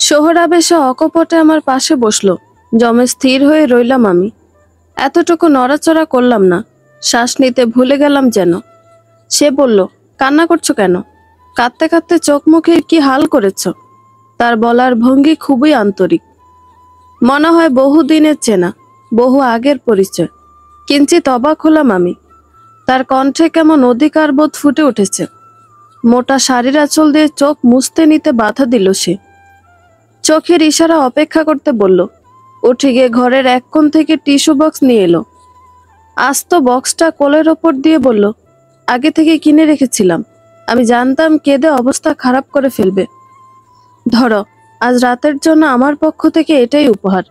সোহরাব এসে অকপটে আমার পাশে বসলো। জমে স্থির হয়ে রইলাম আমি। এতটুকু নড়াচড়া করলাম না। শ্বাস নিতে ভুলে গেলাম যেন। সে বলল, কান্না করছো কেন? কাঁদতে কাঁদতে চোখ মুখের কি হাল করেছ? তার বলার ভঙ্গি খুবই আন্তরিক। মনে হয় বহু দিনের চেনা, বহু আগের পরিচয়। কিঞ্চিত অবাক হলাম আমি। তার কণ্ঠে কেমন অধিকার বোধ ফুটে উঠেছে। মোটা শাড়ির আঁচল দিয়ে চোখ মুছতে নিতে বাধা দিল সে। চোখের ইশারা অপেক্ষা করতে বলল। উঠে গিয়ে ঘরের এক কোণ থেকে টিস্যু বক্স নিয়ে এলো। আস্ত বক্সটা কোলের ওপর দিয়ে বলল, আগে থেকে কিনে রেখেছিলাম। আমি জানতাম কেঁদে অবস্থা খারাপ করে ফেলবে। ধরো, আজ রাতের জন্য আমার পক্ষ থেকে এটাই উপহার।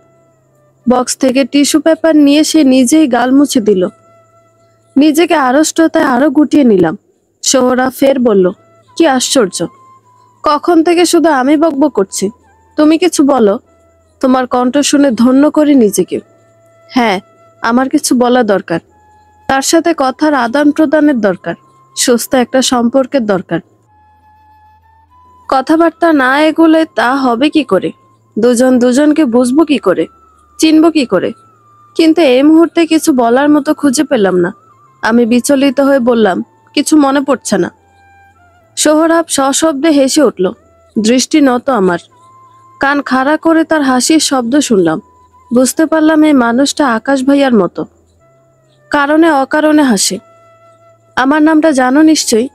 বক্স থেকে টিস্যু পেপার নিয়ে সে নিজেই গাল মুছে দিল। নিজেকে আড়ষ্টতায় আরো গুটিয়ে নিলাম। সোহরা ফের বলল, কি আশ্চর্য, কখন থেকে শুধু আমি বকবক করছি, তুমি কিছু বলো। তোমার কণ্ঠ শুনে ধন্য করি নিজেকে। হ্যাঁ, আমার কিছু বলা দরকার। তার সাথে কথার আদান প্রদানের দরকার, সুস্থ একটা সম্পর্কের দরকার। কথাবার্তা না এগোলে তা হবে কি করে? দুজন দুজনকে বুঝবো কি করে, চিনবো কি করে? কিন্তু এই মুহূর্তে কিছু বলার মতো খুঁজে পেলাম না। আমি বিচলিত হয়ে বললাম, কিছু মনে পড়ছে না। সোহরাব সশব্দে হেসে উঠল। দৃষ্টি নত আমার। কান খাড়া করে তার হাসির শব্দ শুনলাম। বুঝতে পারলাম এই মানুষটা আকাশ ভাইয়ার মতো। কারণে অকারণে হাসে। আমার নামটা জানো নিশ্চয়ই।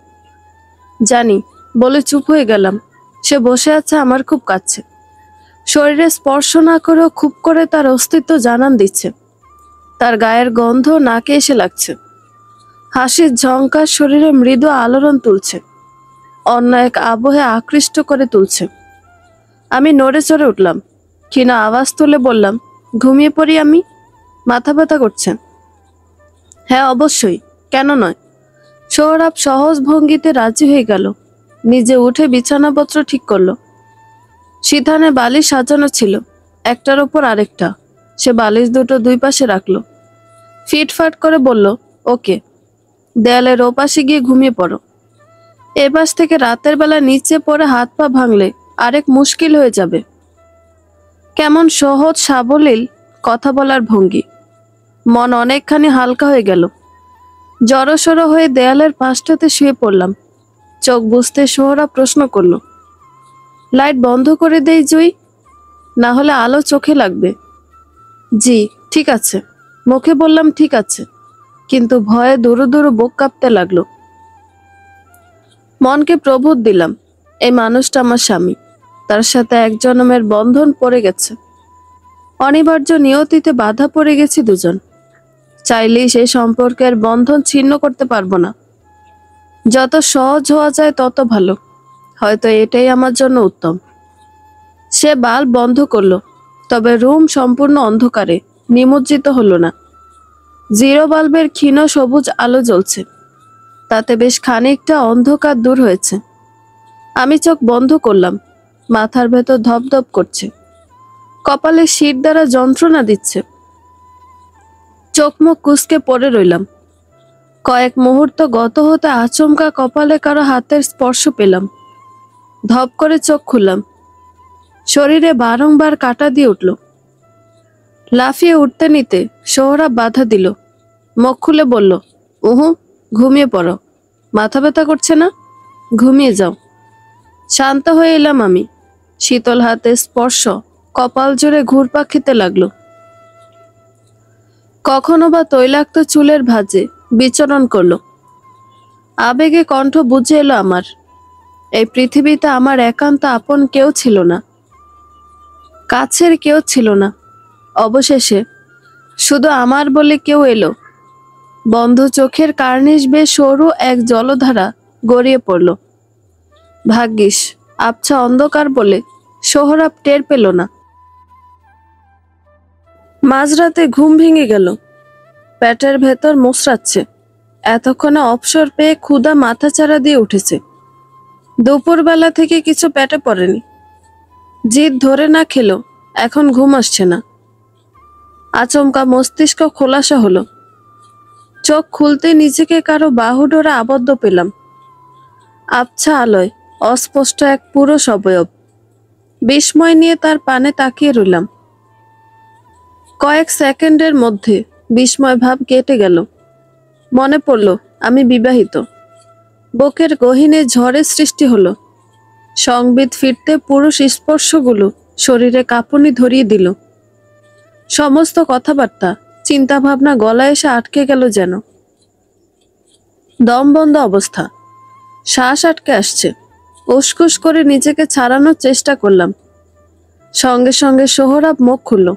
জানি বলে চুপ হয়ে গেলাম। সে বসে আছে আমার খুব কাছে। শরীরে স্পর্শ না করেও খুব করে তার অস্তিত্ব জানান দিচ্ছে। তার গায়ের গন্ধ নাকে এসে লাগছে। হাসির ঝংকার শরীরে মৃদু আলোড়ন তুলছে। অন্য এক আবহে আকৃষ্ট করে তুলছে। আমি নড়ে চড়ে উঠলাম। ক্ষীণ আওয়াজ তুলে বললাম, ঘুমিয়ে পড়ি আমি? মাথা ব্যথা করছে। হ্যাঁ অবশ্যই, কেন নয়? সোহরাব সহজ ভঙ্গিতে রাজি হয়ে গেল। নিজে উঠে বিছানাপত্র ঠিক করলো। সিঁথানে বালিশ সাজানো ছিল, একটার ওপর আরেকটা। সে বালিশ দুটো দুই পাশে রাখলো। ফিটফাট করে বলল, ওকে, দেয়ালের ওপাশে গিয়ে ঘুমিয়ে পড়ো। এপাশ থেকে রাতের বেলা নিচে পড়ে হাত পা ভাঙলে আরেক মুশকিল হয়ে যাবে। কেমন সহজ সাবলীল কথা বলার ভঙ্গি। মন অনেকখানি হালকা হয়ে গেল। জড়সড় হয়ে দেয়ালের পাশটাতে শুয়ে পড়লাম। চোখ বুজতে সোহরা প্রশ্ন করল, লাইট বন্ধ করে দেই জুই? না হলে আলো চোখে লাগবে। জি ঠিক আছে, মুখে বললাম ঠিক আছে, কিন্তু ভয়ে দুরু দুরু বুক কাঁপতে লাগলো। মনকে প্রবোধ দিলাম, এই মানুষটা আমার স্বামী। তার সাথে এক জন্মের বন্ধন পড়ে গেছে। অনিবার্য নিয়তিতে বাধা পড়ে গেছি দুজন। চাইলেই সেই সম্পর্কের বন্ধন ছিন্ন করতে পারবো না। যত সহজ হওয়া যায় তত ভালো। হয়তো এটাই আমার জন্য উত্তম। সে বাল্ব বন্ধ করলো, তবে রুম সম্পূর্ণ অন্ধকারে নিমজ্জিত হলো না। জিরো বাল্বের ক্ষীণ সবুজ আলো জ্বলছে। তাতে বেশ খানিকটা অন্ধকার দূর হয়েছে। আমি চোখ বন্ধ করলাম। মাথার ভেতর ধপধপ করছে। কপালে শির দ্বারা যন্ত্রণা দিচ্ছে। চোখ মুখ কুঁচকে পড়ে রইলাম। কয়েক মুহূর্ত গত হতে আচমকা কপালে কারো হাতের স্পর্শ পেলাম। ধপ করে চোখ খুললাম। শরীরে বারংবার কাঁটা দিয়ে উঠল। লাফিয়ে উঠতে নিতে সোহরাব বাধা দিল। মুখ খুলে বলল, উহু, ঘুমিয়ে পড়ো। মাথা ব্যথা করছে না? ঘুমিয়ে যাও। শান্ত হয়ে এলাম আমি। শীতল হাতে স্পর্শ কপাল জুড়ে ঘুরপাক খেতে লাগলো। কখনো বা তৈলাক্ত চুলের ভাঁজে বিচরণ করলো। আবেগে কণ্ঠ বুঝে এলো আমার। এই পৃথিবীতে আমার একান্ত আপন কেউ ছিল না, কাছের কেউ ছিল না। অবশেষে শুধু আমার বলে কেউ এলো। বন্ধ চোখের কার্নিশ বেয়ে সরু এক জলধারা গড়িয়ে পড়ল। ভাগ্যিস আবছা অন্ধকার বলে সোহরাব টের পেল না। মাঝরাতে ঘুম ভেঙে গেল। পেটের ভেতর মোচড়াচ্ছে। এতক্ষণে অবসর পেয়ে ক্ষুধা মাথাচাড়া দিয়ে উঠেছে। দুপুরবেলা থেকে কিছু পেটে পড়েনি। জিদ ধরে না খেলো এখন ঘুম আসছে না। আচমকা মস্তিষ্ক খোলাসা হলো। চোখ খুলতে নিজেকে কারো বাহুডোরে আবদ্ধ পেলাম। আবছা আলোয় অস্পষ্ট এক পুরুষ অবয়ব। বিস্ময় নিয়ে তার পানে তাকিয়ে রইলাম। কয়েক সেকেন্ডের মধ্যে বিস্ময় ভাব কেটে গেল। মনে পড়ল আমি বিবাহিত। বুকের গহীনে ঝড়ের সৃষ্টি হলো। সংবিত ফিরতে পুরুষ স্পর্শগুলো শরীরে কাঁপুনি ধরিয়ে দিল। সমস্ত কথাবার্তা, চিন্তা ভাবনা গলায় এসে আটকে গেল যেন। দম বন্ধ অবস্থা, শ্বাস আটকে আসছে। উসকুস করে নিজেকে ছাড়ানোর চেষ্টা করলাম। সঙ্গে সঙ্গে সোহরাব মুখ খুলল।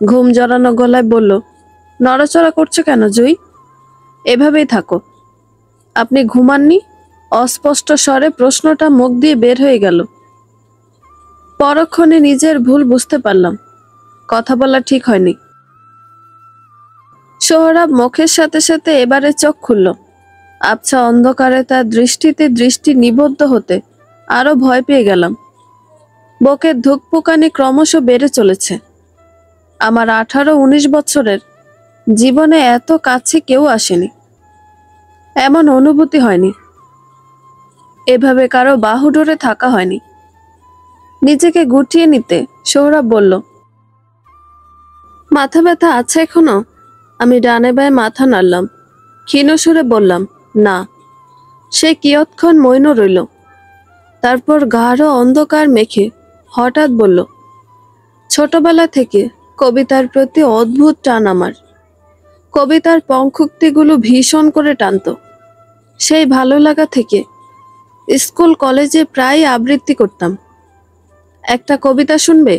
ঘুম জড়ানো গলায় বলল, নড়াচড়া করছো কেন জুই? এভাবেই থাকো। আপনি ঘুমাননি? অস্পষ্ট স্বরে প্রশ্নটা মুখ দিয়ে বের হয়ে গেল। পরক্ষণে নিজের ভুল বুঝতে পারলাম। কথা বলা ঠিক হয়নি। সোহরাব মুখের সাথে সাথে এবারে চোখ খুলল। আবছা অন্ধকারে তার দৃষ্টিতে দৃষ্টি নিবদ্ধ হতে আরো ভয় পেয়ে গেলাম। বুকের ধুকপুকানি ক্রমশ বেড়ে চলেছে। আমার 18-19 বছরের জীবনে এত কাছে কেউ আসেনি, এমন অনুভূতি হয়নি, এভাবে কারো বাহু ধরে থাকা হয়নি। নিজেকে গুটিয়ে নিতে সোহরাব বলল, মাথা ব্যথা আছে এখনো? আমি ডানে বায়ে মাথা নাড়লাম। ক্ষীণ সুরে বললাম, না। সে কিয়ৎক্ষণ মৌন রইল। তারপর গাঢ় অন্ধকার মেখে হঠাৎ বলল, ছোটবেলা থেকে কবিতার প্রতি অদ্ভুত টান আমার। কবিতার পঙ্খুক্তিগুলো ভীষণ করে টানত। সেই ভালো লাগা থেকে স্কুল কলেজে প্রায় আবৃত্তি করতাম। একটা কবিতা শুনবে?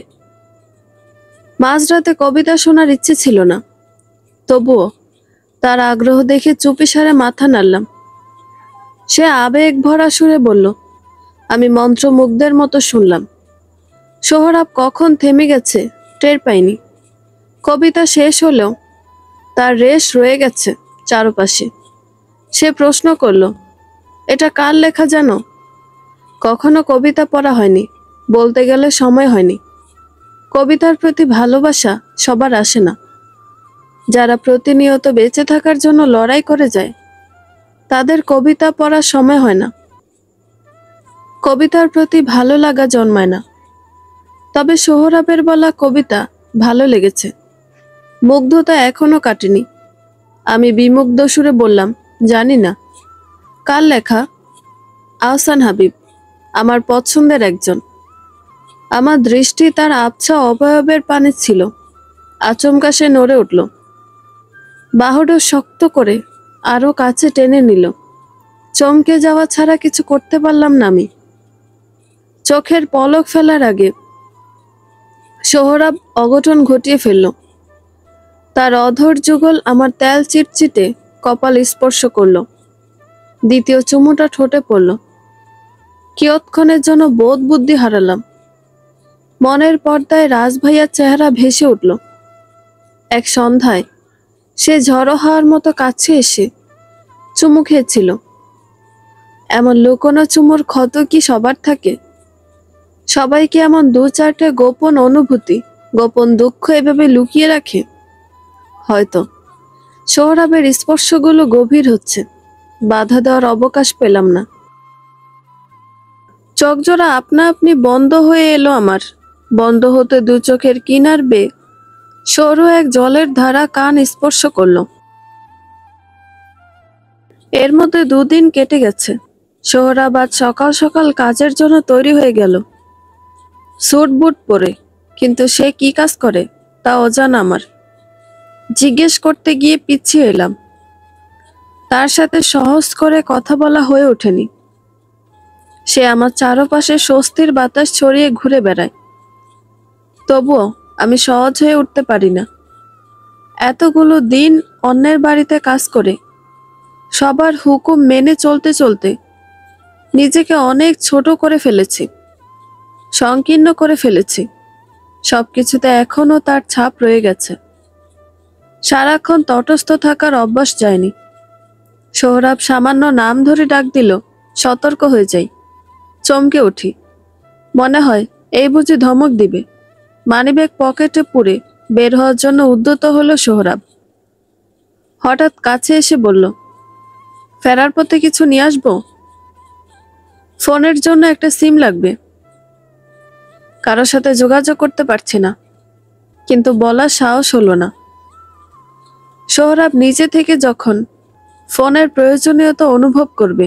মাঝরাতে কবিতা শোনার ইচ্ছে ছিল না, তবুও তার আগ্রহ দেখে চুপিসারে মাথা নাড়লাম। সে আবেগ ভরা সুরে বলল। আমি মন্ত্রমুগ্ধের মতো শুনলাম। সোহরাব কখন থেমে গেছে টের পাইনি। কবিতা শেষ হলেও তার রেশ রয়ে গেছে চারপাশে। সে প্রশ্ন করল, এটা কার লেখা জানো? কখনো কবিতা পড়া হয়নি, বলতে গেলে সময় হয়নি। কবিতার প্রতি ভালোবাসা সবার আসে না। যারা প্রতিনিয়ত বেঁচে থাকার জন্য লড়াই করে যায়, তাদের কবিতা পড়ার সময় হয় না, কবিতার প্রতি ভালো লাগা জন্মায় না। তবে সোহরাবের বলা কবিতা ভালো লেগেছে। মুগ্ধতা এখনো কাটেনি। আমি বিমুগ্ধ সুরে বললাম, জানি না। কার লেখা? আহসান হাবিব, আমার পছন্দের একজন। আমার দৃষ্টি তার আবছা অবয়বের পানে ছিল। আচমকা সে নড়ে উঠল। বাহুটা শক্ত করে আরো কাছে টেনে নিল। চমকে যাওয়া ছাড়া কিছু করতে পারলাম না আমি। চোখের পলক ফেলার আগে সোহরাব অঘটন ঘটিয়ে ফেলল। তার অধর যুগল আমার তেল চিটচিটে কপাল স্পর্শ করল। দ্বিতীয় চুমুটা ঠোঁটে পড়ল। কিয়ৎক্ষণের জন্য বোধ বুদ্ধি হারালাম। মনের পর্দায় রাজভাইয়ার চেহারা ভেসে উঠল। এক সন্ধ্যায় সে ঝড়ো হাওয়ার মতো কাছে এসে চুমু খেয়েছিল। এমন লুকোনো চুমুর ক্ষত কি সবার থাকে? সবাই কি এমন 2-4টে গোপন অনুভূতি, গোপন দুঃখ এভাবে লুকিয়ে রাখে? হয়তো। সোহরাবের স্পর্শগুলো গভীর হচ্ছে। বাধা দেওয়ার অবকাশ পেলাম না। চোখজোড়া আপনা আপনি বন্ধ হয়ে এলো আমার। বন্ধ হতে দু চোখের কিনার বেয়ে সরু এক জলের ধারা কান স্পর্শ করল। এর মধ্যে 2 দিন কেটে গেছে। সোহরাব আজ সকাল সকাল কাজের জন্য তৈরি হয়ে গেল, স্যুট বুট পরে। কিন্তু সে কি কাজ করে তা অজানা আমার। জিজ্ঞেস করতে গিয়ে পিছিয়ে এলাম। তার সাথে সহজ করে কথা বলা হয়ে ওঠেনি। সে আমার চারপাশে স্বস্তির বাতাস ছড়িয়ে ঘুরে বেড়ায়। তবুও আমি সহজ হয়ে উঠতে পারি না। এতগুলো দিন অন্যের বাড়িতে কাজ করে সবার হুকুম মেনে চলতে চলতে নিজেকে অনেক ছোট করে ফেলেছি, সংকীর্ণ করে ফেলেছি। সবকিছুতে এখনো তার ছাপ রয়ে গেছে। সারাক্ষণ তটস্থ থাকার অভ্যাস যায়নি। সোহরাব সামান্য নাম ধরে ডাক দিল, সতর্ক হয়ে যাই। চমকে উঠি। মনে হয় এই বুঝি ধমক দিবে। মানিব্যাগ পকেটে পুরে বের হওয়ার জন্য উদ্যত হলো সোহরাব। হঠাৎ কাছে এসে বলল, ফেরার পথে কিছু নিয়ে আসবো? ফোনের জন্য একটা সিম লাগবে। কারোর সাথে যোগাযোগ করতে পারছি না, কিন্তু বলার সাহস হলো না। সোহরাব নিজে থেকে যখন ফোনের প্রয়োজনীয়তা অনুভব করবে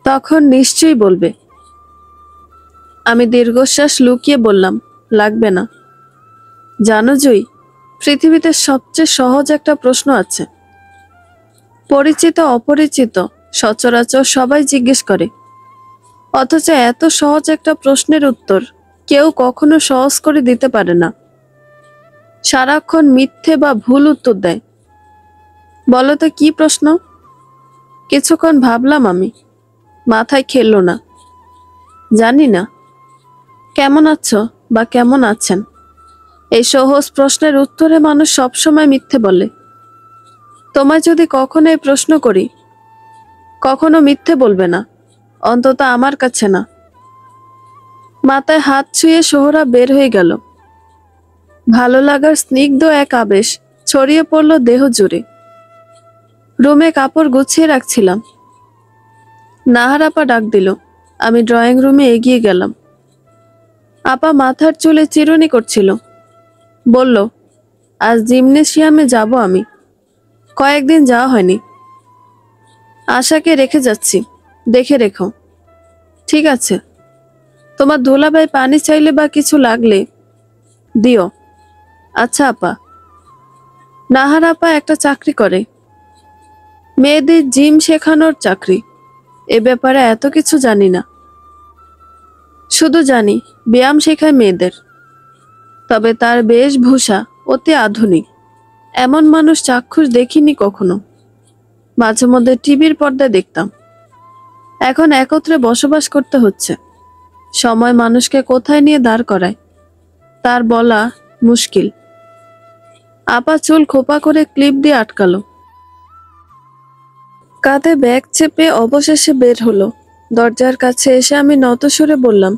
তখন নিশ্চয়ই বলবে। আমি দীর্ঘশ্বাস লুকিয়ে বললাম, লাগবে না। জানো জুই, পৃথিবীতে সবচেয়ে সহজ একটা প্রশ্ন আছে। পরিচিত অপরিচিত সচরাচর সবাই জিজ্ঞেস করে, অথচ এত সহজ একটা প্রশ্নের উত্তর কেউ কখনো সহজ করে দিতে পারে না। সারাক্ষণ মিথ্যে বা ভুল উত্তর দেয়। বলো তো কি প্রশ্ন? কিছুক্ষণ ভাবলাম আমি, মাথায় খেলল না। জানি না। কেমন আছো বা কেমন আছেন, এই সহজ প্রশ্নের উত্তরে মানুষ সবসময় মিথ্যে বলে। তোমায় যদি কখনো এই প্রশ্ন করি, কখনো মিথ্যে বলবে না, অন্তত আমার কাছে না। মাথায় হাত ছুঁয়ে সোহরা বের হয়ে গেল। ভালো লাগার স্নিগ্ধ এক আবেশ ছড়িয়ে পড়ল দেহ জুড়ে। রুমে কাপড় গুছিয়ে রাখছিলাম, নাহার আপা ডাক দিল। আমি ড্রয়িং রুমে এগিয়ে গেলাম। আপা মাথার চুলে চিরুনি করছিল। বলল, আজ জিমনেশিয়ামে যাব আমি, কয়েকদিন যাওয়া হয়নি। আশাকে রেখে যাচ্ছি, দেখে রেখো। ঠিক আছে। তোমার দুলাভাই পানি চাইলে বা কিছু লাগলে দিও। আচ্ছা আপা। নাহার আপা একটা চাকরি করে, মেয়েদের জিম শেখানোর চাকরি। এ ব্যাপারে এত কিছু জানি না, শুধু জানি ব্যায়াম শেখায় মেয়েদের। তবে তার বেশভূষা অতি আধুনিক, এমন মানুষ চাক্ষুষ দেখিনি কখনো। মাঝে মধ্যে টিভির পর্দায় দেখতাম। এখন একত্রে বসবাস করতে হচ্ছে। সময় মানুষকে কোথায় নিয়ে দাঁড় করায় তার বলা মুশকিল। আপা চুল খোপা করে ক্লিপ দিয়ে আটকালো। কাঁধে ব্যাগ চেপে অবশেষে বের হলো। দরজার কাছে এসে আমি নত সুরে বললাম,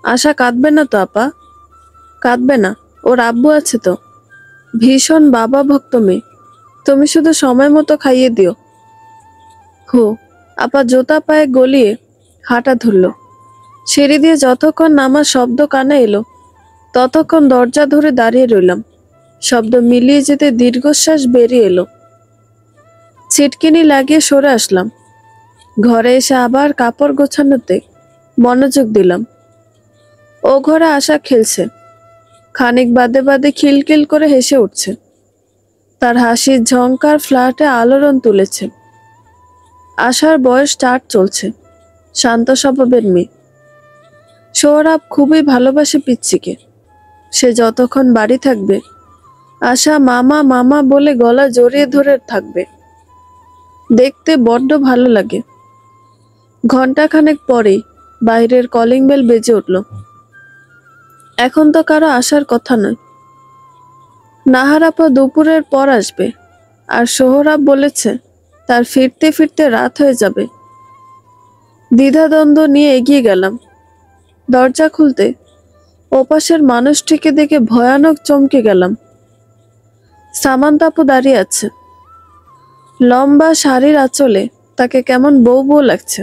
আশা কাঁদবে না তো আপা? কাঁদবে না, ওর আব্বু আছে তো। ভীষণ বাবা ভক্ত মেয়ে, তুমি শুধু সময় মতো খাইয়ে দিও। হো। আপা জুতা পায়ে গলিয়ে হাঁটা ধরল। সিঁড়ি দিয়ে যতক্ষণ নামার শব্দ কানে এলো ততক্ষণ দরজা ধরে দাঁড়িয়ে রইলাম। শব্দ মিলিয়ে যেতে দীর্ঘশ্বাস বেরিয়ে এলো। ছিটকিনি লাগিয়ে সরে আসলাম। ঘরে এসে আবার কাপড় গোছানোতে মনোযোগ দিলাম। ও ঘরে আশা খেলছে। খানিক বাদে বাদে খিলখিল করে হেসে উঠছে। তার হাসির ঝংকার ফ্ল্যাটে আলোড়ন তুলেছে। আশার বয়স 4 চলছে, শান্ত স্বভাবের মেয়ে। সোহরাব খুবই ভালোবাসে পিচ্চিকে। সে যতক্ষণ বাড়ি থাকবে আশা মামা মামা বলে গলা জড়িয়ে ধরে থাকবে। দেখতে বড্ড ভালো লাগে। ঘন্টাখানেক পরেই বাইরের কলিং বেল বেজে উঠল। এখন তো কারো আসার কথা নয়। নাহার আপা দুপুরের পর আসবে, আর সোহরাব বলেছে তার ফিরতে ফিরতে রাত হয়ে যাবে। দ্বিধাদ্বন্দ্ব নিয়ে এগিয়ে গেলাম। দরজা খুলতে ওপাশের মানুষটিকে দেখে ভয়ানক চমকে গেলাম। সামান্তা আপু দাঁড়িয়ে আছে। লম্বা শাড়ির আঁচলে তাকে কেমন বউ বউ লাগছে।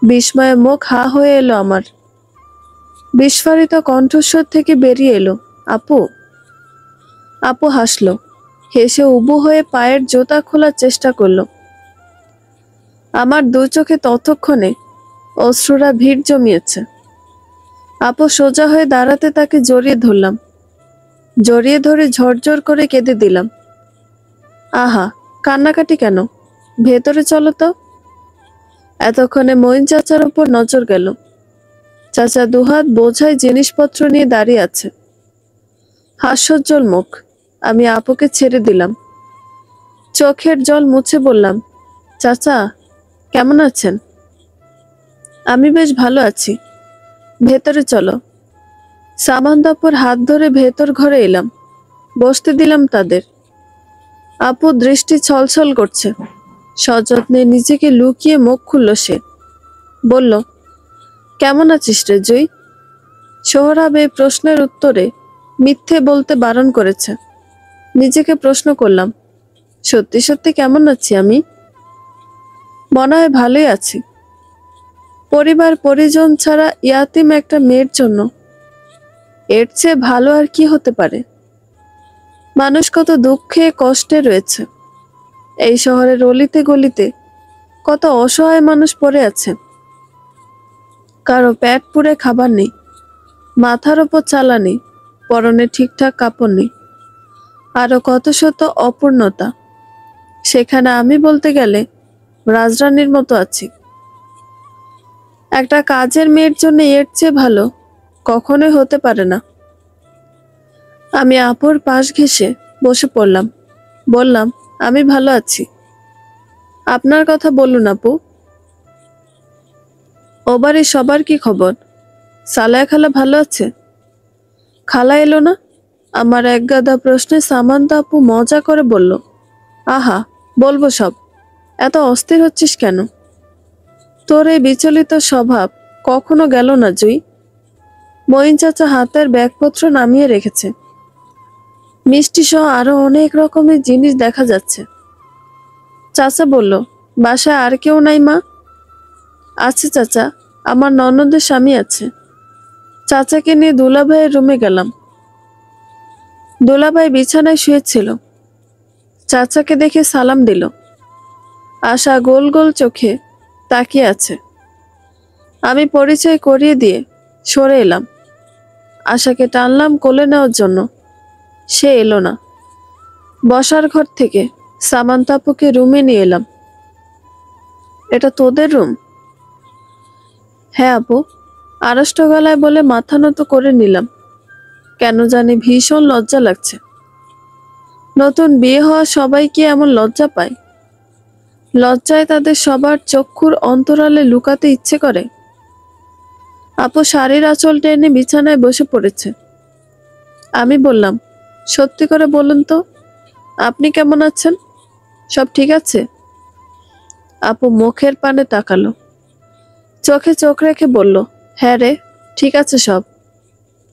বিস্ময়ে মুখ হা হয়ে এলো আমার। বিস্ফারিত কণ্ঠস্বর থেকে বেরিয়ে এলো, আপু। আপু হাসলো। হেসে উবু হয়ে পায়ের জুতা খোলার চেষ্টা করলো। আমার দু চোখে ততক্ষণে অশ্রুরা ভিড় জমিয়েছে। আপু সোজা হয়ে দাঁড়াতে তাকে জড়িয়ে ধরলাম। জড়িয়ে ধরে ঝরঝর করে কেঁদে দিলাম। আহা, কান্নাকাটি কেন? ভেতরে চলো তো। এতক্ষণে মঈন চাচার উপর নজর গেল। চাচা দুহাত বোঝাই জিনিসপত্র নিয়ে দাঁড়িয়ে আছে, হাস্যোজ্জ্বল মুখ। আমি আপুকে ছেড়ে দিলাম। চোখের জল মুছে বললাম, চাচা কেমন আছেন? আমি বেশ ভালো আছি, ভেতরে চলো। সামান্তাপুর হাত ধরে ভেতর ঘরে এলাম। বসতে দিলাম তাদের। আপু দৃষ্টি ছলছল করছে। সযত্নে নিজেকে লুকিয়ে মুখ খুলল সে। বলল, কেমন আছিস রে জুই? সোহরাব এই প্রশ্নের উত্তরে মিথ্যে বলতে বারণ করেছে। নিজেকে প্রশ্ন করলাম, সত্যি সত্যি কেমন আছি আমি? মনে হয় ভালোই আছি। পরিবার পরিজন ছাড়া ইয়াতিম একটা মেয়ের জন্য এর চেয়ে ভালো আর কি হতে পারে? মানুষ কত দুঃখে কষ্টে রয়েছে। এই শহরের অলিতে গলিতে কত অসহায় মানুষ পড়ে আছে। কারো পেট পুড়ে খাবার নেই, মাথার ওপর চালা নেই, পরনে ঠিকঠাক কাপড় নেই, আরো কত শত অপূর্ণতা। সেখানে আমি বলতে গেলে রাজরানীর মতো আছি। একটা কাজের মেয়ের জন্য এর চেয়ে ভালো কখনোই হতে পারে না। আমি আপুর পাশ ঘেঁষে বসে পড়লাম, বললাম, আমি ভালো আছি। আপনার কথা বলুন আপু। ও বাড়ির সবার কি খবর? সালেহা খালা ভালো আছে? খালা এলো না? আমার এক গাদা প্রশ্নে সামান্তা আপু মজা করে বলল, আহা, বলবো সব। এত অস্থির হচ্ছিস কেন? তোর এই বিচলিত স্বভাব কখনো গেল না জুই। মঈন চাচা হাতের ব্যাগপত্র নামিয়ে রেখেছে। মিষ্টি সহ আরো অনেক রকমের জিনিস দেখা যাচ্ছে। চাচা বলল, বাসায় আর কেউ নাই মা? আছে চাচা, আমার ননদের স্বামী আছে। চাচাকে নিয়ে দুলাভাইয়ের রুমে গেলাম। দুলাভাই বিছানায় শুয়েছিল। চাচাকে দেখে সালাম দিল। আশা গোল গোল চোখে তাকিয়ে আছে। আমি পরিচয় করিয়ে দিয়ে সরে এলাম। আশাকে টানলাম কোলে নেওয়ার জন্য, সে এলো না। বসার ঘর থেকে সামান্তা আপুকে রুমে নিয়ে এলাম। এটা তোদের রুম? হ্যাঁ আপু, আড়ষ্ট গলায় বলে মাথা নত করে নিলাম। কেন জানি ভীষণ লজ্জা লাগছে। নতুন বিয়ে হওয়া সবাই কি এমন লজ্জা পায়? লজ্জায় তাদের সবার চক্ষুর অন্তরালে লুকাতে ইচ্ছে করে। আপু শাড়ির আঁচল টেনে বিছানায় বসে পড়েছে। আমি বললাম, সত্যি করে বলুন তো, আপনি কেমন আছেন? সব ঠিক আছে? আপু মুখের পানে তাকালো, চোখে চোখ রেখে বলল, হ্যাঁ রে, ঠিক আছে সব।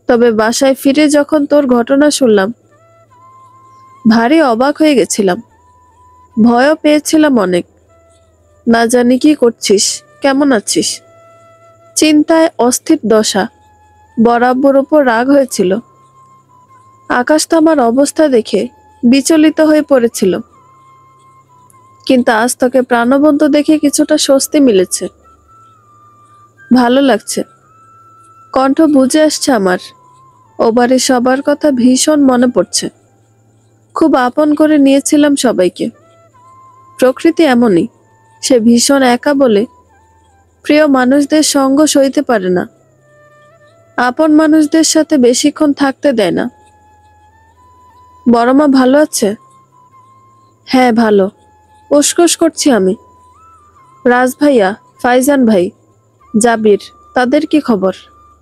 তবে বাসায় ফিরে যখন তোর ঘটনা শুনলাম ভারী অবাক হয়ে গেছিলাম। ভয়ও পেয়েছিলাম অনেক। না জানি কি করছিস, কেমন আছিস। চিন্তায় অস্থির দশা। বরাবর ওপর রাগ হয়েছিল। আকাশ তো আমার অবস্থা দেখে বিচলিত হয়ে পড়েছিল। কিন্তু আজ তোকে প্রাণবন্ত দেখে কিছুটা স্বস্তি মিলেছে। ভালো লাগছে। কণ্ঠ বুঝে আসছে আমার। ও বাড়ির সবার কথা ভীষণ মনে পড়ছে। খুব আপন করে নিয়েছিলাম সবাইকে। প্রকৃতি এমনই, সে ভীষণ একা বলে প্রিয় মানুষদের সঙ্গ সইতে পারে না। আপন মানুষদের সাথে বেশিক্ষণ থাকতে দেয় না। বড় মা ভালো আছে? হ্যাঁ ভালো। উসখুস করছি আমি। রাজ ভাইয়া, ফাইজান ভাই, জাবির, তাদের কি খবর?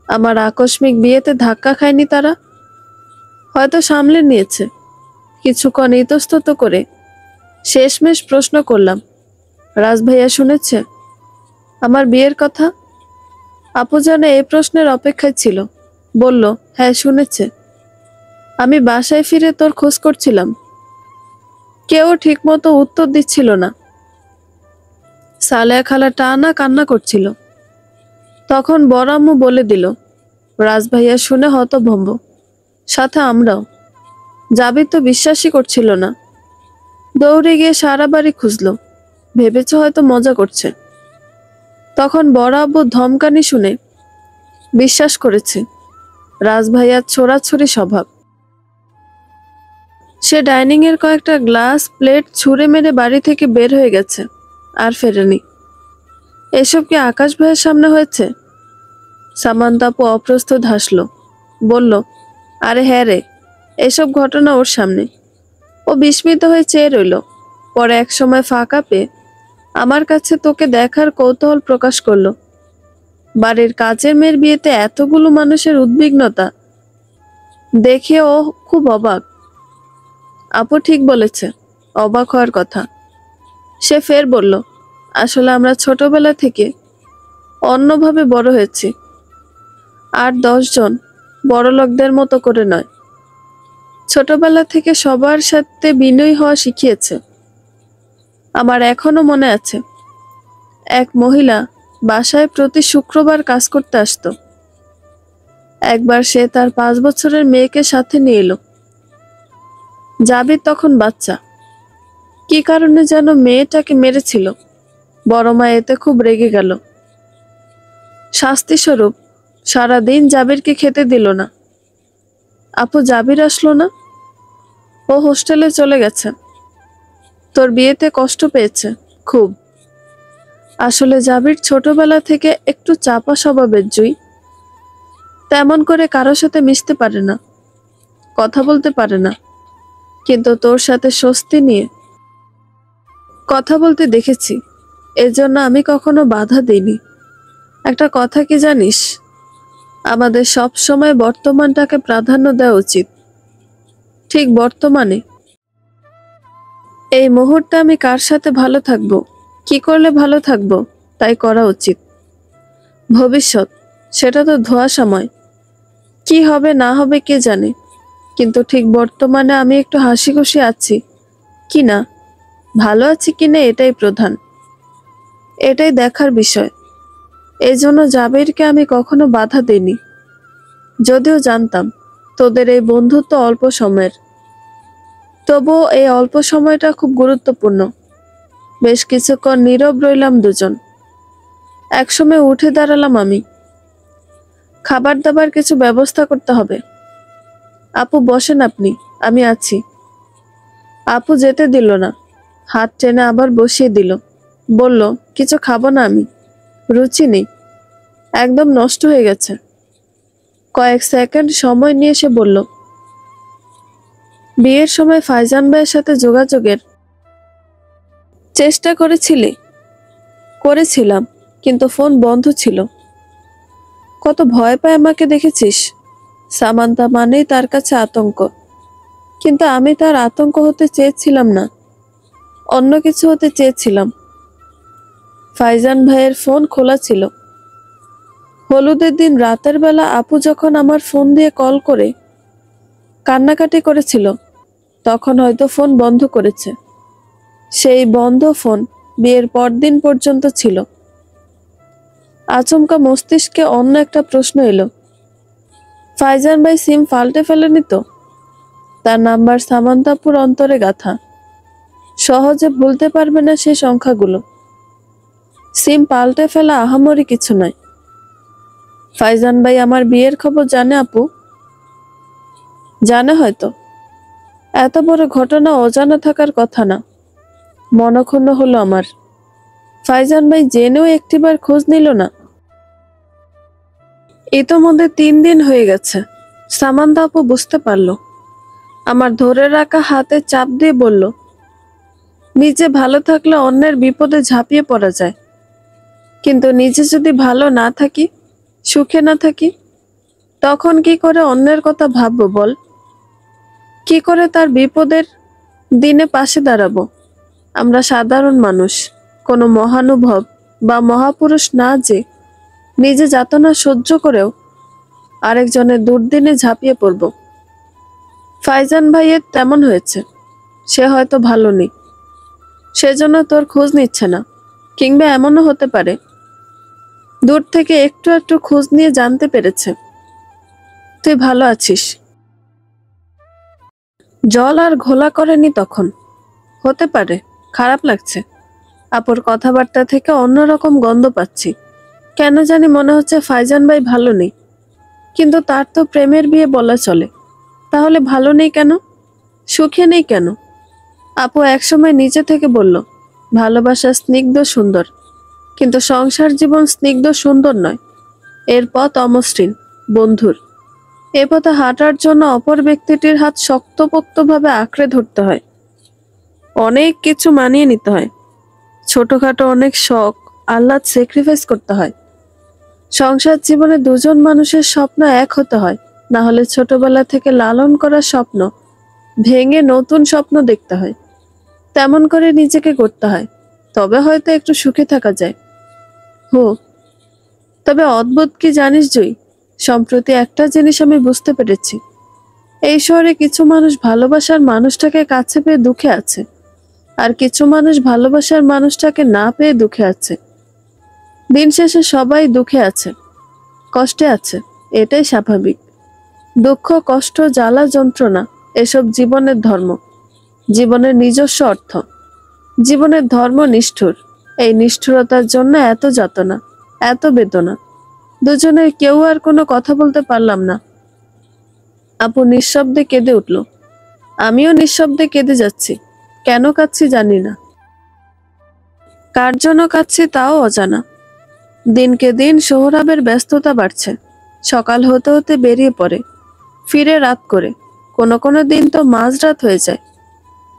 আমার আকস্মিক বিয়েতে ধাক্কা খায়নি তারা? হয়তো সামলে নিয়েছে। কিছুক্ষণ ইতস্তত করে শেষমেশ প্রশ্ন করলাম, রাজ ভাইয়া শুনেছে আমার বিয়ের কথা? আপু যেন এই প্রশ্নের অপেক্ষায় ছিল। বলল, হ্যাঁ শুনেছে। আমি বাসায় ফিরে তোর খোঁজ করছিলাম। কেউ ঠিকমতো উত্তর দিচ্ছিল না। সালেহা খালা টানা কান্না করছিল। তখন বড় আম্মু বলে দিল, রাজ ভাইয়া শুনে হতভম্ব, সাথে আমরাও। জাবির তো বিশ্বাসই করছিল না। দৌড়ে গিয়ে সারা বাড়ি খুঁজলো, ভেবেছে হয়তো মজা করছে। তখন বড় আব্বু ধমকানি শুনে বিশ্বাস করেছে। রাজ ভাইয়ার ছোড়াছুড়ি স্বভাব। সে ডাইনিং এর কয়েকটা গ্লাস প্লেট ছুঁড়ে মেরে বাড়ি থেকে বের হয়ে গেছে, আর ফেরেনি। এসব কি আকাশ ভাইয়ের সামনে হয়েছে? সামান্তা আপু অপ্রস্তুত হাসলো, বলল, আরে হ্যাঁ রে, এসব ঘটনা ওর সামনে। ও বিস্মিত হয়ে চেয়ে রইল। পরে এক সময় ফাঁকা পেয়ে আমার কাছে তোকে দেখার কৌতূহল প্রকাশ করলো। বাড়ির কাজের মেয়ের বিয়েতে এতগুলো মানুষের উদ্বিগ্নতা দেখে ও খুব অবাক। আপু ঠিক বলেছে, অবাক হওয়ার কথা। সে ফের বলল, আসলে আমরা ছোটবেলা থেকে অন্যভাবে বড় হয়েছি। 8-10 জন বড় লোকদের মতো করে নয়। ছোটবেলা থেকে সবার সাথে বিনয়ী হওয়া শিখিয়েছে। আমার এখনো মনে আছে, এক মহিলা বাসায় প্রতি শুক্রবার কাজ করতে আসতো। একবার সে তার 5 বছরের মেয়েকে সাথে নিয়ে এলো। জাবির তখন বাচ্চা। কি কারণে যেন মেয়েটাকে মেরেছিল। বড় মা এতে খুব রেগে গেল। শাস্তিস্বরূপ সারাদিন জাবিরকে খেতে দিল না। আপু, জাবির আসলো না? ও হোস্টেলে চলে গেছে। তোর বিয়েতে কষ্ট পেয়েছে খুব। আসলে জাবির ছোটবেলা থেকে একটু চাপা স্বভাবের, জুই। তেমন করে কারো সাথে মিশতে পারে না, কথা বলতে পারে না, কিন্তু তোর সাথে স্বস্তি নিয়ে কথা বলতে দেখেছি। এজন্য আমি কখনো বাধা দিইনি। একটা কথা কি জানিস, আমাদের সব সময় বর্তমানটাকে প্রাধান্য দেওয়া উচিত। ঠিক বর্তমানে, এই মুহূর্তে আমি কার সাথে ভালো থাকবো, কি করলে ভালো থাকবো, তাই করা উচিত। ভবিষ্যৎ, সেটা তো ধোঁয়াশাময়। কি হবে না হবে কে জানে, কিন্তু ঠিক বর্তমানে আমি একটু হাসি খুশি আছি কি না, ভালো আছি কিনা, এটাই প্রধান, এটাই দেখার বিষয়। এজন্য জাবিরকে আমি কখনো বাধা দিইনি, যদিও জানতাম তোদের এই বন্ধুত্ব অল্প সময়ের। তবুও এই অল্প সময়টা খুব গুরুত্বপূর্ণ। বেশ কিছুক্ষণ নীরব রইলাম দুজন। একসময় উঠে দাঁড়ালাম আমি। খাবার দাবার কিছু ব্যবস্থা করতে হবে। আপু, বসেন আপনি, আমি আছি। আপু যেতে দিল না, হাত টেনে আবার বসিয়ে দিল। বলল, কিছু খাবো না আমি, রুচি নেই, একদম নষ্ট হয়ে গেছে। কয়েক সেকেন্ড সময় নিয়ে সে বলল, বিয়ের সময় ফাইজান ভাইয়ের সাথে যোগাযোগের চেষ্টা করেছিলি? করেছিলাম, কিন্তু ফোন বন্ধ ছিল। কত ভয় পায় আমাকে দেখেছিস। সামান্তা মানেই তার কাছে আতঙ্ক, কিন্তু আমি তার আতঙ্ক হতে চেয়েছিলাম না, অন্য কিছু হতে চেয়েছিলাম। ফাইজান ভাইয়ের ফোন খোলা ছিল। হলুদের দিন রাতের বেলা আপু যখন আমার ফোন দিয়ে কল করে কান্নাকাটি করেছিল, তখন হয়তো ফোন বন্ধ করেছে। সেই বন্ধ ফোন বিয়ের পরদিন পর্যন্ত ছিল। আচমকা মস্তিষ্কে অন্য একটা প্রশ্ন এলো, ফাইজান ভাই সিম পাল্টে ফেলেনি তো? তার নাম্বার সামান্তাপুর অন্তরে গাথা, সহজে ভুলতে পারবে না সে সংখ্যাগুলো। সিম পাল্টে ফেলা আহামরি কিছু নয়। ফাইজান ভাই আমার বিয়ের খবর জানে আপু? জানে হয়তো। এত বড় ঘটনা অজানা থাকার কথা না। মনক্ষুণ্ণ হলো আমার। ফাইজান ভাই জেনেও একটিবার খোঁজ নিল না। ইতোমধ্যে 3 দিন হয়ে গেছে। সামান্তা আপু বুঝতে পারল। আমার ধরে রাখা হাতে চাপ দিয়ে বলল, নিজে ভালো থাকলে অন্যের বিপদে ঝাঁপিয়ে পড়া যায়, কিন্তু নিজে যদি ভালো না থাকি, সুখে না থাকি, তখন কি করে অন্যের কথা ভাববো বল? কি করে তার বিপদের দিনে পাশে দাঁড়াবো? আমরা সাধারণ মানুষ, কোনো মহানুভব বা মহাপুরুষ না যে নিজে যাতনা সহ্য করেও আরেকজনের দুর্দিনে ঝাঁপিয়ে পড়ব। ফাইজান ভাইয়ের তেমন হয়েছে। সে হয়তো ভালো নেই, সেজন্য তোর খোঁজ নিচ্ছে না, কিংবা এমনও হতে পারে দূর থেকে একটু একটু খোঁজ নিয়ে জানতে পেরেছে তুই ভালো আছিস। জল আর ঘোলা করেনি তখন। হতে পারে খারাপ লাগছে। আপুর কথাবার্তা থেকে অন্যরকম গন্ধ পাচ্ছি। কেন জানি মনে হচ্ছে ফাইজান ভাই ভালো নেই, কিন্তু তার তো প্রেমের বিয়ে বলা চলে। তাহলে ভালো নেই কেন, সুখে নেই কেন? আপু একসময় নিচে থেকে বলল, ভালোবাসা স্নিগ্ধ সুন্দর, কিন্তু সংসার জীবন স্নিগ্ধ সুন্দর নয়, এর পথ অমসৃণ, বন্ধুর। এ পথে হাঁটার জন্য অপর ব্যক্তিটির হাত শক্তপোক্তভাবে আঁকড়ে ধরতে হয়, অনেক কিছু মানিয়ে নিতে হয়, ছোটখাটো অনেক শখ আহ্লাদ স্যাক্রিফাইস করতে হয়। সংসার জীবনে দুজন মানুষের স্বপ্ন এক হতে হয়, না হলে ছোটবেলা থেকে লালন করা স্বপ্ন ভেঙে নতুন স্বপ্ন দেখতে হয়। তেমন করে নিজেকে করতে হয়, তবে হয়তো একটু সুখে থাকা যায়। হো, তবে অদ্ভুত কি জানিস জুই, সম্প্রতি একটা জিনিস আমি বুঝতে পেরেছি। এই শহরে কিছু মানুষ ভালোবাসার মানুষটাকে কাছে পেয়ে দুঃখে আছে, আর কিছু মানুষ ভালোবাসার মানুষটাকে না পেয়ে দুঃখে আছে। দিন শেষে সবাই দুঃখে আছে, কষ্টে আছে, এটাই স্বাভাবিক। দুঃখ, কষ্ট, জ্বালা, যন্ত্রণা এসব জীবনের ধর্ম, জীবনের নিজস্ব অর্থ। জীবনের ধর্ম নিষ্ঠুর। এই নিষ্ঠুরতার জন্য এত যাতনা, এত বেদনা। দুজনের কেউ আর কোনো কথা বলতে পারলাম না। আপু নিঃশব্দে কেঁদে উঠল। আমিও নিঃশব্দে কেঁদে যাচ্ছি। কেন কাঁদছি জানি না, কার জন্য কাঁদছি তাও অজানা। দিনকে দিন সোহরাবের ব্যস্ততা বাড়ছে। সকাল হতে হতে বেরিয়ে পড়ে, ফিরে রাত করে, কোনো কোনো দিন তো মাঝরাত হয়ে যায়।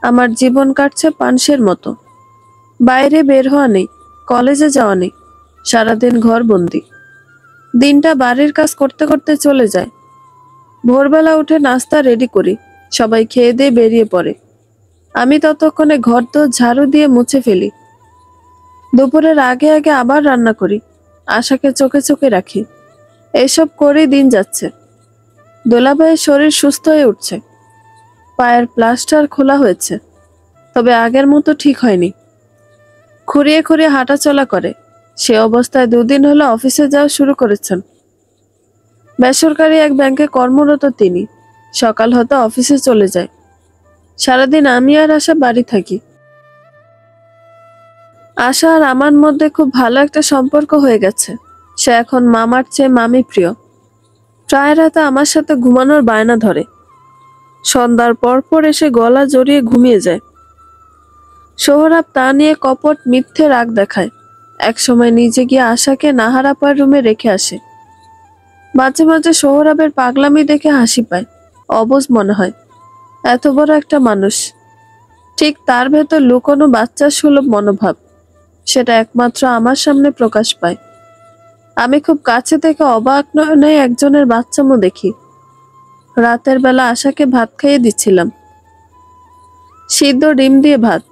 আমার জীবন কাটছে পানসের মতো। বাইরে বের হওয়া নেই, কলেজে যাওয়া নেই, সারাদিন ঘরবন্দি। দিনটা বাড়ির কাজ করতে করতে চলে যায়। ভোরবেলা উঠে নাস্তা রেডি করি, সবাই খেয়ে দিয়ে বেরিয়ে পড়ে। আমি ততক্ষণে ঘর তো ঝাড়ু দিয়ে মুছে ফেলি। দুপুরের আগে আগে আবার রান্না করি, আশাকে চোখে চোখে রাখি। এসব করেই দিন যাচ্ছে। দোলাভাইয়ের শরীর সুস্থ হয়ে উঠছে। পায়ের প্লাস্টার খোলা হয়েছে, তবে আগের মতো ঠিক হয়নি। খুঁড়িয়ে খুঁড়িয়ে হাঁটাচলা করে। সে অবস্থায় 2 দিন হলো অফিসে যাওয়া শুরু করেছেন। বেসরকারি এক ব্যাংকে কর্মরত তিনি। সকাল হতে অফিসে চলে যায়। সারাদিন আমি আর আশা বাড়ি থাকি। আশা আর আমার মধ্যে খুব ভালো একটা সম্পর্ক হয়ে গেছে। সে এখন মামার চেয়ে মামি প্রিয়। প্রায় রাতে আমার সাথে ঘুমানোর বায়না ধরে। সন্ধ্যার পর পর এসে গলা জড়িয়ে ঘুমিয়ে যায়। সোহরাব তা নিয়ে কপট মিথ্যে রাগ দেখায়। একসময় নিজে গিয়ে আশাকে নাহার আপার রুমে রেখে আসে। মাঝে মাঝে সোহরাবের পাগলামি দেখে হাসি পায়। অবুঝ মনে হয়। এত বড় একটা মানুষ, ঠিক তার ভেতর লুকোনো বাচ্চা সুলভ মনোভাব, সেটা একমাত্র আমার সামনে প্রকাশ পায়। আমি খুব কাছে থেকে অবাক নয়নে একজনের বাচ্চামো দেখি। রাতের বেলা আশাকে ভাত খাইয়ে দিচ্ছিলাম। সিদ্ধ ডিম দিয়ে ভাত।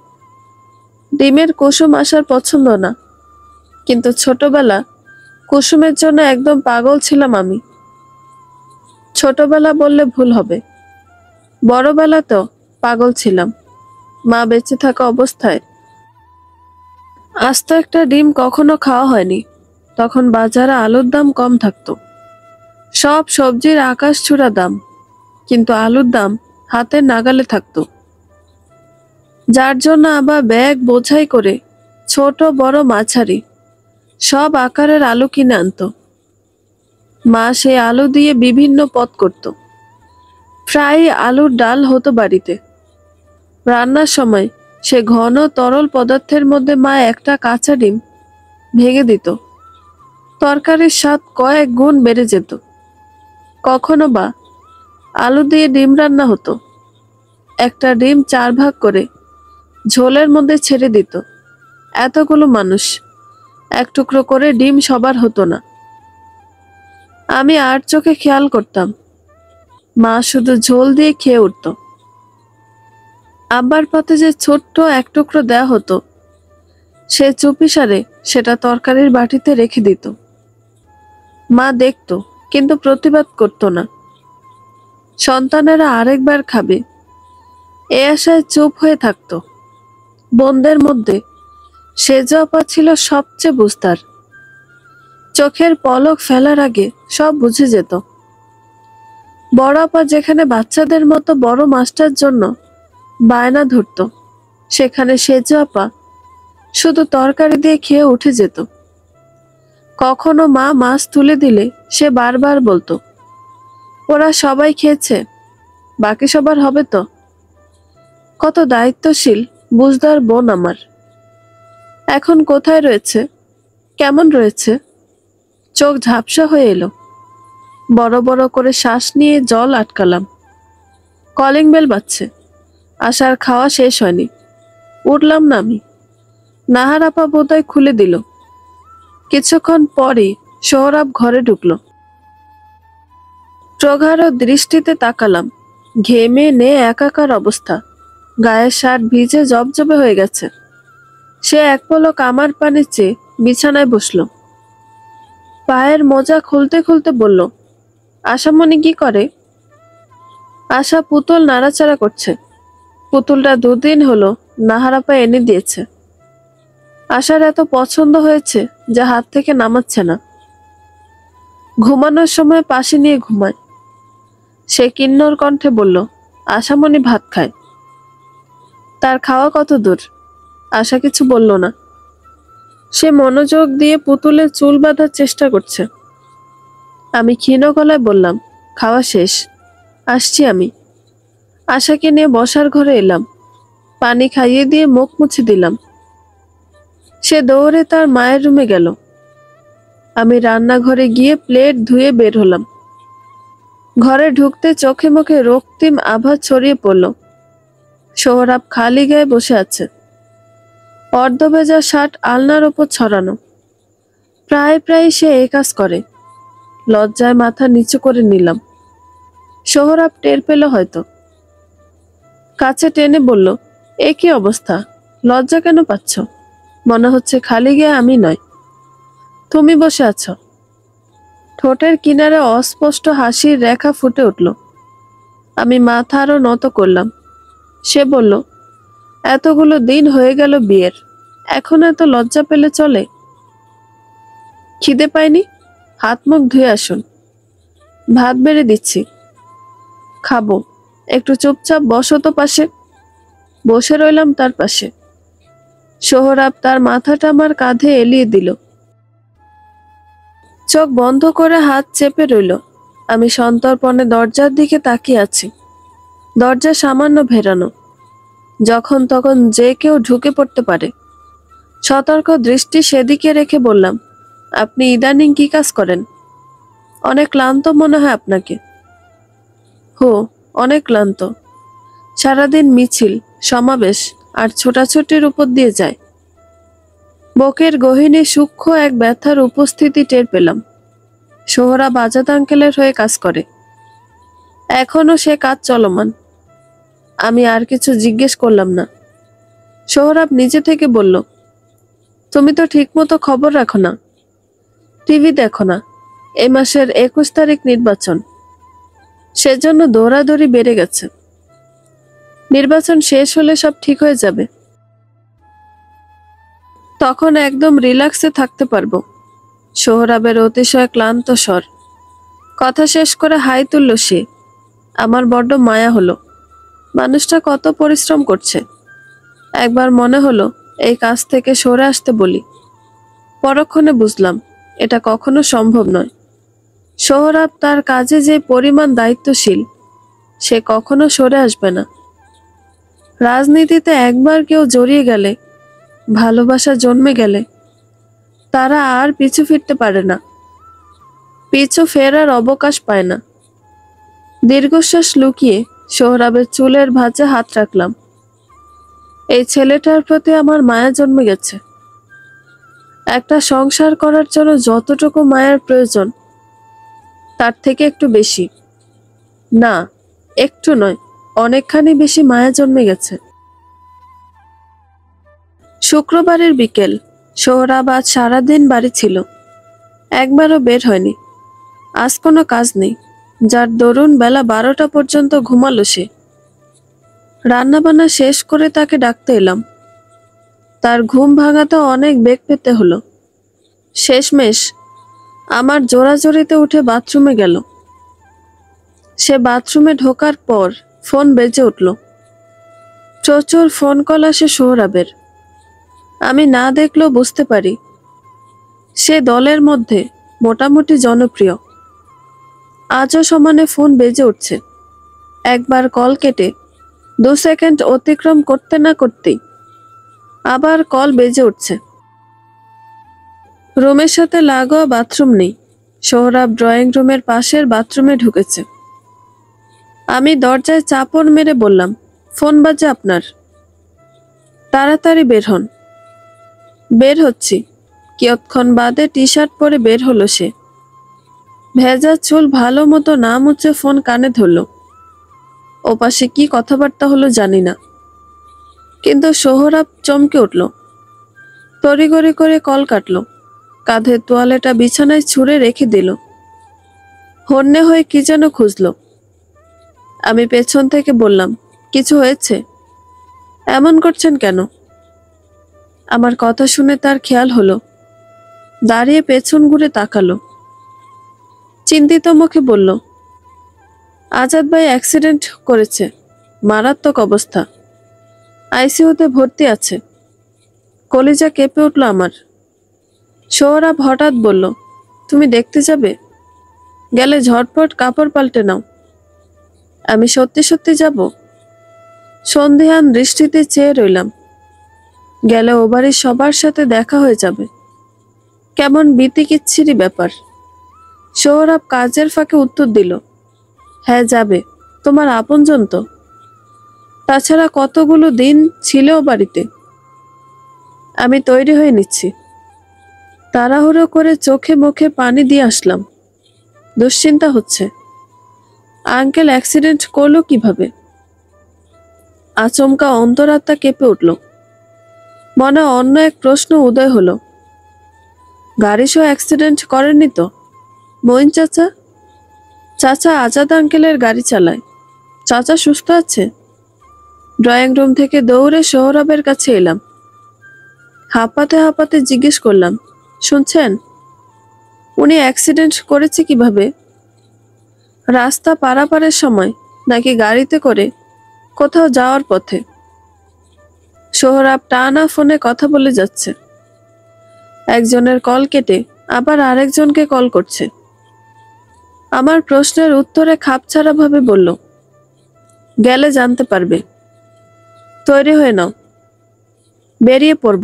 ডিমের কুসুম আশার পছন্দ না, কিন্তু ছোটবেলা কুসুমের জন্য একদম পাগল ছিলাম আমি। ছোটবেলা বললে ভুল হবে, বড়বেলাতেও পাগল ছিলাম। মা বেঁচে থাকা অবস্থায় আস্ত একটা ডিম কখনো খাওয়া হয়নি। তখন বাজারে আলুর দাম কম থাকতো। সব সবজির আকাশ ছোঁয়া দাম, কিন্তু আলুর দাম হাতের নাগালে থাকতো। যার জন্য আবার ব্যাগ বোঝাই করে ছোট বড় মাঝারি সব আকারের আলু কিনে আনতো। মা সেই আলু দিয়ে বিভিন্ন পদ করত। প্রায় আলুর ডাল হতো বাড়িতে। রান্নার সময় সে ঘন তরল পদার্থের মধ্যে মা একটা কাঁচা ডিম ভেঙে দিত। তরকারির স্বাদ কয়েক গুণ বেড়ে যেত। কখনো বা আলু দিয়ে ডিম রান্না হতো। একটা ডিম 4 ভাগ করে ঝোলের মধ্যে ছেড়ে দিত। এতগুলো মানুষ, এক টুকরো করে ডিম সবার হতো না। আমি আর চোখে খেয়াল করতাম। মা শুধু ঝোল দিয়ে খেয়ে উঠত। আব্বার পাতে যে ছোট্ট এক টুকরো দেয়া হতো, সে চুপিসারে সেটা তরকারির বাটিতে রেখে দিত। মা দেখত, কিন্তু প্রতিবাদ করত না। সন্তানেরা আরেকবার খাবে এ আশায় চুপ হয়ে থাকত। বোনদের মধ্যে সেজ আপা ছিল সবচেয়ে বুঝতার। চোখের পলক ফেলার আগে সব বুঝে যেত। বড় আপা যেখানে বাচ্চাদের মতো বড় মাছটার জন্য বায়না ধরত, সেখানে সেজ আপা শুধু তরকারি দিয়ে খেয়ে উঠে যেত। কখনো মা মাছ তুলে দিলে সে বারবার বলতো, ওরা সবাই খেয়েছে, বাকি সবার হবে তো। কত দায়িত্বশীল বুঝদার বোন আমার। এখন কোথায় রয়েছে, কেমন রয়েছে? চোখ ঝাপসা হয়ে এলো। বড় বড় করে শ্বাস নিয়ে জল আটকালাম। কলিং বেল বাজছে। আশার খাওয়া শেষ হয়নি। উঠলাম না আমি। নাহার আপা বোধহয় খুলে দিল। কিছুক্ষণ পরই সোহরাব ঘরে ঢুকলো। প্রগাঢ় দৃষ্টিতে তাকালাম। ঘেমে নে একাকার অবস্থা। গায়ের শার্ট ভিজে জবজবে হয়ে গেছে। সে এক পলক আমার পানে চেয়ে বিছানায় বসলো। পায়ের মোজা খুলতে খুলতে বলল, আশামণি কি করে? আশা পুতুল নাড়াচাড়া করছে। পুতুলটা 2 দিন হলো নাহার আপা এনে দিয়েছে। আশার এত পছন্দ হয়েছে যে হাত থেকে নামাচ্ছে না। ঘুমানোর সময় পাশে নিয়ে ঘুমায়। সে কিন্নর কণ্ঠে বলল, আশামণি ভাত খায়। তার খাওয়া কত দূর? আশা কিছু বলল না। সে মনোযোগ দিয়ে পুতুলের চুল বাঁধার চেষ্টা করছে। আমি ক্ষীণ গলায় বললাম, খাওয়া শেষ, আসছি আমি। আশাকে নিয়ে বসার ঘরে এলাম। পানি খাইয়ে দিয়ে মুখ মুছে দিলাম। সে দৌড়ে তার মায়ের রুমে গেল। আমি রান্নাঘরে গিয়ে প্লেট ধুয়ে বের হলাম। ঘরে ঢুকতে চোখে মুখে রক্তিম আভা ছড়িয়ে পড়ল। সোহরাব খালি গায়ে বসে আছে। অর্ধভেজা শার্ট আলনার ওপর ছড়ানো। প্রায় প্রায় সে এই কাজ করে। লজ্জায় মাথা নিচু করে নিলাম। সোহরাব টের পেল হয়তো। কাছে টেনে বলল, এ কি অবস্থা? লজ্জা কেন পাচ্ছ? মনে হচ্ছে খালি গায়ে আমি নয়, তুমি বসে আছো। ঠোঁটের কিনারে অস্পষ্ট হাসির রেখা ফুটে উঠল। আমি মাথা আরো নত করলাম। সে বলল, এতগুলো দিন হয়ে গেল বিয়ের, এখন এত লজ্জা পেলে চলে? খিদে পায়নি? হাত মুখ ধুয়ে আসুন, ভাত বেড়ে দিচ্ছি, খাবো। একটু চুপচাপ বসো তো পাশে। বসে রইলাম তার পাশে। সোহরাব তার মাথাটা আমার কাঁধে এলিয়ে দিল। চোখ বন্ধ করে হাত চেপে রইল। আমি সন্তর্পণে দরজার দিকে তাকিয়ে আছি। দরজা সামান্য ভেরানো, যখন তখন যে কেউ ঢুকে পড়তে পারে। সতর্ক দৃষ্টি সেদিকে রেখে বললাম, আপনি ইদানিং কি কাজ করেন? অনেক ক্লান্ত মনে হয় আপনাকে। হো, অনেক ক্লান্ত। সারাদিন মিছিল, সমাবেশ আর ছোটাছুটির উপর দিয়ে যায়। বুকের গহীনে সূক্ষ্ম এক ব্যথার উপস্থিতি টের পেলাম। সোহরাব আজাদ আঙ্কেলের হয়ে কাজ করে। এখনো সে কাজ চলমান। আমি আর কিছু জিজ্ঞেস করলাম না। সোহরাব নিজে থেকে বলল, তুমি তো ঠিকমতো খবর রাখো না, টিভি দেখো না। এই মাসের 21 তারিখ নির্বাচন, সেজন্য দৌড়াদৌড়ি বেড়ে গেছে। নির্বাচন শেষ হলে সব ঠিক হয়ে যাবে, তখন একদম রিল্যাক্সে থাকতে পারবো। সোহরাবের অতিশয় ক্লান্ত স্বর। কথা শেষ করে হাই তুলল সে। আমার বড্ড মায়া হলো। মানুষটা কত পরিশ্রম করছে। একবার মনে হলো এই কাজ থেকে সরে আসতে বলি। পরক্ষণে বুঝলাম এটা কখনো সম্ভব নয়। সোহরাব তার কাজে যে পরিমাণ দায়িত্বশীল, সে কখনো সরে আসবে না। রাজনীতিতে একবার কেউ জড়িয়ে গেলে, ভালোবাসা জন্মে গেলে, তারা আর পিছু ফিরতে পারে না। পিছু ফেরার অবকাশ পায় না। দীর্ঘশ্বাস লুকিয়ে সোহরাবের চুলের ভাঁজে হাত রাখলাম। এই ছেলেটার প্রতি আমার মায়া জন্মে গেছে। একটা সংসার করার জন্য যতটুকু মায়ার প্রয়োজন, তার থেকে একটু বেশি। না, একটু নয়, অনেকখানি বেশি মায়া জন্মে গেছে। শুক্রবারের বিকেল। সোহরাব আজ সারাদিন বাড়ি ছিল, একবারও বের হয়নি। আজ কোনো কাজ নেই, যার দরুন বেলা 12টা পর্যন্ত ঘুমালো সে। রান্নাবান্না শেষ করে তাকে ডাকতে এলাম। তার ঘুম ভাঙাতে অনেক বেগ পেতে হলো। শেষমেশ আমার জোরাজোরিতে উঠে বাথরুমে গেল। সে বাথরুমে ঢোকার পর ফোন বেজে উঠল। প্রচুর ফোন কল আসে সোহরাবের। আমি না দেখলেও বুঝতে পারি সে দলের মধ্যে মোটামুটি জনপ্রিয়। আজও সমানে ফোন বেজে উঠছে। একবার কল কেটে 2 সেকেন্ড অতিক্রম করতে না করতেই আবার কল বেজে উঠছে। রুমের সাথে লাগোয়া বাথরুম নেই। সোহরাব ড্রয়িং রুমের পাশের বাথরুমে ঢুকেছে। আমি দরজায় চাপড় মেরে বললাম, ফোন বাজে আপনার, তাড়াতাড়ি বের হন। বের হচ্ছি। কিয়ৎক্ষণ বাদে টি শার্ট পরে বের হলো সে। ভেজা চুল ভালো মতো না মুছে ফোন কানে ধরল। ওপাশে কি কথাবার্তা হলো জানি না, কিন্তু সোহরাব চমকে উঠল। তড়িঘড়ি করে কল কাটলো। কাঁধের তোয়ালেটা বিছানায় ছুঁড়ে রেখে দিল। হন্যে হয়ে কি যেন খুঁজলো। আমি পেছন থেকে বললাম, কিছু হয়েছে? এমন করছেন কেন? আমার কথা শুনে তার খেয়াল হলো, দাঁড়িয়ে পেছন ঘুরে তাকালো। চিন্তিত মুখে বলল, আজাদ ভাই অ্যাক্সিডেন্ট করেছে, মারাত্মক অবস্থা, আইসিইউতে ভর্তি আছে। কলিজা কেঁপে উঠল আমার। সোহরাব হঠাৎ বলল, তুমি দেখতে যাবে? গেলে ঝটপট কাপড় পাল্টে নাও। আমি সত্যি সত্যি যাব? সন্দেহান দৃষ্টিতে চেয়ে রইলাম। গেলে ও বাড়ির সবার সাথে দেখা হয়ে যাবে, কেমন বিতিকিচ্ছিরি ব্যাপার। সোহরাব কাজের ফাঁকে উত্তর দিল, হ্যাঁ যাবে, তোমার আপনজন তো। তাছাড়া কতগুলো দিন ছিল ও বাড়িতে। আমি তৈরি হয়ে নিচ্ছি। তাড়াহুড়ো করে চোখে মুখে পানি দিয়ে আসলাম। দুশ্চিন্তা হচ্ছে, আঙ্কেল অ্যাক্সিডেন্ট করলো কিভাবে? আচমকা অন্তরাত্মা কেঁপে উঠল। মনে অন্য এক প্রশ্ন উদয় হলো, গাড়ি সহ অ্যাক্সিডেন্ট করেননি তো মঈন চাচা? চাচা আজাদ আঙ্কেলের গাড়ি চালায়। চাচা সুস্থ আছে? ড্রয়িং রুম থেকে দৌড়ে সোহরাবের কাছে এলাম। হাঁপাতে হাঁপাতে জিজ্ঞেস করলাম, শুনছেন? উনি অ্যাক্সিডেন্ট করেছে কিভাবে? রাস্তা পারাপারের সময় নাকি গাড়িতে করে কোথাও যাওয়ার পথে? সোহরাব টানা ফোনে কথা বলে যাচ্ছে। একজনের কল কেটে আবার আরেকজনকে কল করছে। আমার প্রশ্নের উত্তরে খাপছাড়া ভাবে বলল, গেলে জানতে পারবে। তৈরি হয়ে নাও, বেরিয়ে পড়ব।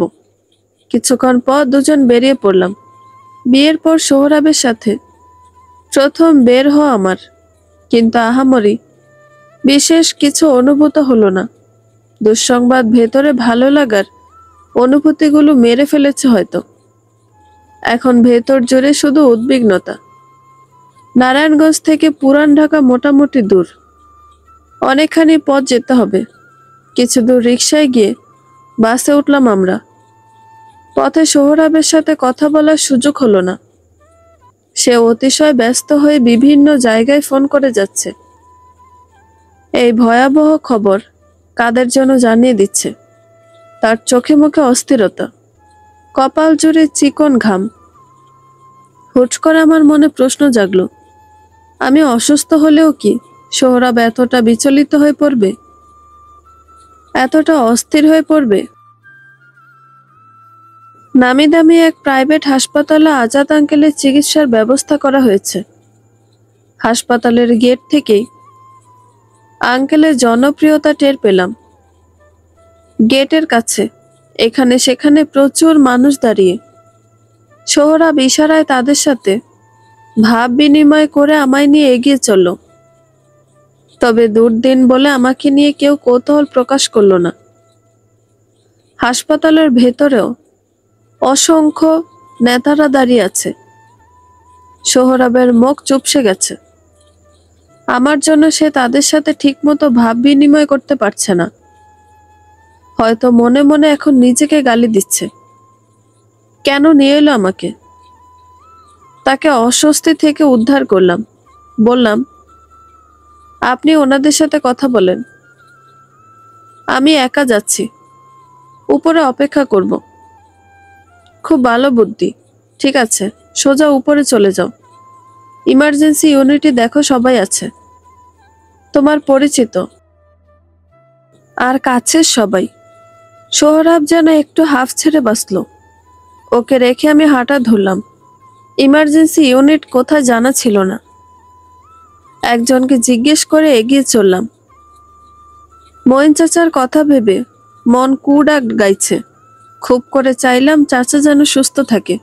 কিছুক্ষণ পর দুজন বেরিয়ে পড়লাম। বিয়ের পর সোহরাবের সাথে প্রথম বের হওয়া আমার, কিন্তু আহামরি বিশেষ কিছু অনুভূত হলো না। দুঃসংবাদ ভেতরে ভালো লাগার অনুভূতিগুলো মেরে ফেলেছে হয়তো। এখন ভেতর জুড়ে শুধু উদ্বিগ্নতা। নারায়ণগঞ্জ থেকে পুরান ঢাকা মোটামুটি দূর, অনেকখানি পথ যেতে হবে। কিছু দূর রিকশায় গিয়ে বাসে উঠলাম আমরা। পথে সোহরাবের সাথে কথা বলার সুযোগ হলো না। সে অতিশয় ব্যস্ত হয়ে বিভিন্ন জায়গায় ফোন করে যাচ্ছে। এই ভয়াবহ খবর কাদের জন্য জানিয়ে দিচ্ছে। তার চোখে মুখে অস্থিরতা, কপাল জুড়ে চিকন ঘাম। হুট করে আমার মনে প্রশ্ন জাগলো, আমি অসুস্থ হলেও কি সোহরাব এতটা বিচলিত হয়ে পড়বে? এতটা অস্থির হয়ে পড়বে? নামি দামি এক প্রাইভেট হাসপাতালে আজাদ আঙ্কেলের চিকিৎসার ব্যবস্থা করা হয়েছে। হাসপাতালের গেট থেকেই আঙ্কেলের জনপ্রিয়তা টের পেলাম। গেটের কাছে এখানে সেখানে প্রচুর মানুষ দাঁড়িয়ে। সোহরাব ইশারায় তাদের সাথে ভাব বিনিময় করে আমায় নিয়ে এগিয়ে চলল। তবে দুর্দিন বলে আমাকে নিয়ে কেউ কৌতূহল প্রকাশ করলো না। হাসপাতালের ভেতরেও অসংখ্য নেতারা দাঁড়িয়ে আছে। সোহরাবের মুখ চুপসে গেছে। আমার জন্য সে তাদের সাথে ঠিকমতো ভাব বিনিময় করতে পারছে না। হয়তো মনে মনে এখন নিজেকে গালি দিচ্ছে। কেন নিয়ে এলো আমাকে? তাকে অস্বস্তি থেকে উদ্ধার করলাম। বললাম, আপনি ওনাদের সাথে কথা বলেন, আমি একা যাচ্ছি, উপরে অপেক্ষা করব। খুব ভালো বুদ্ধি। ঠিক আছে, সোজা উপরে চলে যাও। ইমার্জেন্সি ইউনিটে দেখো সবাই আছে, তোমার পরিচিত আর কাছের সবাই। সোহরাব যেন একটু হাফ ছেড়ে বাঁচল। ওকে রেখে আমি হাঁটা ধরলাম। ইমার্জেন্সি ইউনিট কোথায় জানা ছিল না। একজনকে জিজ্ঞেস করে এগিয়ে চললাম। মঈন চাচার কথা ভেবে মন কুডাক গাইছে। খুব করে চাইলাম চাচা যেন সুস্থ থাকে।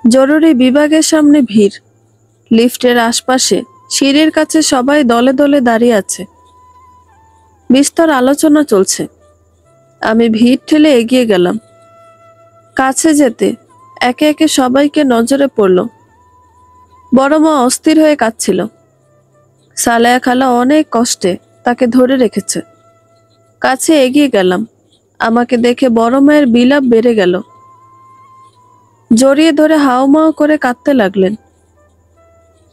জরুরি বিভাগের সামনে ভিড়। লিফটের আশপাশে সিঁড়ির কাছে সবাই দলে দলে দাঁড়িয়ে আছে। বিস্তর আলোচনা চলছে। আমি ভিড় ঠেলে এগিয়ে গেলাম। কাছে যেতে একে একে সবাইকে নজরে পড়ল। বড় মা অস্থির হয়ে কাঁদছিল। সালেয়া খালা অনেক কষ্টে তাকে ধরে রেখেছে। কাছে এগিয়ে গেলাম। আমাকে দেখে বড় মায়ের বিলাপ বেড়ে গেল। জড়িয়ে ধরে হাউমাউ করে কাঁদতে লাগলেন।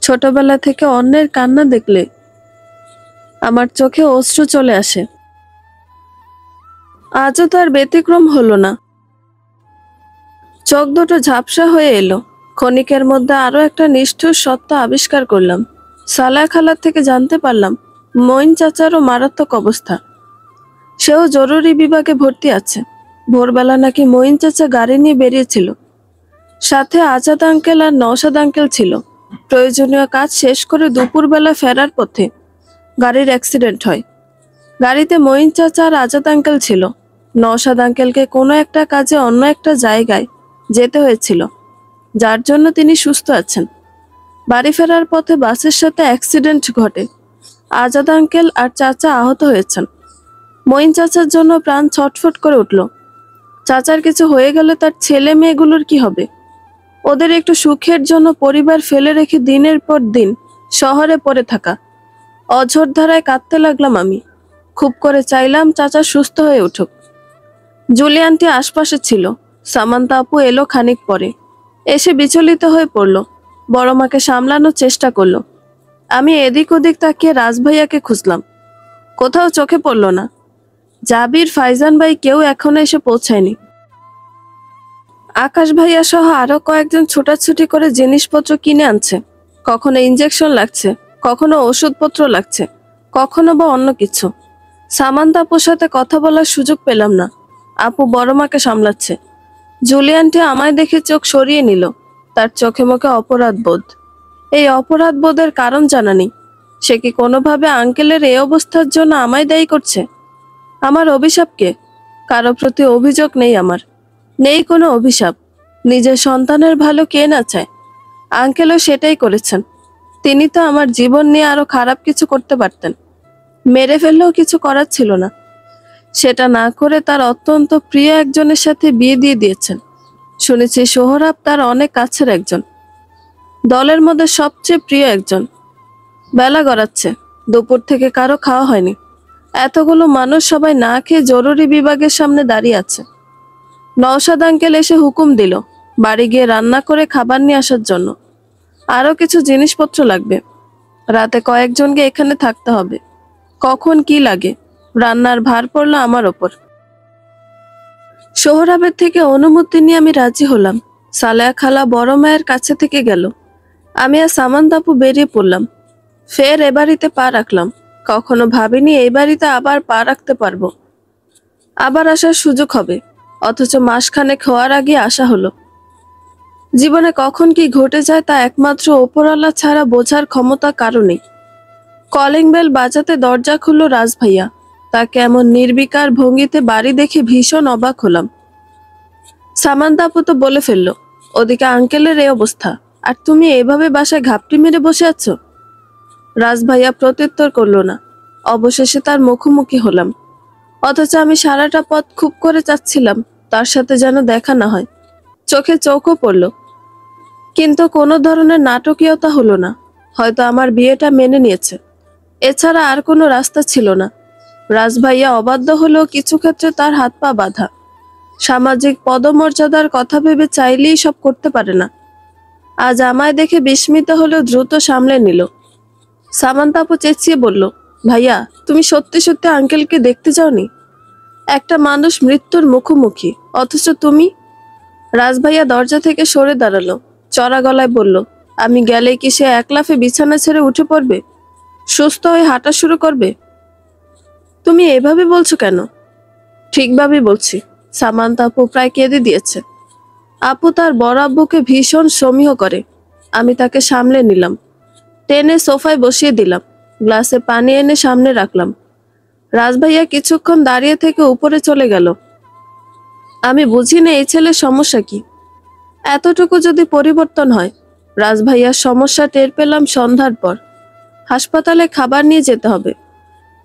ছোটবেলা থেকে অন্যের কান্না দেখলে আমার চোখে অশ্রু চলে আসে। আজও তার ব্যতিক্রম হলো না। চোখ দুটো ঝাপসা হয়ে এলো। ক্ষণিকের মধ্যে আরো একটা নিষ্ঠুর সত্য আবিষ্কার করলাম। সালা খালার থেকে জানতে পারলাম মঈন চাচারও মারাত্মক অবস্থা। সেও জরুরি বিভাগে ভর্তি আছে। ভোরবেলা নাকি মঈন চাচা গাড়ি নিয়ে বেরিয়েছিল, সাথে আজাদ আঙ্কেল আর নওশাদ আঙ্কেল ছিল। প্রয়োজনীয় কাজ শেষ করে দুপুরবেলা ফেরার পথে গাড়ির অ্যাক্সিডেন্ট হয়। গাড়িতে মঈন চাচা আর আজাদ আঙ্কেল ছিল। নওশাদ আঙ্কেলকে কোনো একটা কাজে অন্য একটা জায়গায় যেতে হয়েছিল, যার জন্য তিনি সুস্থ আছেন। বাড়ি ফেরার পথে বাসের সাথে অ্যাক্সিডেন্ট ঘটে। আজাদ আঙ্কেল আর চাচা আহত হয়েছেন। মঈন চাচার জন্য প্রাণ ছটফট করে উঠল। চাচার কিছু হয়ে গেলে তার ছেলে মেয়েগুলোর কি হবে? ওদের একটু সুখের জন্য পরিবার ফেলে রেখে দিনের পর দিন শহরে পড়ে থাকা। অঝোর ধারায় কাঁদতে লাগলাম আমি। খুব করে চাইলাম চাচা সুস্থ হয়ে উঠুক। জুলিয়ানটি আশপাশে ছিল। সামান্তা আপু এলো খানিক পরে। এসে বিচলিত হয়ে পড়ল। বড় মাকে সামলানোর চেষ্টা করলো। আমি এদিক ওদিক তাকিয়ে রাজ ভাইয়াকে খুঁজলাম। কোথাও চোখে পড়ল না। জাবির, ফাইজান ভাই কেউ এখনো এসে পৌঁছায়নি। আকাশ ভাইয়া সহ আরো কয়েকজন ছোটাছুটি করে জিনিসপত্র কিনে আনছে। কখনো ইঞ্জেকশন লাগছে, কখনো ওষুধপত্র লাগছে, কখনো বা অন্য কিছু। সামান্তা আপুর সাথে কথা বলার সুযোগ পেলাম না। আপু বড় মাকে সামলাচ্ছে। জুলিয়ানটি আমায় দেখে চোখ সরিয়ে নিল। তার চোখে মুখে অপরাধ বোধ। এই অপরাধ বোধের কারণ জানা নেই। সে কি কোনোভাবে আঙ্কেলের এই অবস্থার জন্য আমায় দায়ী করছে? আমার অভিশাপকে? কারো প্রতি অভিযোগ নেই আমার, নেই কোনো অভিশাপ। নিজের সন্তানের ভালো কে না চায়? আঙ্কেলও সেটাই করেছেন। তিনি তো আমার জীবন নিয়ে আরো খারাপ কিছু করতে পারতেন। মেরে ফেললেও কিছু করার ছিল না। সেটা না করে তার অত্যন্ত প্রিয় একজনের সাথে বিয়ে দিয়ে দিয়েছেন। শুনেছি সোহরাব তার অনেক কাছের একজন, দলের মধ্যে সবচেয়ে প্রিয় একজন। বেলা গড়াচ্ছে, দুপুর থেকে কারো খাওয়া হয়নি। এতগুলো মানুষ সবাই না খেয়ে জরুরি বিভাগের সামনে দাঁড়িয়ে আছে। নওশাদ আঙ্কেল এসে হুকুম দিল বাড়ি গিয়ে রান্না করে খাবার নিয়ে আসার জন্য। আরো কিছু জিনিসপত্র লাগবে। রাতে কয়েকজনকে এখানে থাকতে হবে। কখন কি লাগে রান্নার ভার পড়লো আমার ওপর। সোহরাবের থেকে অনুমতি নিয়ে আমি রাজি হলাম। সালেহা খালা বড় মায়ের কাছে থেকে গেল। আমি আর সামান্তা আপু বেরিয়ে পড়লাম। ফের এ বাড়িতে পা রাখলাম। কখনো ভাবিনি এই বাড়িতে আবার পা রাখতে পারবো, আবার আসার সুযোগ হবে। অথচ মাসখানেক হওয়ার আগে আসা হলো। জীবনে কখন কি ঘটে যায় তা একমাত্র ওপরওয়ালা ছাড়া বোঝার ক্ষমতা কারো নেই। কলিং বেল বাজাতে দরজা খুলল রাজ ভাইয়া। তাকে এমন নির্বিকার ভঙ্গিতে বাড়ি দেখে ভীষণ অবাক হলাম। সামান্তা আপু তো বলে ফেললো ওদিকে আঙ্কেলের এই অবস্থা, আর তুমি এভাবে বাসায় ঘাপটি মেরে বসে আছো। রাজ ভাইয়া প্রত্যুত্তর করলো না। অবশেষে তার মুখোমুখি হলাম। অথচ আমি সারাটা পথ খুব করে চাচ্ছিলাম তার সাথে যেন দেখা না হয়। চোখে চোখও পড়ল, কিন্তু কোনো ধরনের নাটকীয়তা হলো না। হয়তো আমার বিয়েটা মেনে নিয়েছে, এছাড়া আর কোনো রাস্তা ছিল না। রাজ ভাইয়া অবাধ্য হলেও কিছু ক্ষেত্রে তার হাত পা বাঁধা। সামাজিক পদমর্যাদার কথা ভেবে চাইলেই সব করতে পারে না। আজ আমায় দেখে বিস্মিত হলেও দ্রুত সামলে নিল। সামান্তা আপু চেঁচিয়ে বলল, ভাইয়া তুমি সত্যি সত্যি আঙ্কেলকে দেখতে যাওনি? একটা মানুষ মৃত্যুর মুখোমুখি, অথচ তুমি। রাজ ভাইয়া দরজা থেকে সরে দাঁড়ালো। চড়া গলায় বলল, আমি গেলে কি সে এক লাফে বিছানা ছেড়ে উঠে পড়বে, সুস্থ হয়ে হাঁটা শুরু করবে? তুমি এভাবে বলছো কেন? ঠিকভাবে বলছি। সামান্তা আপু প্রায় কেঁদে দিয়েছে। আপু তার বড় আব্বুকে ভীষণ সমীহ করে। আমি তাকে সামলে নিলাম। টেনে সোফায় বসিয়ে দিলাম। গ্লাসে পানি এনে সামনে রাখলাম। রাজ ভাইয়া কিছুক্ষণ দাঁড়িয়ে থেকে উপরে চলে গেল। আমি বুঝি না এই ছেলের সমস্যা কি। এতটুকু যদি পরিবর্তন হয়। রাজ ভাইয়ার সমস্যা টের পেলাম সন্ধ্যার পর। হাসপাতালে খাবার নিয়ে যেতে হবে।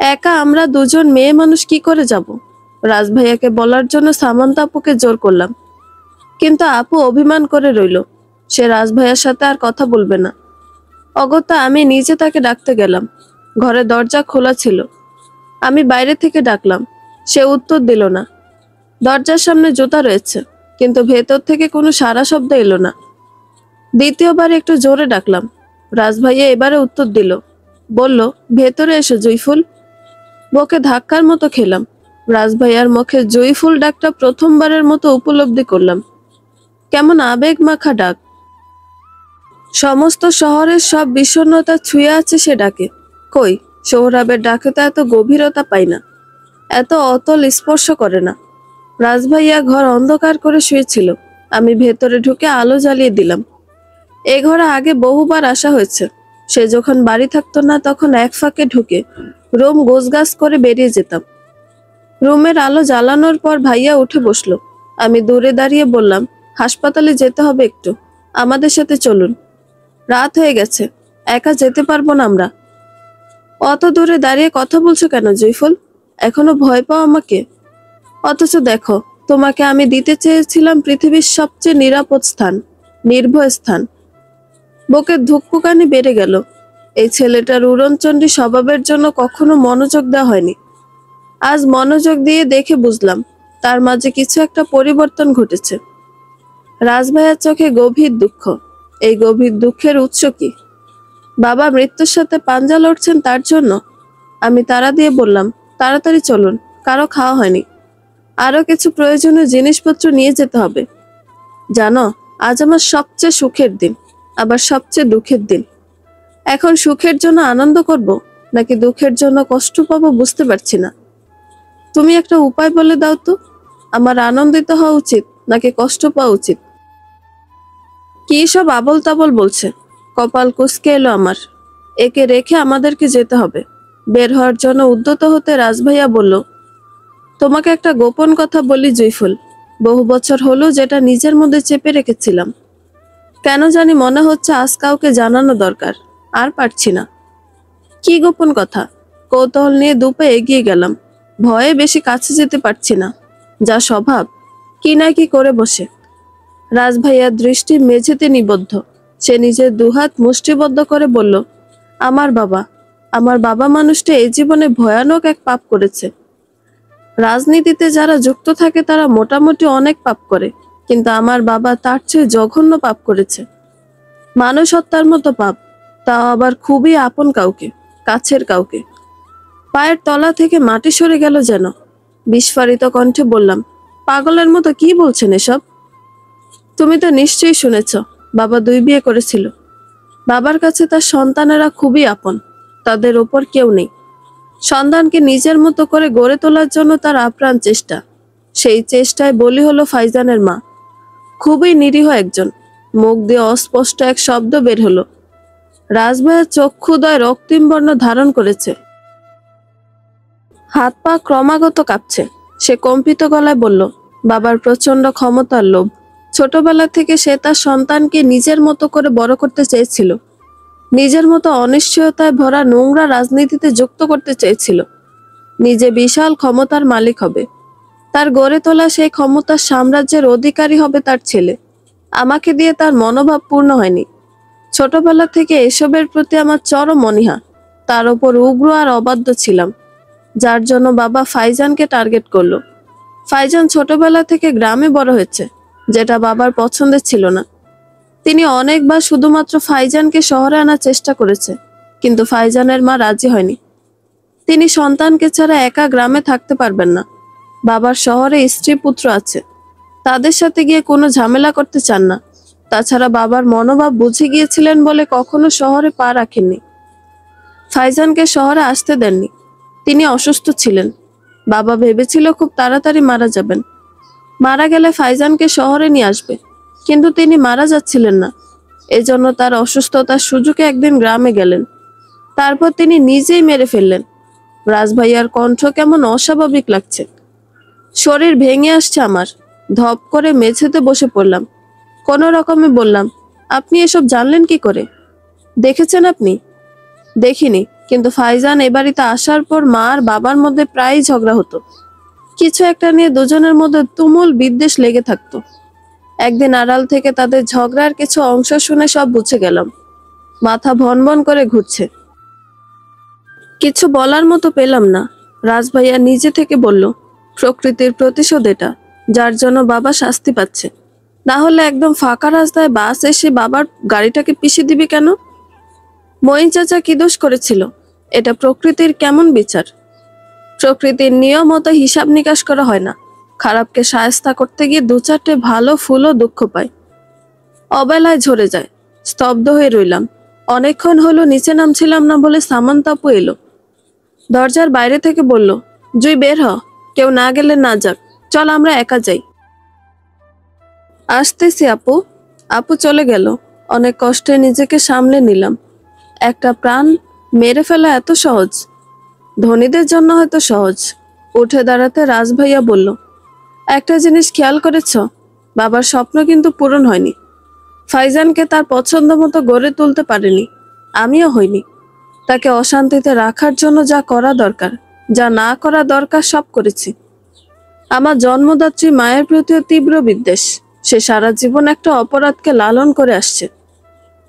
একা আমরা দুজন মেয়ে মানুষ কি করে যাব? রাজ ভাইয়াকে বলার জন্য সামান্তা আপুকে জোর করলাম, কিন্তু আপু অভিমান করে রইল। সে রাজ ভাইয়ার সাথে আর কথা বলবে না। অগত্যা আমি নিজে তাকে ডাকতে গেলাম। ঘরের দরজা খোলা ছিল। আমি বাইরে থেকে ডাকলাম, সে উত্তর দিল না। দরজার সামনে জুতা রয়েছে, কিন্তু ভেতর থেকে কোনো সাড়া শব্দ এলো না। দ্বিতীয়বার একটু জোরে ডাকলাম। রাজ ভাইয়া এবারে উত্তর দিল, বলল, ভেতরে এসো জুইফুল। বুকে ধাক্কার মতো খেলাম। রাজ ভাইয়ার মুখে জুইফুল ডাকটা প্রথমবারের মতো উপলব্ধি করলাম। কেমন আবেগ মাখা ডাক। সমস্ত শহরের সব বিষণ্ণতা ছুঁয়ে আছে সে ডাকে। কই, সোহরাবের ডাকে তো এত গভীরতা পাই না, এত অতল স্পর্শ করে না। রাজভাইয়া ঘর অন্ধকার করে শুয়েছিল। আমি ভেতরে ঢুকে আলো জ্বালিয়ে দিলাম। এ ঘরে আগে বহুবার আসা হয়েছে। সে যখন বাড়ি থাকতো না তখন এক ফাঁকে ঢুকে রুম গোছগাছ করে বেরিয়ে যেতাম। রুমের আলো জ্বালানোর পর ভাইয়া উঠে বসলো। আমি দূরে দাঁড়িয়ে বললাম, হাসপাতালে যেতে হবে একটু, আমাদের সাথে চলুন। রাত হয়ে গেছে, একা যেতে পারবো না আমরা। অত দূরে দাঁড়িয়ে কথা বলছো কেন জয়ফুল? এখনো ভয় পাও আমাকে? অথচ দেখো, তোমাকে আমি দিতে চেয়েছিলাম পৃথিবীর সবচেয়ে নিরাপদ স্থান, নির্ভয় স্থান। বুকের ধুকপুকানি বেড়ে গেল। এই ছেলেটার উড়নচণ্ডী স্বভাবের জন্য কখনো মনোযোগ দেওয়া হয়নি। আজ মনোযোগ দিয়ে দেখে বুঝলাম তার মাঝে কিছু একটা পরিবর্তন ঘটেছে। রাজভাইয়ার চোখে গভীর দুঃখ। এই গভীর দুঃখের উৎস কি? বাবা মৃত্যুর সাথে পাঞ্জা লড়ছেন তার জন্য? আমি তাড়া দিয়ে বললাম, তাড়াতাড়ি চলুন, কারো খাওয়া হয়নি। আরো কিছু প্রয়োজনীয় জিনিসপত্র নিয়ে যেতে হবে। জানো, আজ আমার সবচেয়ে সুখের দিন, আবার সবচেয়ে দুঃখের দিন। এখন সুখের জন্য আনন্দ করব নাকি দুঃখের জন্য কষ্ট পাবো বুঝতে পারছি না। তুমি একটা উপায় বলে দাও তো, আমার আনন্দিত হওয়া উচিত নাকি কষ্ট পাওয়া উচিত? কি সব আবল তাবল বলছে। কপাল কুঁচকে এলো আমার। একে রেখে আমাদেরকে যেতে হবে। বের হওয়ার জন্য উদ্যত হতে রাজভাইয়া বলল, তোমাকে একটা গোপন কথা বলি জয়ফুল। বহু বছর হলো যেটা নিজের মধ্যে চেপে রেখেছিলাম। কেন জানি মনে হচ্ছে আজ কাউকে জানানো দরকার, আর পারছি না। কি গোপন কথা? কৌতূহল নিয়ে দুপে এগিয়ে গেলাম। ভয়ে বেশি কাছে যেতে পারছি না। যা স্বভাব, কি না কি করে বসে। রাজভাইয়ার দৃষ্টি মেঝেতে নিবদ্ধ। সে নিজের দুহাত মুষ্টিবদ্ধ করে বলল, আমার বাবা মানুষটা এই জীবনে ভয়ানক এক পাপ করেছে। রাজনীতিতে যারা যুক্ত থাকে তারা মোটামুটি অনেক পাপ করে, কিন্তু আমার বাবা তার চেয়ে জঘন্য পাপ করেছে। মানুষ হত্যার মতো পাপ, তাও আবার খুবই আপন কাউকে, কাছের কাউকে। পায়ের তলা থেকে মাটি সরে গেল যেন। বিস্ফারিত কণ্ঠে বললাম, পাগলের মতো কি বলছেন এসব? তুমি তো নিশ্চয়ই শুনেছ, বাবা 2 বিয়ে করেছিল। বাবার কাছে তার সন্তানেরা খুবই আপন, তাদের ওপর কেউ নেই। সন্তানকে নিজের মতো করে গড়ে তোলার জন্য তার আপ্রাণ চেষ্টা। সেই চেষ্টায় বলি হলো ফাইজানের মা। খুবই নিরীহ একজন। মুখ দিয়ে অস্পষ্ট এক শব্দ বের হলো। রাজভাইয়ের চক্ষুদয় রক্তিম বর্ণ ধারণ করেছে। হাত পা ক্রমাগত কাঁপছে। সে কম্পিত গলায় বলল, বাবার প্রচন্ড ক্ষমতার লোভ। ছোটবেলা থেকে সে তার সন্তানকে নিজের মতো করে বড় করতে চেয়েছিল। নিজের মতো অনিশ্চয়তায় ভরা নোংরা রাজনীতিতে যুক্ত করতে চেয়েছিল। নিজে বিশাল ক্ষমতার মালিক হবে। তার গড়ে তোলা সেই ক্ষমতার সাম্রাজ্যের অধিকারী হবে তার ছেলে। আমাকে দিয়ে তার মনোভাব পূর্ণ হয়নি। ছোটবেলা থেকে এসবের প্রতি আমার চরম অনীহা। তার ওপর উগ্র আর অবাধ্য ছিলাম, যার জন্য বাবা ফাইজানকে টার্গেট করলো। ফাইজান ছোটবেলা থেকে গ্রামে বড় হয়েছে, যেটা বাবার পছন্দের ছিল না। তিনি অনেকবার শুধুমাত্র ফাইজানকে শহরে আনার চেষ্টা করেছে, কিন্তু ফাইজানের মা রাজি হয়নি। তিনি সন্তানকে ছাড়া একা গ্রামে থাকতে পারবেন না। বাবার শহরে স্ত্রী পুত্র আছে, তাদের সাথে গিয়ে কোনো ঝামেলা করতে চান না। তাছাড়া বাবার মনোভাব বুঝে গিয়েছিলেন বলে কখনো শহরে পা রাখেননি। ফাইজানকে শহরে আসতে দেননি। তিনি অসুস্থ ছিলেন। বাবা ভেবেছিল খুব তাড়াতাড়ি মারা যাবেন। মারা গেলে ফাইজানকে শহরে নিয়ে আসবে, কিন্তু তিনি মারা যাচ্ছিলেন না। এজন্য তার অসুস্থতার সুযোগে একদিন গ্রামে গেলেন। তারপর তিনি নিজেই মেরে ফেললেন। রাজভাইয়ার কণ্ঠ কেমন অস্বাভাবিক লাগছে। শরীর ভেঙে আসছে আমার। ধপ করে মেঝেতে বসে পড়লাম। কোনো রকমে বললাম, আপনি এসব জানলেন কি করে? দেখেছেন আপনি? দেখিনি, কিন্তু ফাইজান এ বাড়িতে আসার পর মা আর বাবার মধ্যে প্রায়ই ঝগড়া হতো। কিছু একটা নিয়ে দুজনের মধ্যে তুমুল বিদ্বেষ লেগে থাকতো। একদিন আড়াল থেকে তাদের ঝগড়ার কিছু অংশ শুনে সব বুঝে গেলাম। মাথা ভনভন করে ঘুরছে। কিছু বলার মতো পেলাম না। রাজভাইয়া নিজে থেকে বলল, প্রকৃতির প্রতিশোধ এটা, যার জন্য বাবা শাস্তি পাচ্ছে। না হলে একদম ফাঁকা রাস্তায় বাস এসে বাবার গাড়িটাকে পিষে দিবে কেন? মঈন চাচা কি দোষ করেছিল? এটা প্রকৃতির কেমন বিচার? প্রকৃতির নিয়ম মতো হিসাব নিকাশ করা হয় না। খারাপকে শায়েস্তা করতে গিয়ে 2-4টে ভালো ফুলও দুঃখ পায়। অবেলায় ঝরে যায়। স্তব্ধ হয়ে রইলাম। অনেকক্ষণ হলো নিচে নামছিলাম না বলে সামান্তা আপু এলো। দরজার বাইরে থেকে বলল, জুই বের হ, কেউ না গেলে না যাক, চল আমরা একা যাই। আসতেছি আপু। আপু চলে গেল। অনেক কষ্টে নিজেকে সামলে নিলাম। একটা প্রাণ মেরে ফেলা এত সহজ? ধনীদের জন্য হয়তো সহজ। উঠে দাঁড়াতে রাজ ভাইয়া বলল, একটা জিনিস খেয়াল করেছ? বাবার স্বপ্ন কিন্তু পূরণ হয়নি। ফাইজানকে তার পছন্দ মতো গড়ে তুলতে পারেনি, আমিও হইনি। তাকে অশান্তিতে রাখার জন্য যা করা দরকার, যা না করা দরকার সব করেছি। আমার জন্মদাত্রী মায়ের প্রতিও তীব্র বিদ্বেষ। সে সারা জীবন একটা অপরাধকে লালন করে আসছে।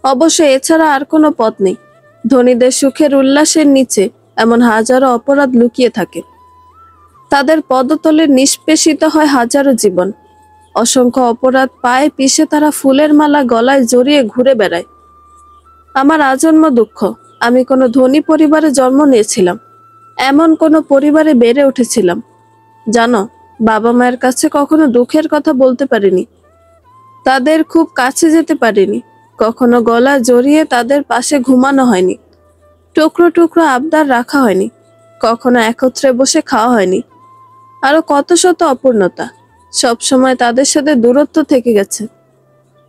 অবশ্য এছাড়া আর কোনো পথ নেই। ধনীদের সুখের উল্লাসের নিচে এমন হাজারো অপরাধ লুকিয়ে থাকে। তাদের পদতলে নিষ্পেষিত হয় হাজারো জীবন। অসংখ্য অপরাধ পায়ে পিষে তারা ফুলের মালা গলায় জড়িয়ে ঘুরে বেড়ায়। আমার আজন্ম দুঃখ, আমি কোনো ধনী পরিবারে জন্ম নিয়েছিলাম, এমন কোনো পরিবারে বেড়ে উঠেছিলাম। জানো, বাবা মায়ের কাছে কখনো দুঃখের কথা বলতে পারিনি, তাদের খুব কাছে যেতে পারিনি, কখনো গলা জড়িয়ে তাদের পাশে ঘুমানো হয়নি, টুকরো টুকরো আবদার রাখা হয়নি, কখনো একত্রে বসে খাওয়া হয়নি। আরো কত শত অপূর্ণতা, সবসময় তাদের সাথে দূরত্ব থেকে গেছে।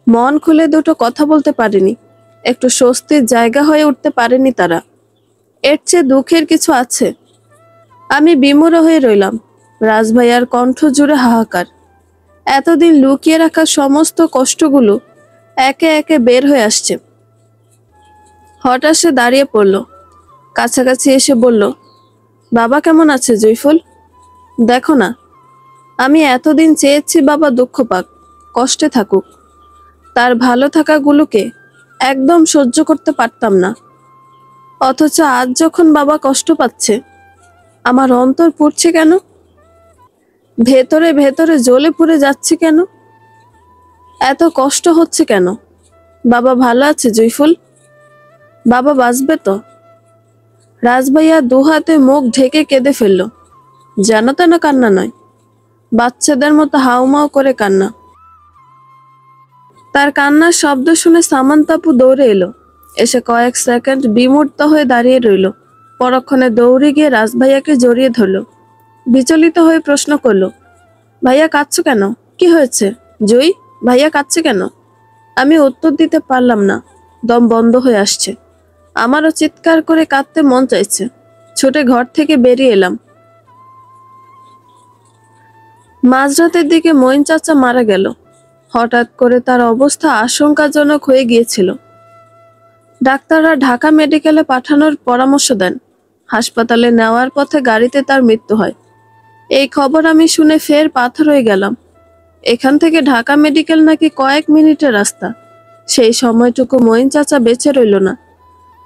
মন খুলে দুটো কথা বলতে পারেনি, একটু স্বস্তির জায়গা হয়ে উঠতে পারেনি তারা। এর চেয়ে দুঃখের কিছু আছে? আমি বিমূঢ় হয়ে রইলাম। রাজভাইয়ার কণ্ঠ জুড়ে হাহাকার। এতদিন লুকিয়ে রাখা সমস্ত কষ্টগুলো একে একে বের হয়ে আসছে। হঠাৎ সে দাঁড়িয়ে পড়ল, কাছাকাছি এসে বলল, বাবা কেমন আছে জয়ফুল? দেখো না, আমি এতদিন চেয়েছি বাবা দুঃখ পাক, কষ্টে থাকুক। তার ভালো থাকাগুলোকে একদম সহ্য করতে পারতাম না। অথচ আজ যখন বাবা কষ্ট পাচ্ছে, আমার অন্তর পুড়ছে কেন? ভেতরে ভেতরে জ্বলে পুড়ে যাচ্ছে কেন? এত কষ্ট হচ্ছে কেন? বাবা ভালো আছে জয়ফুল? বাবা বাঁচবে তো? রাজভাইয়া দুহাতে মুখ ঢেকে কেঁদে ফেলল। যেন তেন কান্না নয়, বাচ্চাদের মতো হাউমাউ করে কান্না। তার কান্নার শব্দ শুনে সামান্তাপু দৌড়ে এলো। এসে কয়েক সেকেন্ড বিমূর্ত হয়ে দাঁড়িয়ে রইল। পরক্ষণে দৌড়ে গিয়ে রাজভাইয়াকে জড়িয়ে ধরল। বিচলিত হয়ে প্রশ্ন করলো, ভাইয়া কাঁদছো কেন? কি হয়েছে? জুই, ভাইয়া কাঁদছে কেন? আমি উত্তর দিতে পারলাম না। দম বন্ধ হয়ে আসছে। আমারও চিৎকার করে কাঁদতে মন চাইছে। ছুটে ঘর থেকে বেরিয়ে এলাম। মাঝরাতের দিকে মঈন চাচা মারা গেল। হঠাৎ করে তার অবস্থা আশঙ্কাজনক হয়ে গিয়েছিল। ডাক্তাররা ঢাকা মেডিকেলে পাঠানোর পরামর্শ দেন। হাসপাতালে নেওয়ার পথে গাড়িতে তার মৃত্যু হয়। এই খবর আমি শুনে ফের পাথর হয়ে গেলাম। এখান থেকে ঢাকা মেডিকেল নাকি কয়েক মিনিটের রাস্তা। সেই সময়টুকু মঈন চাচা বেঁচে রইল না।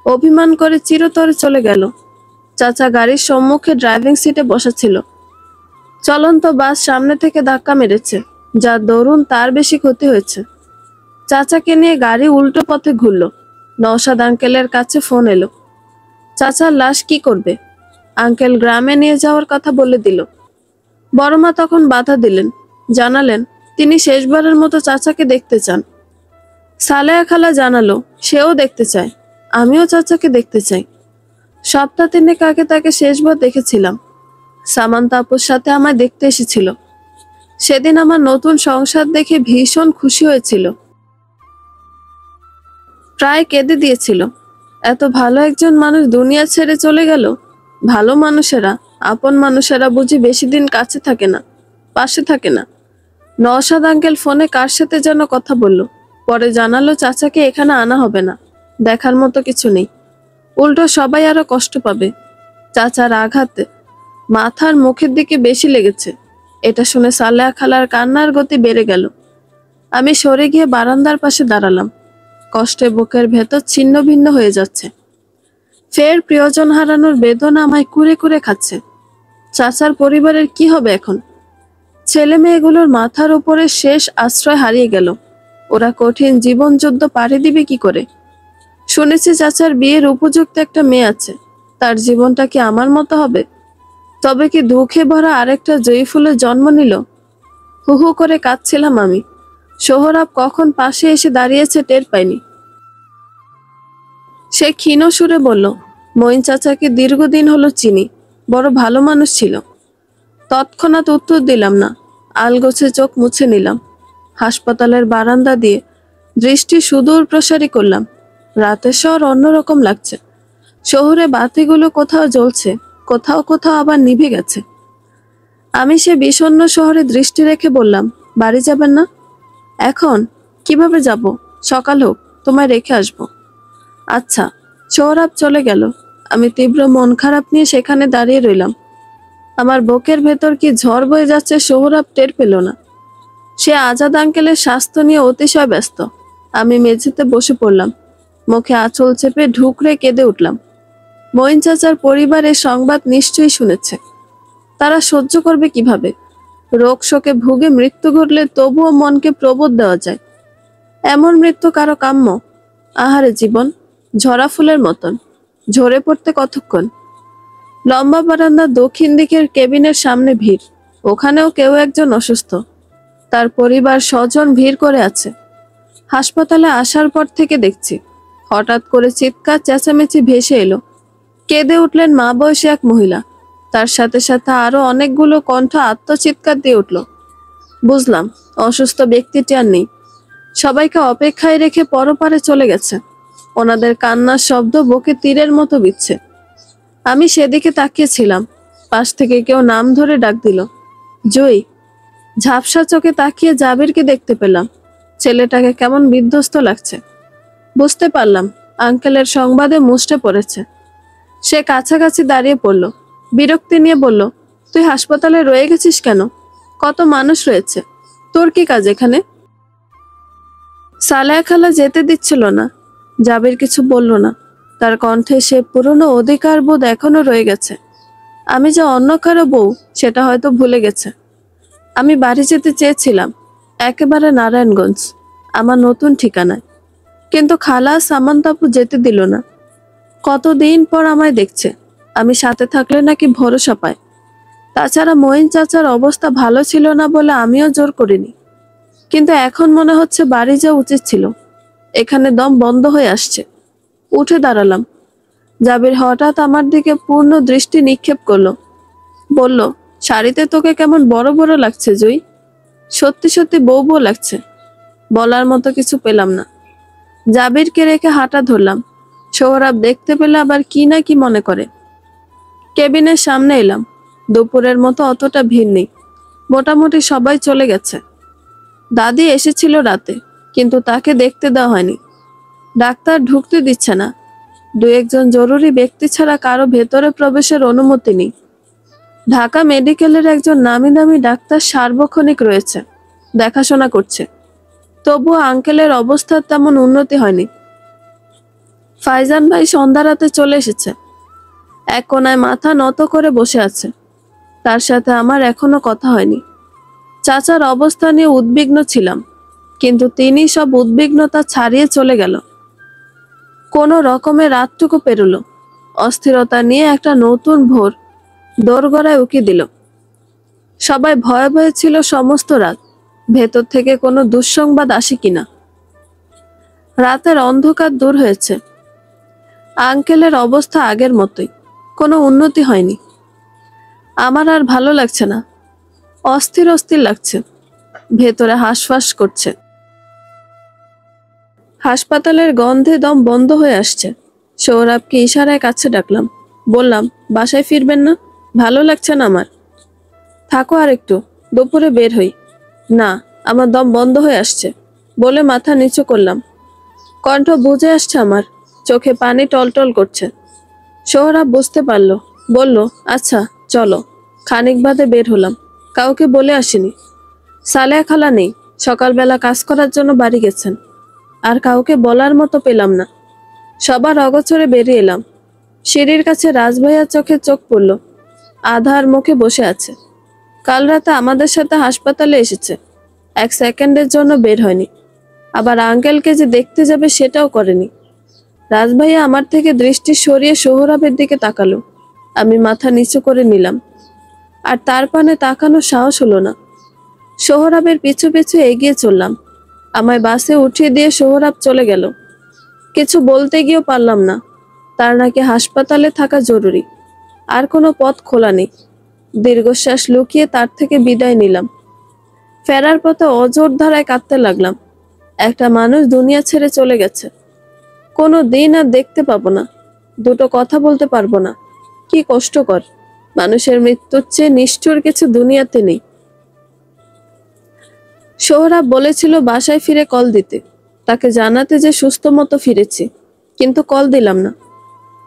অভিমান করে চিরতরে চলে গেল। চাচা গাড়ির সম্মুখে ড্রাইভিং সিটে বসা ছিল। চলন্ত বাস সামনে থেকে ধাক্কা মেরেছে, যার দরুন তার বেশি ক্ষতি হয়েছে। চাচাকে নিয়ে গাড়ি উল্টো পথে ঘুরল। নওশাদ আঙ্কেলের কাছে ফোন এলো। চাচার লাশ কি করবে? আঙ্কেল গ্রামে নিয়ে যাওয়ার কথা বলে দিল। বড়মা তখন বাধা দিলেন, জানালেন তিনি শেষবারের মতো চাচাকে দেখতে চান। সালেহা খালা জানালো সেও দেখতে চায়, আমিও চাচাকে দেখতে চাই। সপ্তাহ তিনেক আগে তাকে শেষবার দেখেছিলাম। সামান্তা আপুর সাথে আমায় দেখতে এসেছিল। সেদিন আমার নতুন সংসার দেখে ভীষণ খুশি হয়েছিল, প্রায় কেঁদে দিয়েছিল। এত ভালো একজন মানুষ দুনিয়া ছেড়ে চলে গেল। ভালো মানুষেরা, আপন মানুষেরা বুঝি বেশি দিন কাছে থাকে না, পাশে থাকে না। নওশাদ আঙ্কেল ফোনে কার সাথে যেন কথা বলল। পরে জানালো চাচাকে এখানে আনা হবে না, দেখার মতো কিছু নেই। উল্টো সবাই আরো কষ্ট পাবে। চাচার আঘাত মাথার মুখের দিকে বেশি লেগেছে। এটা শুনে সালেহা খালার কান্নার গতি বেড়ে গেল। আমি সরে গিয়ে বারান্দার পাশে দাঁড়ালাম। কষ্টে বুকের ভেতর ছিন্ন ভিন্ন হয়ে যাচ্ছে। ফের প্রিয়জন হারানোর বেদনা আমায় কুরে কুরে খাচ্ছে। চাচার পরিবারের কি হবে এখন? ছেলে মেয়েগুলোর মাথার উপরে শেষ আশ্রয় হারিয়ে গেল। ওরা কঠিন জীবন যুদ্ধ পাড়ি দিবে কি করে? শুনেছি চাচার বিয়ের উপযুক্ত একটা মেয়ে আছে। তার জীবনটা কি আমার মতো হবে? তবে কি দুঃখে ভরা আরেকটা জয়ফুলের জন্ম নিল? হু হু করে কাঁদছিলাম আমি। সোহরাব কখন পাশে এসে দাঁড়িয়েছে টের পাইনি। সে ক্ষীণ সুরে বলল, মঈন চাচাকে দীর্ঘদিন হলো চিনি, বড় ভালো মানুষ ছিল। তৎক্ষণাৎ উত্তর দিলাম না, আলগোছে চোখ মুছে নিলাম। হাসপাতালের বারান্দা দিয়ে দৃষ্টি সুদূর প্রসারী করলাম। রাতের শহর অন্যরকম লাগছে। শহরে বাতিগুলো কোথাও জ্বলছে, কোথাও কোথাও আবার নিভে গেছে। আমি সে বিষণ্ণ শহরে দৃষ্টি রেখে বললাম, বাড়ি যাবেন না? এখন কিভাবে যাব? সকাল হোক, তোমায় রেখে আসবো। আচ্ছা। সোহরাব চলে গেল। আমি তীব্র মন খারাপ নিয়ে সেখানে দাঁড়িয়ে রইলাম। আমার বুকের ভেতর কি ঝড় বয়ে যাচ্ছে সোহরাব টের পেল না। সে আজাদ আঙ্কেলের স্বাস্থ্য নিয়ে অতিশয় ব্যস্ত। আমি মেঝেতে বসে পড়লাম, মুখে আঁচল চেপে ঢুকরে কেঁদে উঠলাম। মঈন চাচার পরিবার এ সংবাদ নিশ্চয়ই শুনেছে। তারা সহ্য করবে কিভাবে? রোগ শোকে ভুগে মৃত্যু ঘটলে তবুও মনকে প্রবোধ দেওয়া যায়। এমন মৃত্যু কারো কাম্য? আহারে জীবন, ঝরা ফুলের মতন ঝরে পড়তে কতক্ষণ। লম্বা বারান্দার দক্ষিণ দিকের কেবিনের সামনে ভিড়। ওখানেও কেউ একজন অসুস্থ, তার পরিবার স্বজন ভিড় করে আছে। হাসপাতালে আসার পর থেকে দেখছি। হঠাৎ করে চিৎকার চেঁচামেচি ভেসে এলো। কেঁদে উঠলেন মা বয়সী এক মহিলা। তার সাথে সাথে আরো অনেকগুলো কণ্ঠ আত্মচিৎকার দিয়ে উঠল। বুঝলাম, অসুস্থ ব্যক্তিটি আর নেই। সবাইকে অপেক্ষায় রেখে পরপারে চলে গেছে। ওনাদের কান্নার শব্দ বুকে তীরের মতো বিচ্ছে। আমি সেদিকে তাকিয়েছিলাম। পাশ থেকে কেউ নাম ধরে ডাক দিল, জয়ী। ঝাপসা চোখে তাকিয়ে জাবিরকে দেখতে পেলাম। ছেলেটাকে কেমন বিধ্বস্ত লাগছে। বুঝতে পারলাম আঙ্কেলের সংবাদে মুষড়ে পড়েছে। সে কাছাকাছি দাঁড়িয়ে পড়ল, বিরক্তি নিয়ে বলল, তুই হাসপাতালে রয়ে গেছিস কেন? কত মানুষ রয়েছে, তোর কি কাজ এখানে? সালেহা খালা যেতে দিচ্ছিল না। জাবির কিছু বলল না। তার কণ্ঠে সে পুরনো অধিকার বোধ এখনো রয়ে গেছে। আমি যে অন্য কারো বউ সেটা হয়তো ভুলে গেছে। আমি বাড়ি যেতে চেয়েছিলাম, একেবারে নারায়ণগঞ্জ, আমার নতুন ঠিকানায়। কিন্তু খালা সামান্তাপু যেতে দিল না। কতদিন পর আমায় দেখছে, আমি সাথে থাকলে নাকি ভরসা পায়। তাছাড়া মঈন চাচার অবস্থা ভালো ছিল না বলে আমিও জোর করিনি। কিন্তু এখন মনে হচ্ছে বাড়ি যাওয়া উচিত ছিল। এখানে দম বন্ধ হয়ে আসছে। উঠে দাঁড়ালাম। জাবির হঠাৎ আমার দিকে পূর্ণ দৃষ্টি নিক্ষেপ করলো। বলল, শাড়িতে তোকে কেমন বড় বড় লাগছে জয়ী। সত্যি সত্যি বউ বউ লাগছে। বলার মতো কিছু পেলাম না। জাবিরকে রেখে হাঁটা ধরলাম। সোহরাব দেখতে পেলে আবার কি না কি মনে করে। কেবিনের সামনে এলাম। দুপুরের মতো অতটা ভিড় নেই। মোটামুটি সবাই চলে গেছে। দাদি এসেছিল রাতে, কিন্তু তাকে দেখতে দেওয়া হয়নি। ডাক্তার ঢুকতে দিচ্ছে না। দু একজন জরুরি ব্যক্তি ছাড়া কারো ভেতরে প্রবেশের অনুমতি নেই। ঢাকা মেডিকেলের একজন নামি দামি ডাক্তার সার্বক্ষণিক রয়েছে, দেখাশোনা করছে। তবুও আঙ্কেলের অবস্থার তেমন উন্নতি হয়নি। ফাইজান ভাই সন্ধ্যা রাতে চলে এসেছে। এক কোনায় মাথা নত করে বসে আছে। তার সাথে আমার এখনো কথা হয়নি। চাচার অবস্থা নিয়ে উদ্বিগ্ন ছিলাম, কিন্তু তিনি সব উদ্বিগ্নতা ছাড়িয়ে চলে গেল। কোনো রকমে রাতটুকু পেরোলো। অস্থিরতা নিয়ে একটা নতুন ভোর দোরগোড়ায় উকি দিল। সবাই ভয়ে ভয়ে ছিল সমস্ত রাত, ভেতর থেকে কোনো দুঃসংবাদ আসে কিনা। রাতের অন্ধকার দূর হয়েছে। আঙ্কেলের অবস্থা আগের মতোই, কোনো উন্নতি হয়নি। আমার আর ভালো লাগছে না। অস্থির অস্থির লাগছে, ভেতরে হাঁসফাঁস করছে। হাসপাতালের গন্ধে দম বন্ধ হয়ে আসছে। সৌরভকে ইশারায় কাছে ডাকলাম, বললাম, বাসায় ফিরবেন না? ভালো লাগছে না আমার। থাকো আর একটু, দুপুরে বের হই। না, আমার দম বন্ধ হয়ে আসছে বলে মাথা নিচু করলাম। কণ্ঠ বুঝে আসছে আমার, চোখে পানি টলটল করছে। সোহরাব বুঝতে পারল, বলল, আচ্ছা চলো। খানিক বাদে বের হলাম। কাউকে বলে আসিনি। সালেহা খালা নেই, সকালবেলা কাজ করার জন্য বাড়ি গেছেন। আর কাউকে বলার মতো পেলাম না। সবার অগোচরে বেরিয়ে এলাম। সিঁড়ির কাছে রাজভাইয়ার চোখে চোখ পড়ল। আধার মুখে বসে আছে। কাল রাতে আমাদের সাথে হাসপাতালে এসেছে, এক সেকেন্ডের জন্য বের হয়নি। আবার আঙ্কেলকে যে দেখতে যাবে সেটাও করেনি। রাজভাইয়া আমার থেকে দৃষ্টি সরিয়ে সোহরাবের দিকে তাকালো। আমি মাথা নিচু করে নিলাম। আর তার পানে তাকানোর সাহস হলো না। সোহরাবের পিছু পিছু এগিয়ে চললাম। আমায় বাসে উঠিয়ে দিয়ে সোহরাব চলে গেল। কিছু বলতে গিয়েও পারলাম না। তার নাকি হাসপাতালে থাকা জরুরি, আর কোনো পথ খোলা নেই। দীর্ঘশ্বাস লুকিয়ে তার থেকে বিদায় নিলাম। ফেরার পথে অজোর ধারায় কাঁদতে লাগলাম। একটা মানুষ দুনিয়া ছেড়ে চলে গেছে, কোনো দিন আর দেখতে পাবো না, দুটো কথা বলতে পারবো না। কি কষ্টকর। মানুষের মৃত্যুর চেয়ে নিষ্ঠুর কিছু দুনিয়াতে নেই। সোহরাব বলেছিল বাসায় ফিরে কল দিতে, তাকে জানাতে যে সুস্থ মতো ফিরেছি, কিন্তু কল দিলাম না।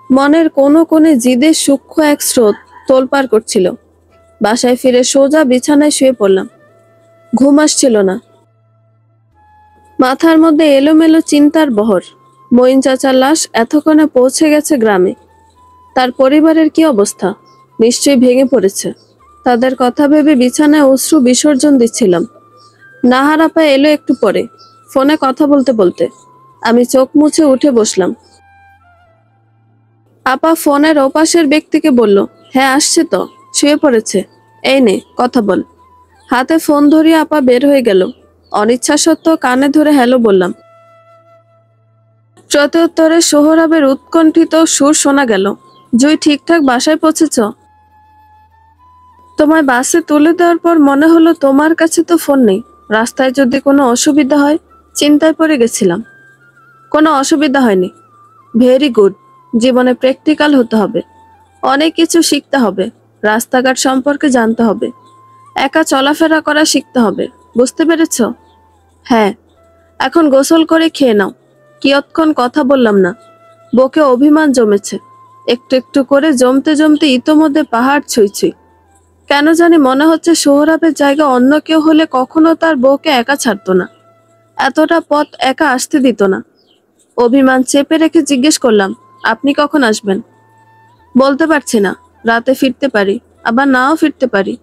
মনের কোনো কোণে জিদের সূক্ষ্ম এক স্রোত তোলপাড় করছিল। বাসায় ফিরে সোজা বিছানায় শুয়ে পড়লাম। ঘুম আসছিল না। মাথার মধ্যে এলোমেলো চিন্তার বহর। মঈন চাচার লাশ এতক্ষণে পৌঁছে গেছে গ্রামে। তার পরিবারের কি অবস্থা? নিশ্চয়ই ভেঙে পড়েছে। তাদের কথা ভেবে বিছানায় অশ্রু বিসর্জন দিচ্ছিলাম। নাহার আপা এলো একটু পরে, ফোনে কথা বলতে বলতে। আমি চোখ মুছে উঠে বসলাম। আপা ফোনের ওপাশের ব্যক্তিকে বলল, হ্যাঁ আসছে তো, শুয়ে পড়েছে, এই নে কথা বল। হাতে ফোন ধরিয়ে আপা বের হয়ে গেল। অনিচ্ছা সত্ত্বেও কানে ধরে হ্যালো বললাম। প্রত্যুত্তরে সোহরাবের উৎকণ্ঠিত সুর শোনা গেল, জুই ঠিকঠাক বাসায় পৌঁছেছ? তোমায় বাসে তুলে দেওয়ার পর মনে হলো তোমার কাছে তো ফোন নেই। রাস্তায় যদি কোনো অসুবিধা হয়, চিন্তায় পড়ে গেছিলাম। কোনো অসুবিধা হয়নি। Very good. জীবনে প্র্যাকটিক্যাল হতে হবে, অনেক কিছু শিখতে হবে, রাস্তাঘাট সম্পর্কে জানতে হবে, একা চলাফেরা করা শিখতে হবে। বুঝতে পেরেছ? হ্যাঁ। এখন গোসল করে খেয়ে নাও। কিয়ৎক্ষণ কথা বললাম না, বুকে অভিমান জমেছে। একটু একটু করে জমতে জমতে ইতোমধ্যে পাহাড় ছুঁই ছুঁই। কেন জানি মনে হচ্ছে সোহরাবের জায়গা অন্য কেউ হলে কখনো তার বউকে একা ছাড়তো না, এতটা পথ একা আসতে দিত না। অভিমান চেপে রেখে জিজ্ঞেস করলাম, আপনি কখন আসবেন? বলতে পারছি না। রাতে ফিরতে পারি, আবার নাও ফিরতে পারি।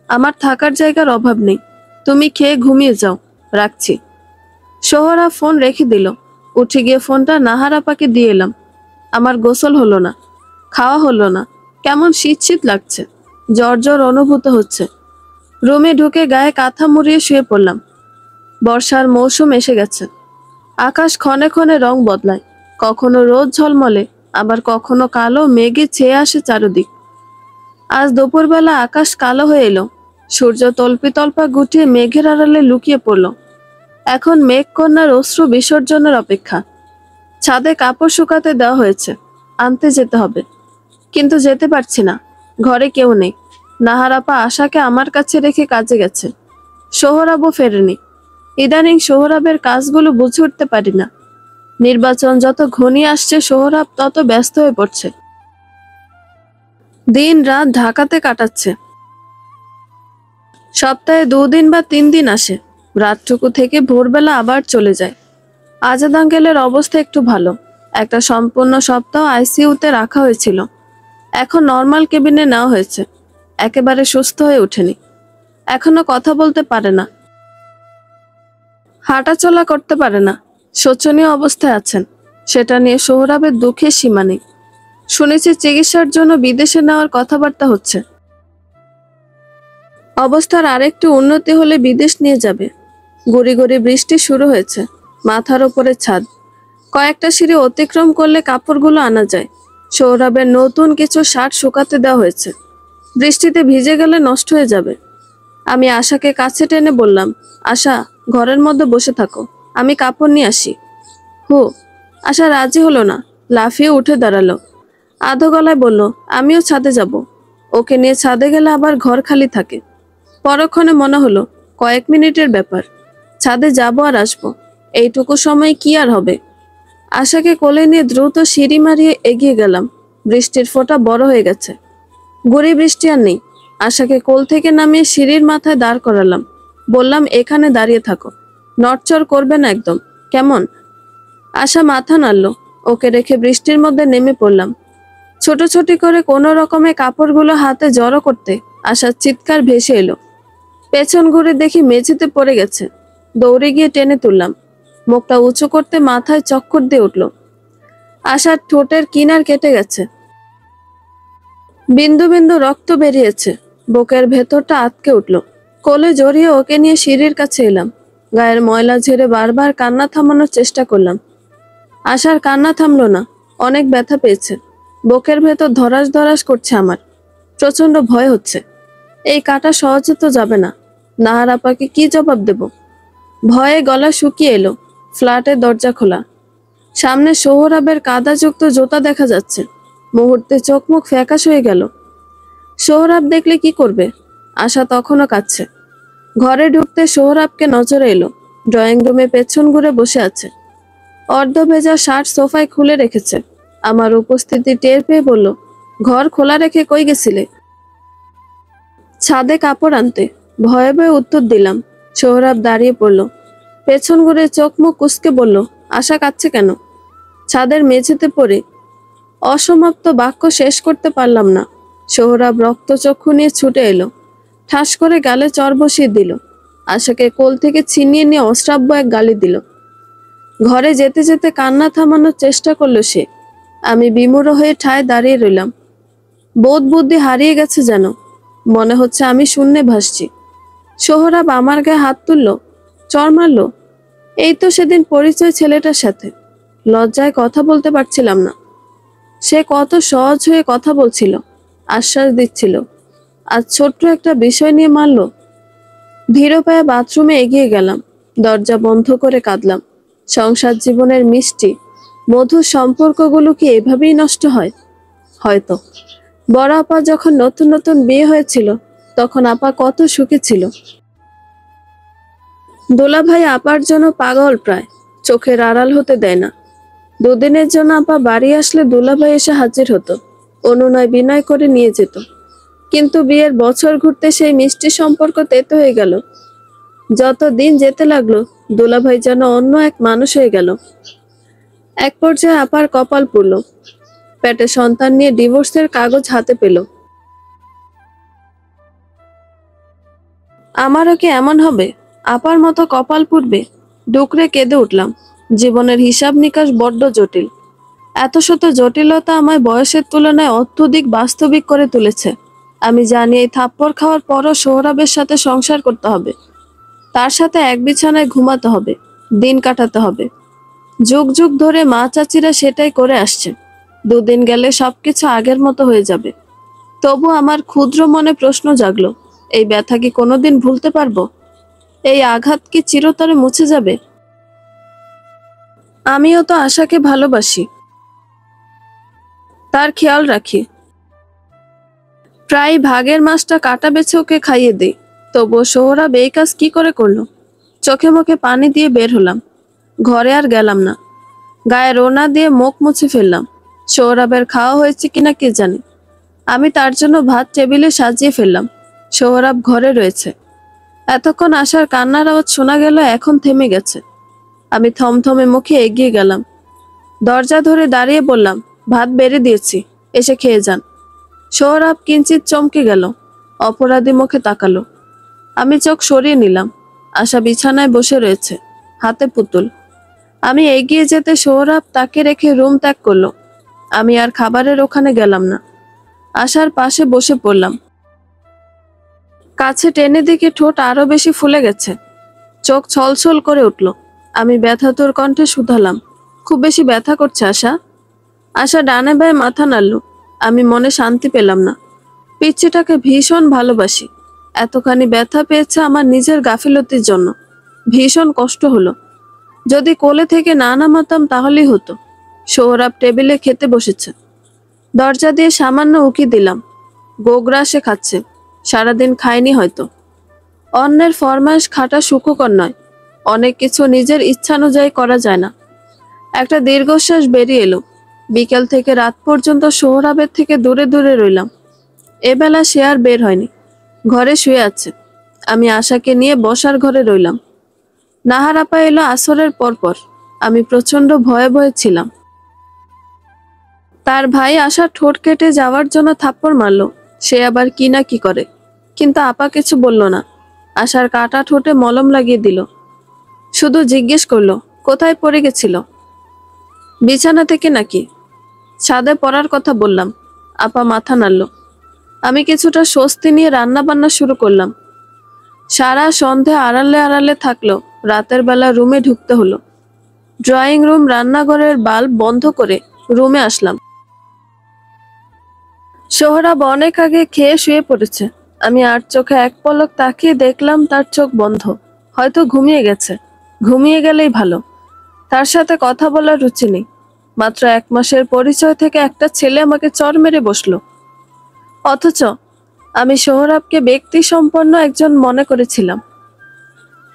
আমার থাকার জায়গার অভাব নেই। তুমি খেয়ে ঘুমিয়ে যাও, রাখছি। সোহরাব ফোন রেখে দিল। উঠে গিয়ে ফোনটা নাহার আপাকে দিয়ে এলাম। আমার গোসল হলো না, খাওয়া হলো না। কেমন শীত শীত লাগছে, জ্বর জ্বর অনুভূত হচ্ছে। রুমে ঢুকে গায়ে কাঁথা মুড়িয়ে শুয়ে পড়লাম। বর্ষার মৌসুম এসে গেছে। আকাশ ক্ষণে ক্ষণে রং বদলায়, কখনো রোদ ঝলমলে, আবার কখনো কালো মেঘে ছেয়ে আসে চারদিক। আজ দুপুরবেলা আকাশ কালো হয়ে এলো। সূর্য তল্পা গুটিয়ে মেঘের আড়ালে লুকিয়ে পড়ল। এখন মেঘকন্যার অশ্রু বিসর্জনের অপেক্ষা। ছাদে কাপড় শুকাতে দেওয়া হয়েছে, আনতে যেতে হবে, কিন্তু যেতে পারছি না। ঘরে কেউ নেই। নাহার আপা আশাকে আমার কাছে রেখে কাজে গেছে। সোহরাবও ফেরেনি। ইদানিং সোহরাবের কাজগুলো বুঝে উঠতে পারি না। নির্বাচন যত ঘনিয়ে আসছে সোহরাব তত ব্যস্ত হয়ে পড়ছে। দিন রাত ঢাকাতে কাটাচ্ছে। সপ্তাহে 2 দিন বা 3 দিন আসে। রাতটুকু থেকে ভোরবেলা আবার চলে যায়। আজাদ আঙ্কেলের অবস্থা একটু ভালো। একটা সম্পূর্ণ সপ্তাহ আইসিইউতে রাখা হয়েছিল, এখন নর্মাল কেবিনে নেওয়া হয়েছে। একেবারে সুস্থ হয়ে ওঠেনি। এখনো কথা বলতে পারে না, হাঁটাচলা করতে পারে না। শোচনীয় অবস্থায় আছেন। সেটা নিয়ে সোহরাবের দুঃখের সীমা নেই। শুনেছি চিকিৎসার জন্য বিদেশে নেওয়ার কথাবার্তা হচ্ছে। অবস্থার আরেকটু উন্নতি হলে বিদেশ নিয়ে যাবে। গুড়ি গুড়ি বৃষ্টি শুরু হয়েছে। মাথার ওপরে ছাদ। কয়েকটা সিঁড়ি অতিক্রম করলে কাপড়গুলো আনা যায়। সৌরভের নতুন কিছু শার্ট শুকাতে দেওয়া হয়েছে। বৃষ্টিতে ভিজে গেলে নষ্ট হয়ে যাবে। আমি আশাকে কাছে টেনে বললাম, আশা, ঘরের মধ্যে বসে থাকো, আমি কাপড় নিয়ে আসি। হু। আশা রাজি হলো না, লাফিয়ে উঠে দাঁড়ালো। আধো গলায় বলল, আমিও ছাদে যাব। ওকে নিয়ে ছাদে গেলে আবার ঘর খালি থাকে। পরক্ষণে মনে হলো কয়েক মিনিটের ব্যাপার। ছাদে যাব আর আসবো, এইটুকু সময় কি আর হবে। আশাকে কোলে নিয়ে দ্রুত সিঁড়ি মারিয়ে এগিয়ে গেলাম। বৃষ্টির ফোঁটা বড় হয়ে গেছে। গুড়ি বৃষ্টি আর নেই। আশাকে কোল থেকে নামিয়ে সিঁড়ির মাথায় দাঁড় করালাম। বললাম, এখানে দাঁড়িয়ে থাকো, নড়চড় করবে না একদম, কেমন? আশা মাথা নাড়ল। ওকে রেখে বৃষ্টির মধ্যে নেমে পড়লাম। ছোটাছুটি করে কোনো রকমে কাপড়গুলো হাতে জড়ো করতে আশার চিৎকার ভেসে এলো। পেছন ঘুরে দেখি মেঝেতে পড়ে গেছে। দৌড়ে গিয়ে টেনে তুললাম। মুখটা উঁচু করতে মাথায় চক্কর দিয়ে উঠল। আশার ঠোঁটের কিনার কেটে গেছে। বিন্দু বিন্দু রক্ত বেরিয়েছে। বুকের ভেতরটা আটকে উঠল। কোলে জড়িয়ে ওকে নিয়ে সিঁড়ির কাছে এলাম। গায়ের ময়লা ঝেড়ে বারবার কান্না থামানোর চেষ্টা করলাম। আশার কান্না থামলো না। অনেক ব্যথা পেয়েছে। বুকের ভেতর ধরাস ধরাস করছে আমার। প্রচন্ড ভয় হচ্ছে। এই কাটা সহজে তো যাবে না। নাহার আপাকে কি জবাব দেব? ভয়ে গলা শুকিয়ে এলো। ফ্ল্যাটের দরজা খোলা। সামনে সোহরাবের কাদাযুক্ত জুতা দেখা যাচ্ছে। মুহূর্তে চোখ মুখ ফ্যাকাশ হয়ে গেল। সোহরাব দেখলে কি করবে? আশা তখনও কাঁদছে। ঘরে ঢুকতে সোহরাবকে নজরে এলো। ড্রয়িং রুমে পেছন ঘুরে বসে আছে। অর্ধ ভেজা শার্ট সোফায় খুলে রেখেছে। আমার উপস্থিতি টের পেয়ে বলল, ঘর খোলা রেখে কই গেছিলে? ছাদে কাপড় আনতে। ভয়ে ভয়ে উত্তর দিলাম। সোহরাব দাঁড়িয়ে পড়ল। পেছন ঘুরে চোখ মুখ কুঁচকে বলল, আশা কাঁদছে কেন? ছাদের মেঝেতে পড়ে অসমাপ্ত বাক্য শেষ করতে পারলাম না। সোহরাব রক্তচক্ষু নিয়ে ছুটে এলো। ঠাস করে গালে চর বসিয়ে দিল। আশাকে কোল থেকে ছিনিয়ে নিয়ে অশ্রাব্য এক গালি দিল। ঘরে যেতে যেতে কান্না থামানোর চেষ্টা করলো সে। আমি বিমূঢ় হয়ে ঠায় দাঁড়িয়ে রইলাম। বোধ বুদ্ধি হারিয়ে গেছে যেন। মনে হচ্ছে আমি শূন্যে ভাসছি। সোহরাব আমার গায়ে হাত তুলল, চর মারল। এই তো সেদিন পরিচয় ছেলেটার সাথে। লজ্জায় কথা বলতে পারছিলাম না। সে কত সহজ হয়ে কথা বলছিল, আশ্বাস দিচ্ছিল। আজ ছোট্ট একটা বিষয় নিয়ে মারল। ধীর পায়ে বাথরুমে এগিয়ে গেলাম। দরজা বন্ধ করে কাঁদলাম। সংসার জীবনের মিষ্টি মধুর সম্পর্কগুলো কি এভাবেই নষ্ট হয়? হয়তো। বড় আপা যখন নতুন নতুন বিয়ে হয়েছিল তখন আপা কত সুখী ছিল। দোলাভাই আপার জন্য পাগল প্রায়। চোখের আড়াল হতে দেয় না। দুদিনের জন্য আপা বাড়ি আসলে দুলাভাই এসে হাজির হতো। অনুনয় বিনয় করে নিয়ে যেত। কিন্তু বিয়ের বছর ঘুরতে সেই মিষ্টি সম্পর্ক তেতো হয়ে গেল। যত দিন যেতে লাগলো দুলাভাই যেন অন্য এক মানুষ হয়ে গেল। এক পর্যায়ে আপার কপাল পুড়ল। পেটে সন্তান নিয়ে ডিভোর্সের কাগজ হাতে পেল। আমারও কি এমন হবে? আপার মতো কপাল পুড়বে? ডুকরে কেঁদে উঠলাম। জীবনের হিসাব নিকাশ বড্ড জটিল। এত শত জটিলতা আমায় বয়সের তুলনায় অত্যধিক বাস্তবিক করে তুলেছে। আমি জানি এই থাপ্পড় খাওয়ার পরও সোহরাবের সাথে সংসার করতে হবে। তার সাথে এক বিছানায় ঘুমাতে হবে, দিন কাটাতে হবে। যুগ যুগ ধরে মা চাচিরা সেটাই করে আসছে। দুদিন গেলে সবকিছু আগের মতো হয়ে যাবে। তবু আমার ক্ষুদ্র মনে প্রশ্ন জাগলো, এই ব্যথা কি কোনোদিন ভুলতে পারবো? এই আঘাত কি চিরতরে মুছে যাবে? আমিও তো আশাকে ভালোবাসি, তার খেয়াল রাখি। প্রায় ভাগের মাছটা কাটা বেছে ওকে খাইয়ে দিই। তবুও সোহরাব এই কাজ কি করে করলো? চোখে মুখে পানি দিয়ে বের হলাম। ঘরে আর গেলাম না। গায়ে রোনা দিয়ে মুখ মুছে ফেললাম। সোহরাবের খাওয়া হয়েছে কিনা কে জানে। আমি তার জন্য ভাত টেবিলে সাজিয়ে ফেললাম। সোহরাব ঘরে রয়েছে। এতক্ষণ আসার কান্নার আওয়াজ শোনা গেল, এখন থেমে গেছে। আমি থমথমে মুখে এগিয়ে গেলাম। দরজা ধরে দাঁড়িয়ে বললাম, ভাত বেড়ে দিয়েছি, এসে খেয়ে যান। সোহরাব কিঞ্চিত চমকে গেল। অপরাধী মুখে তাকালো। আমি চোখ সরিয়ে নিলাম। আশা বিছানায় বসে রয়েছে, হাতে পুতুল। আমি এগিয়ে যেতে সোহরাব তাকে রেখে রুম ত্যাগ করলো। আমি আর খাবারের ওখানে গেলাম না। আশার পাশে বসে পড়লাম। কাছে টেনে দেখে ঠোঁট আরো বেশি ফুলে গেছে। চোখ ছলছল করে উঠল। আমি ব্যথাতুর কণ্ঠে শুধালাম, খুব বেশি ব্যথা করছে আশা? আশা ডানে বায়ে মাথা নাড়ল। আমি মনে শান্তি পেলাম না। পিচ্চিটাকে ভীষণ ভালোবাসি। এতখানি ব্যথা পেয়েছে আমার নিজের গাফিলতির জন্য। ভীষণ কষ্ট হলো। যদি কোলে থেকে না নামাতাম তাহলেই হতো। সোহরাব টেবিলে খেতে বসেছে। দরজা দিয়ে সামান্য উকি দিলাম। গোগ্রাসে খাচ্ছে। সারাদিন খায়নি হয়তো। অন্যের ফরমাইশ খাটা সুখকর নয়। অনেক কিছু নিজের ইচ্ছানুযায়ী করা যায় না। একটা দীর্ঘশ্বাস বেরিয়ে এলো। বিকেল থেকে রাত পর্যন্ত সোহরাবের থেকে দূরে দূরে রইলাম। এবেলা সে আর বের হয়নি। ঘরে শুয়ে আছে। আমি আশাকে নিয়ে বসার ঘরে রইলাম। নাহার আপা এলো আসরের পরপর। আমি প্রচন্ড ভয়ে ভয়ে ছিলাম। তার ভাই আশার ঠোঁট কেটে যাওয়ার জন্য থাপ্পড় মারল। সে আবার কি না কি করে, কিন্তু আপা কিছু বলল না। আশার কাটা ঠোঁটে মলম লাগিয়ে দিল। শুধু জিজ্ঞেস করলো, কোথায় পড়ে গেছিল? বিছানা থেকে নাকি? ছাদে পড়ার কথা বললাম। আপা মাথা নাড়ল। আমি কিছুটা স্বস্তি নিয়ে রান্না বান্না শুরু করলাম। সারা সন্ধে আড়ালে আড়ালে থাকলো। রাতের বেলা রুমে ঢুকতে হলো। ড্রয়িং রুম রান্নাঘরের বাল্ব বন্ধ করে রুমে আসলাম। সোহরাব অনেক আগে খেয়ে শুয়ে পড়েছে। আমি আর চোখে এক পলক তাকিয়ে দেখলাম তার চোখ বন্ধ, হয়তো ঘুমিয়ে গেছে। ঘুমিয়ে গেলেই ভালো, তার সাথে কথা বলার রুচি নেই। মাত্র 1 মাসের পরিচয় থেকে একটা ছেলে আমাকে চর মেরে বসলো। অথচ আমি সোহরাবকে ব্যক্তি সম্পন্ন একজন মনে করেছিলাম,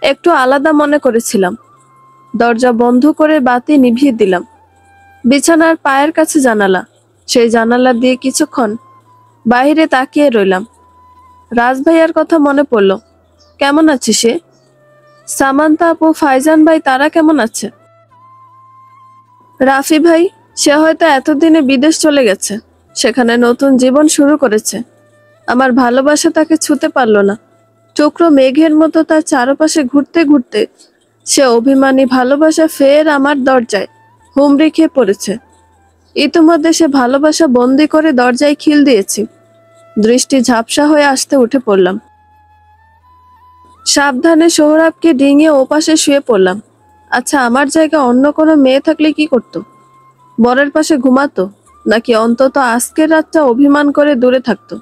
একটু আলাদা মনে করেছিলাম। দরজা বন্ধ করে বাতি নিভিয়ে দিলাম। বিছানার পায়ের কাছে জানালা, সেই জানালা দিয়ে কিছুক্ষণ বাইরে তাকিয়ে রইলাম। রাজ ভাইয়ার কথা মনে পড়ল। কেমন আছে সে? সামান্তা আপু, ফাইজান ভাই, তারা কেমন আছে? রাফি ভাই, সে হয়তো এতদিনে বিদেশ চলে গেছে, সেখানে নতুন জীবন শুরু করেছে। আমার ভালোবাসা তাকে ছুতে পারল না। টুকরো মেঘের মতো তার চারপাশে ঘুরতে ঘুরতে সে অভিমানী ভালোবাসা ফের আমার দরজায় হুমড়ি খেয়ে পড়েছে। ইতিমধ্যে সে ভালোবাসা বন্দি করে দরজায় খিল দিয়েছি। দৃষ্টি ঝাপসা হয়ে আসতে উঠে পড়লাম। সাবধানে সোহরাবকে ডিঙিয়ে ওপাশে শুয়ে পড়লাম। আচ্ছা, আমার জায়গায় অন্য কোনো মেয়ে থাকলে কি করতো? বরের পাশে ঘুমাতো, নাকি অন্তত আজকের রাতটা অভিমান করে দূরে থাকতো?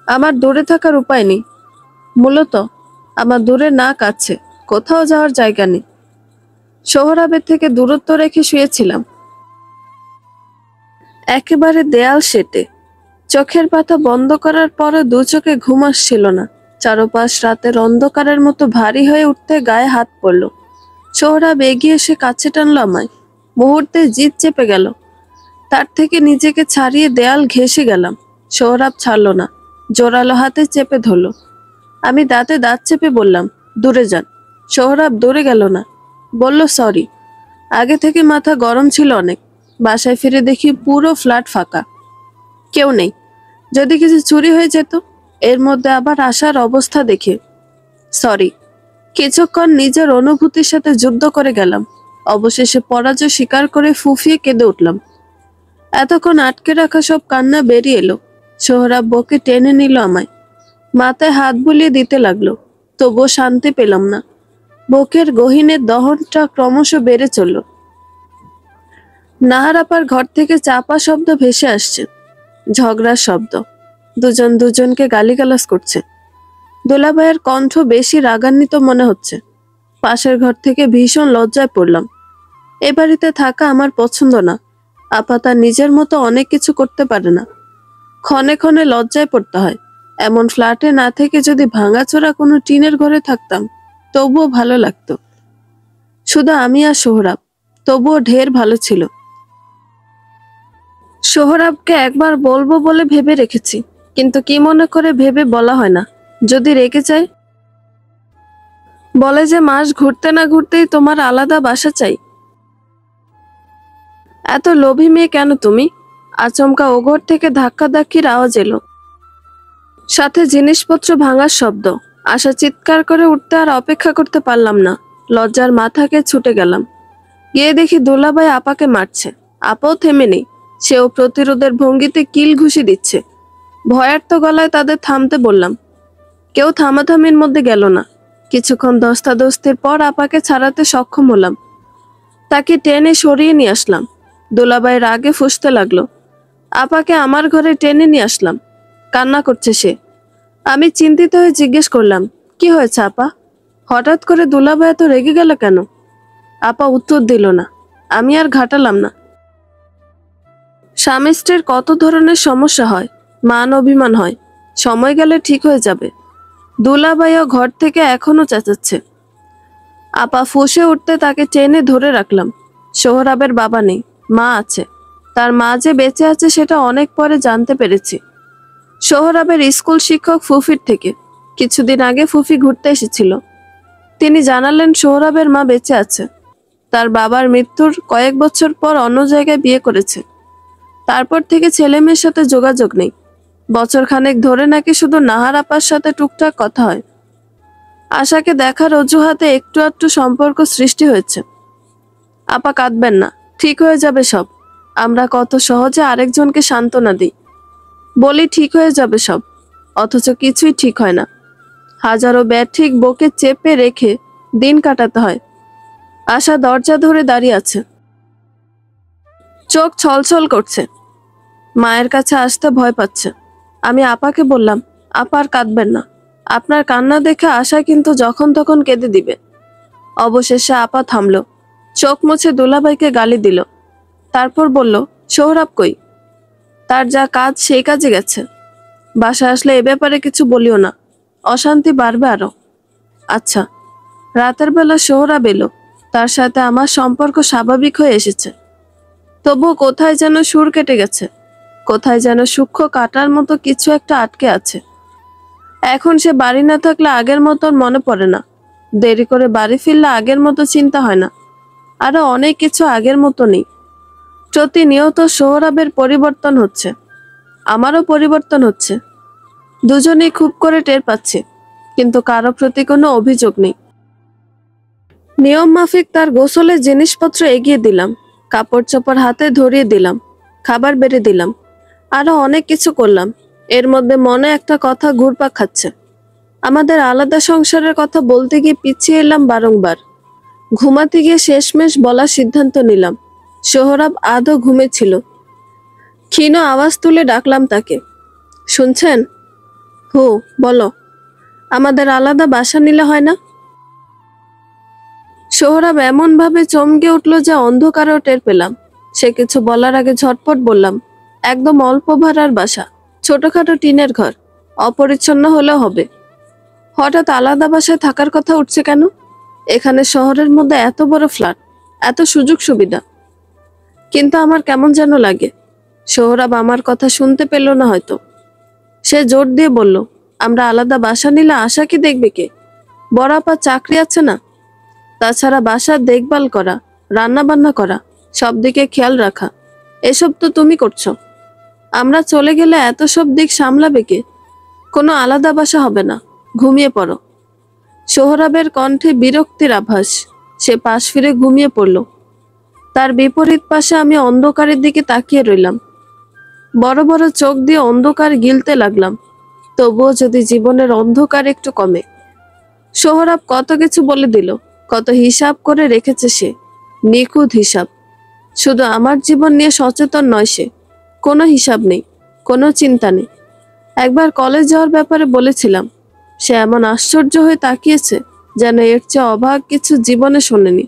আমার দূরে থাকার উপায় নেই। মূলত আমার দূরে না কাছে কোথাও যাওয়ার জায়গা নেই। সোহরাবের থেকে দূরত্ব রেখে শুয়েছিলাম একেবারে দেয়াল সেটে। চোখের পাতা বন্ধ করার পরও দু চোখে ঘুম আসছিল না। চারপাশ রাতের অন্ধকারের মতো ভারী হয়ে উঠতে গায়ে হাত পড়ল। সোহরাব এগিয়ে এসে কাছে টানলো আমায়। মুহূর্তে জিদ চেপে গেল। তার থেকে নিজেকে ছাড়িয়ে দেয়াল ঘেঁষে গেলাম। সোহরাব ছাড়লো না, জোরালো হাতে চেপে ধরল। আমি দাঁতে দাঁত চেপে বললাম, দূরে যান। সোহরাব দূরে গেল না, বলল সরি। আগে থেকে মাথা গরম ছিল অনেক। বাসায় ফিরে দেখি পুরো ফ্ল্যাট ফাঁকা, কেউ নেই। যদি কিছু চুরি হয়ে যেত। এর মধ্যে আবার আসার অবস্থা দেখে সরি। কিছুক্ষণ নিজের অনুভূতির সাথে যুদ্ধ করে গেলাম। অবশেষে পরাজয় স্বীকার করে ফুফিয়ে কেঁদে উঠলাম। এতক্ষণ আটকে রাখা সব কান্না বেরিয়ে এলো। সোহরাব বকে টেনে নিল আমায়, মাথায় হাত বুলিয়ে দিতে লাগলো। তবুও শান্তি পেলাম না। বুকের গহীনের দহনটা ক্রমশ বেড়ে চলল। নাহার আপার ঘর থেকে চাপা শব্দ ভেসে আসছে, ঝগড়ার শব্দ। দুজন দুজনকে গালিগালাজ করছে। দোলাভাইয়ের কণ্ঠ বেশি রাগান্বিত মনে হচ্ছে। পাশের ঘর থেকে ভীষণ লজ্জায় পড়লাম। এ বাড়িতে থাকা আমার পছন্দ না। আপা তার নিজের মতো অনেক কিছু করতে পারে না, ক্ষণে ক্ষণে লজ্জায় পড়তে হয়। এমন ফ্ল্যাটে না থেকে যদি ভাঙাচোরা কোনো টিনের ঘরে থাকতাম তবুও ভালো লাগতো। শুধু আমি আর সোহরাব, তবুও ঢের ভালো ছিল। সোহরাবকে একবার বলবো বলে ভেবে রেখেছি, কিন্তু কি মনে করে ভেবে বলা হয় না। যদি রেগে যায়, বলে যে মাস ঘুরতে না ঘুরতেই তোমার আলাদা বাসা চাই। এত লোভী মেয়ে কেন তুমি? আচমকা ও ঘর থেকে ধাক্কাধাক্কির আওয়াজ এলো, সাথে জিনিসপত্র ভাঙার শব্দ। আশা চিৎকার করে উঠতে আর অপেক্ষা করতে পারলাম না। লজ্জার মাথাকে ছুটে গেলাম। গিয়ে দেখি দোলাভাই আপাকে মারছে। আপাও থেমে নেই, সেও প্রতিরোধের ভঙ্গিতে কিল ঘুষি দিচ্ছে। ভয়ার্ত গলায় তাদের থামতে বললাম। কেউ থামাথামির মধ্যে গেল না। কিছুক্ষণ ধস্তাধস্তির পর আপাকে ছাড়াতে সক্ষম হলাম। তাকে টেনে সরিয়ে নিয়ে আসলাম। দোলাভাই রাগে ফুঁসতে লাগলো। আপাকে আমার ঘরে টেনে নিয়ে আসলাম। কান্না করছে সে। আমি চিন্তিত হয়ে জিজ্ঞেস করলাম, কি হয়েছে আপা? হঠাৎ করে দুলাভাই এত রেগে গেল কেন? আপা উত্তর দিল না। আমি আর ঘাটালাম না। স্বামী স্ত্রীর কত ধরনের সমস্যা হয়, মান অভিমান হয়, সময় গেলে ঠিক হয়ে যাবে। দুলাভাইও ঘর থেকে এখনো চেঁচাচ্ছে। আপা ফুঁসে উঠতে তাকে টেনে ধরে রাখলাম। সোহরাবের বাবা নেই, মা আছে। তার মা যে বেঁচে আছে সেটা অনেক পরে জানতে পেরেছি। সোহরাবের স্কুল শিক্ষক ফুফির থেকে। কিছুদিন আগে ফুফি ঘুরতে এসেছিল। তিনি জানালেন সোহরাবের মা বেঁচে আছে। তার বাবার মৃত্যুর কয়েক বছর পর অন্য জায়গায় বিয়ে করেছে। তারপর থেকে ছেলে মেয়ের সাথে যোগাযোগ নেই। বছর খানেক ধরে নাকি শুধু নাহার আপার সাথে টুকটাক কথা হয়। আশাকে দেখার অজুহাতে একটু একটু সম্পর্ক সৃষ্টি হয়েছে। আপা কাঁদবেন না, ঠিক হয়ে যাবে সব। আমরা কত সহজে আরেকজনকে সান্ত্বনা দিই, বলি ঠিক হয়ে যাবে সব, অথচ কিছুই ঠিক হয় না। হাজারো ব্যাঠিক বুকে চেপে রেখে দিন কাটাতে হয়। আশা দরজা ধরে দাঁড়িয়ে আছে, চোখ ছলছল করছে। মায়ের কাছে আসতে ভয় পাচ্ছে। আমি আপাকে বললাম, আপা আর কাঁদবেন না, আপনার কান্না দেখে আশা কিন্তু যখন তখন কেঁদে দিবে। অবশেষে আপা থামলো, চোখ মুছে দুলাভাইকে গালি দিল, তারপর বলল, সোহরাব কই? তার যা কাজ সেই কাজে গেছে। বাসায় আসলে এ ব্যাপারে কিছু বলিও না, অশান্তি বাড়বে আরো। আচ্ছা। রাতের বেলা সোহরাব এলো, তার সাথে আমার সম্পর্ক স্বাভাবিক হয়ে এসেছে। তবু কোথায় যেন সুর কেটে গেছে, কোথায় যেন সূক্ষ্ম কাটার মতো কিছু একটা আটকে আছে। এখন সে বাড়ি না থাকলে আগের মতন মনে পড়ে না, দেরি করে বাড়ি ফিরলে আগের মতো চিন্তা হয় না, আরো অনেক কিছু আগের মতো নেই। প্রতিনিয়ত সোহরাবের পরিবর্তন হচ্ছে, আমারও পরিবর্তন হচ্ছে। দুজনেই খুব করে টের পাচ্ছি, কিন্তু কারো প্রতি কোনো অভিযোগ নেই। নিয়ম মাফিক তার গোসলের জিনিসপত্র এগিয়ে দিলাম, কাপড় চোপড় হাতে ধরিয়ে দিলাম, খাবার বেড়ে দিলাম, আরো অনেক কিছু করলাম। এর মধ্যে মনে একটা কথা ঘুরপাক খাচ্ছে। আমাদের আলাদা সংসারের কথা বলতে গিয়ে পিছিয়ে এলাম বারংবার। ঘুমাতে গিয়ে শেষমেশ বলার সিদ্ধান্ত নিলাম। সোহরাব আধো ঘুমেছিল। ক্ষীণ আওয়াজ তুলে ডাকলাম তাকে, শুনছেন? হু, বলো। আমাদের আলাদা বাসা নিলে হয় না? সোহরাব এমন ভাবে চমকে উঠল যে অন্ধকারেও টের পেলাম। সে কিছু বলার আগে ঝটপট বললাম, একদম অল্প ভাড়ার বাসা, ছোটখাটো টিনের ঘর, অপরিচ্ছন্ন হলেও হবে। হঠাৎ আলাদা বাসায় থাকার কথা উঠছে কেন? এখানে শহরের মধ্যে এত বড় ফ্ল্যাট, এত সুযোগ সুবিধা। কিন্তু আমার কেমন যেন লাগে। সোহরাব আমার কথা শুনতে পেল না হয়তো। সে জোর দিয়ে বলল, আমরা আলাদা বাসা নিলে আশা কি দেখবে কে? বড় আপা চাকরি আছে না? তাছাড়া বাসার দেখভাল করা, রান্না বান্না করা, সব দিকে খেয়াল রাখা, এসব তো তুমি করছো। আমরা চলে গেলে এত সব দিক সামলাবে কে? কোনো আলাদা বাসা হবে না, ঘুমিয়ে পড়ো। সোহরাবের কণ্ঠে বিরক্তির আভাস। সে পাশ ফিরে ঘুমিয়ে পড়ল। তার বিপরীত পাশে আমি অন্ধকারের দিকে তাকিয়ে রইলাম। বড় বড় চোখ দিয়ে অন্ধকার গিলতে লাগলাম, তবুও যদি জীবনের অন্ধকার একটু কমে। সোহরাব কত কিছু বলে দিল, কত হিসাব করে রেখেছে সে, নিখুঁত হিসাব। শুধু আমার জীবন নিয়ে সচেতন নয় সে, কোনো হিসাব নেই, কোনো চিন্তা নেই। একবার কলেজ যাওয়ার ব্যাপারে বলেছিলাম, সে এমন আশ্চর্য হয়ে তাকিয়েছে যেন এর চেয়ে অবাক কিছু জীবনে শোনেনি।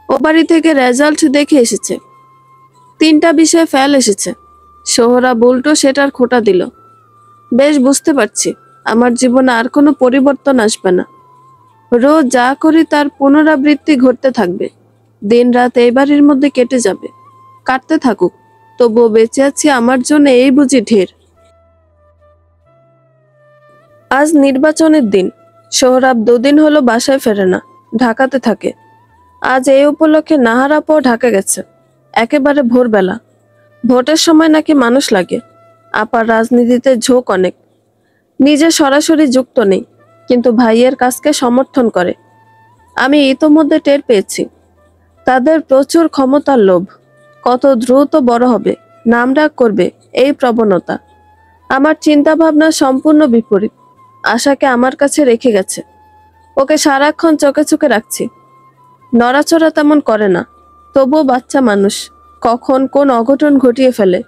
ও বাড়ি থেকে রেজাল্ট দেখে এসেছে, 3টা বিষয়ে ফেল এসেছে। সোহরাব উল্টো সেটার খোঁটা দিল। বেশ বুঝতে পারছি আমার জীবনে আর কোনো পরিবর্তন আসবে না। রোজ যা করি তার পুনরাবৃত্তি ঘটতে থাকবে। দিন রাত এই বাড়ির মধ্যে কেটে যাবে, কাটতে থাকুক, তবুও বেঁচে আছি আমার জন্য এই বুঝি ঢের। আজ নির্বাচনের দিন। সোহরাব 2 দিন হলো বাসায় ফেরে না, ঢাকাতে থাকে। আজ এই উপলক্ষে নাহার আপাও ঢাকা গেছে, একেবারে ভোরবেলা। ভোটের সময় নাকি মানুষ লাগে। আপার রাজনীতিতে ঝোঁক অনেক। নিজে সরাসরি যুক্ত নেই, কিন্তু ভাইয়ের কাজকে সমর্থন করে। আমি ইতোমধ্যে টের পেয়েছি তাদের প্রচুর ক্ষমতার লোভ, কত দ্রুত বড় হবে, নামডাক করবে, এই প্রবণতা। আমার চিন্তা ভাবনা সম্পূর্ণ বিপরীত। আশাকে আমার কাছে রেখে গেছে, ওকে সারাক্ষণ চোখে চোখে রাখছি। নড়াচড়া তেমন করে না, তবুও বাচ্চা মানুষ, কখন কোন অঘটন ঘটিয়ে ফেলে।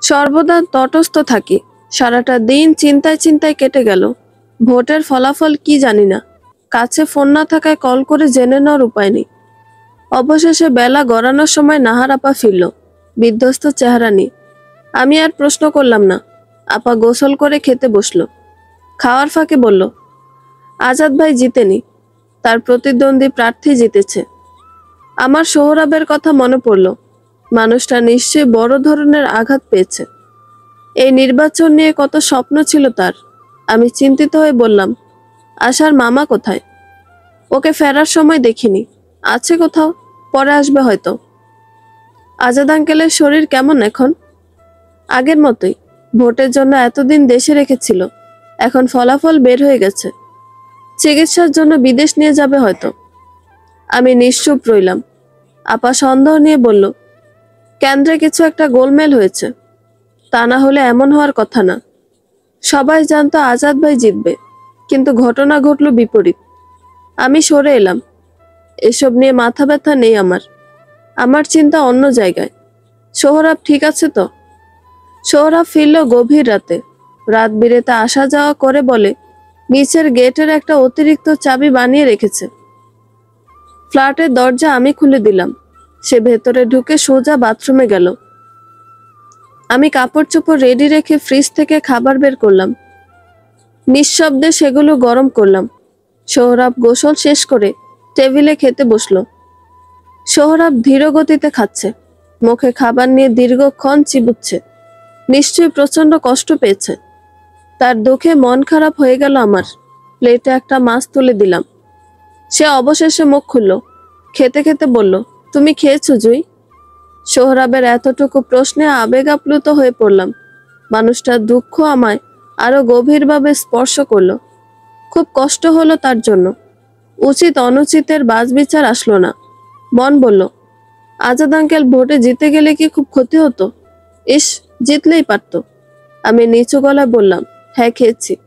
সর্বদা তটস্থ থাকি। সারাটা দিন চিন্তায় চিন্তায় কেটে গেল। ভোটের ফলাফল কি জানি না, কাছে ফোন না থাকায় কল করে জেনে নেওয়ার উপায় নেই। অবশেষে বেলা গড়ানোর সময় নাহার আপা ফিরল, বিধ্বস্ত চেহারা নিয়ে। আমি আর প্রশ্ন করলাম না। আপা গোসল করে খেতে বসলো। খাওয়ার ফাঁকে বলল, আজাদ ভাই জিতেনি, তার প্রতিদ্বন্দ্বী প্রার্থী জিতেছে। আমার সোহরাবের কথা মনে পড়ল। মানুষটা নিশ্চয়ই বড় ধরনের আঘাত পেয়েছে। এই নির্বাচন নিয়ে কত স্বপ্ন ছিল তার। আমি চিন্তিত হয়ে বললাম, আশার মামা কোথায়? ওকে ফেরার সময় দেখিনি। আছে কোথাও, পরে আসবে হয়তো। আজাদ আঙ্কেলের শরীর কেমন এখন? আগের মতোই। ভোটের জন্য এতদিন দেশে রেখেছিল, এখন ফলাফল বের হয়ে গেছে। চিকিৎসার জন্য বিদেশ নিয়ে যাবে হয়তো। আমি নিশ্চুপ রইলাম। আপা সন্দেহ নিয়ে বলল, কেন্দ্রে কিছু একটা গোলমেল হয়েছে। তা না হলে এমন হওয়ার কথা না। সবাই জানতো আজাদ ভাই জিতবে, কিন্তু ঘটনা ঘটল বিপরীত। আমি সরে এলাম। এসব নিয়ে মাথা ব্যথা নেই আমার। আমার চিন্তা অন্য জায়গায়। সোহরাব ঠিক আছে তো? সোহরাব ফিরল গভীর রাতে। রাত বিরেতে আসা যাওয়া করে বলে নিচের গেটের একটা অতিরিক্ত চাবি বানিয়ে রেখেছে। ফ্ল্যাটের দরজা আমি খুলে দিলাম। সে ভেতরে ঢুকে সোজা বাথরুমে গেল। আমি কাপড় চোপড় রেডি রেখে ফ্রিজ থেকে খাবার বের করলাম। নিঃশব্দে সেগুলো গরম করলাম। সোহরাব গোসল শেষ করে টেবিলে খেতে বসলো। সোহরাব ধীর গতিতে খাচ্ছে, মুখে খাবার নিয়ে দীর্ঘক্ষণ চিবুচ্ছে। নিশ্চয়ই প্রচন্ড কষ্ট পেয়েছে। তার দুঃখে মন খারাপ হয়ে গেল আমার। প্লেটে একটা মাছ তুলে দিলাম। সে অবশেষে মুখ খুলল। খেতে খেতে বলল, তুমি খেয়েছো জুই? সোহরাবের এতটুকু প্রশ্নে আবেগ আপ্লুত হয়ে পড়লাম। মানুষটার দুঃখ আমায় আরো গভীরভাবে স্পর্শ করলো। খুব কষ্ট হলো তার জন্য। উচিত অনুচিতের বাছবিচার আসলো না। মন বলল, আজাদ আঙ্কেল ভোটে জিতে গেলে কি খুব ক্ষতি হতো? ইস, জিতলেই পারত। আমি নিচু গলায় বললাম, হ্যাঁ খেয়েছি।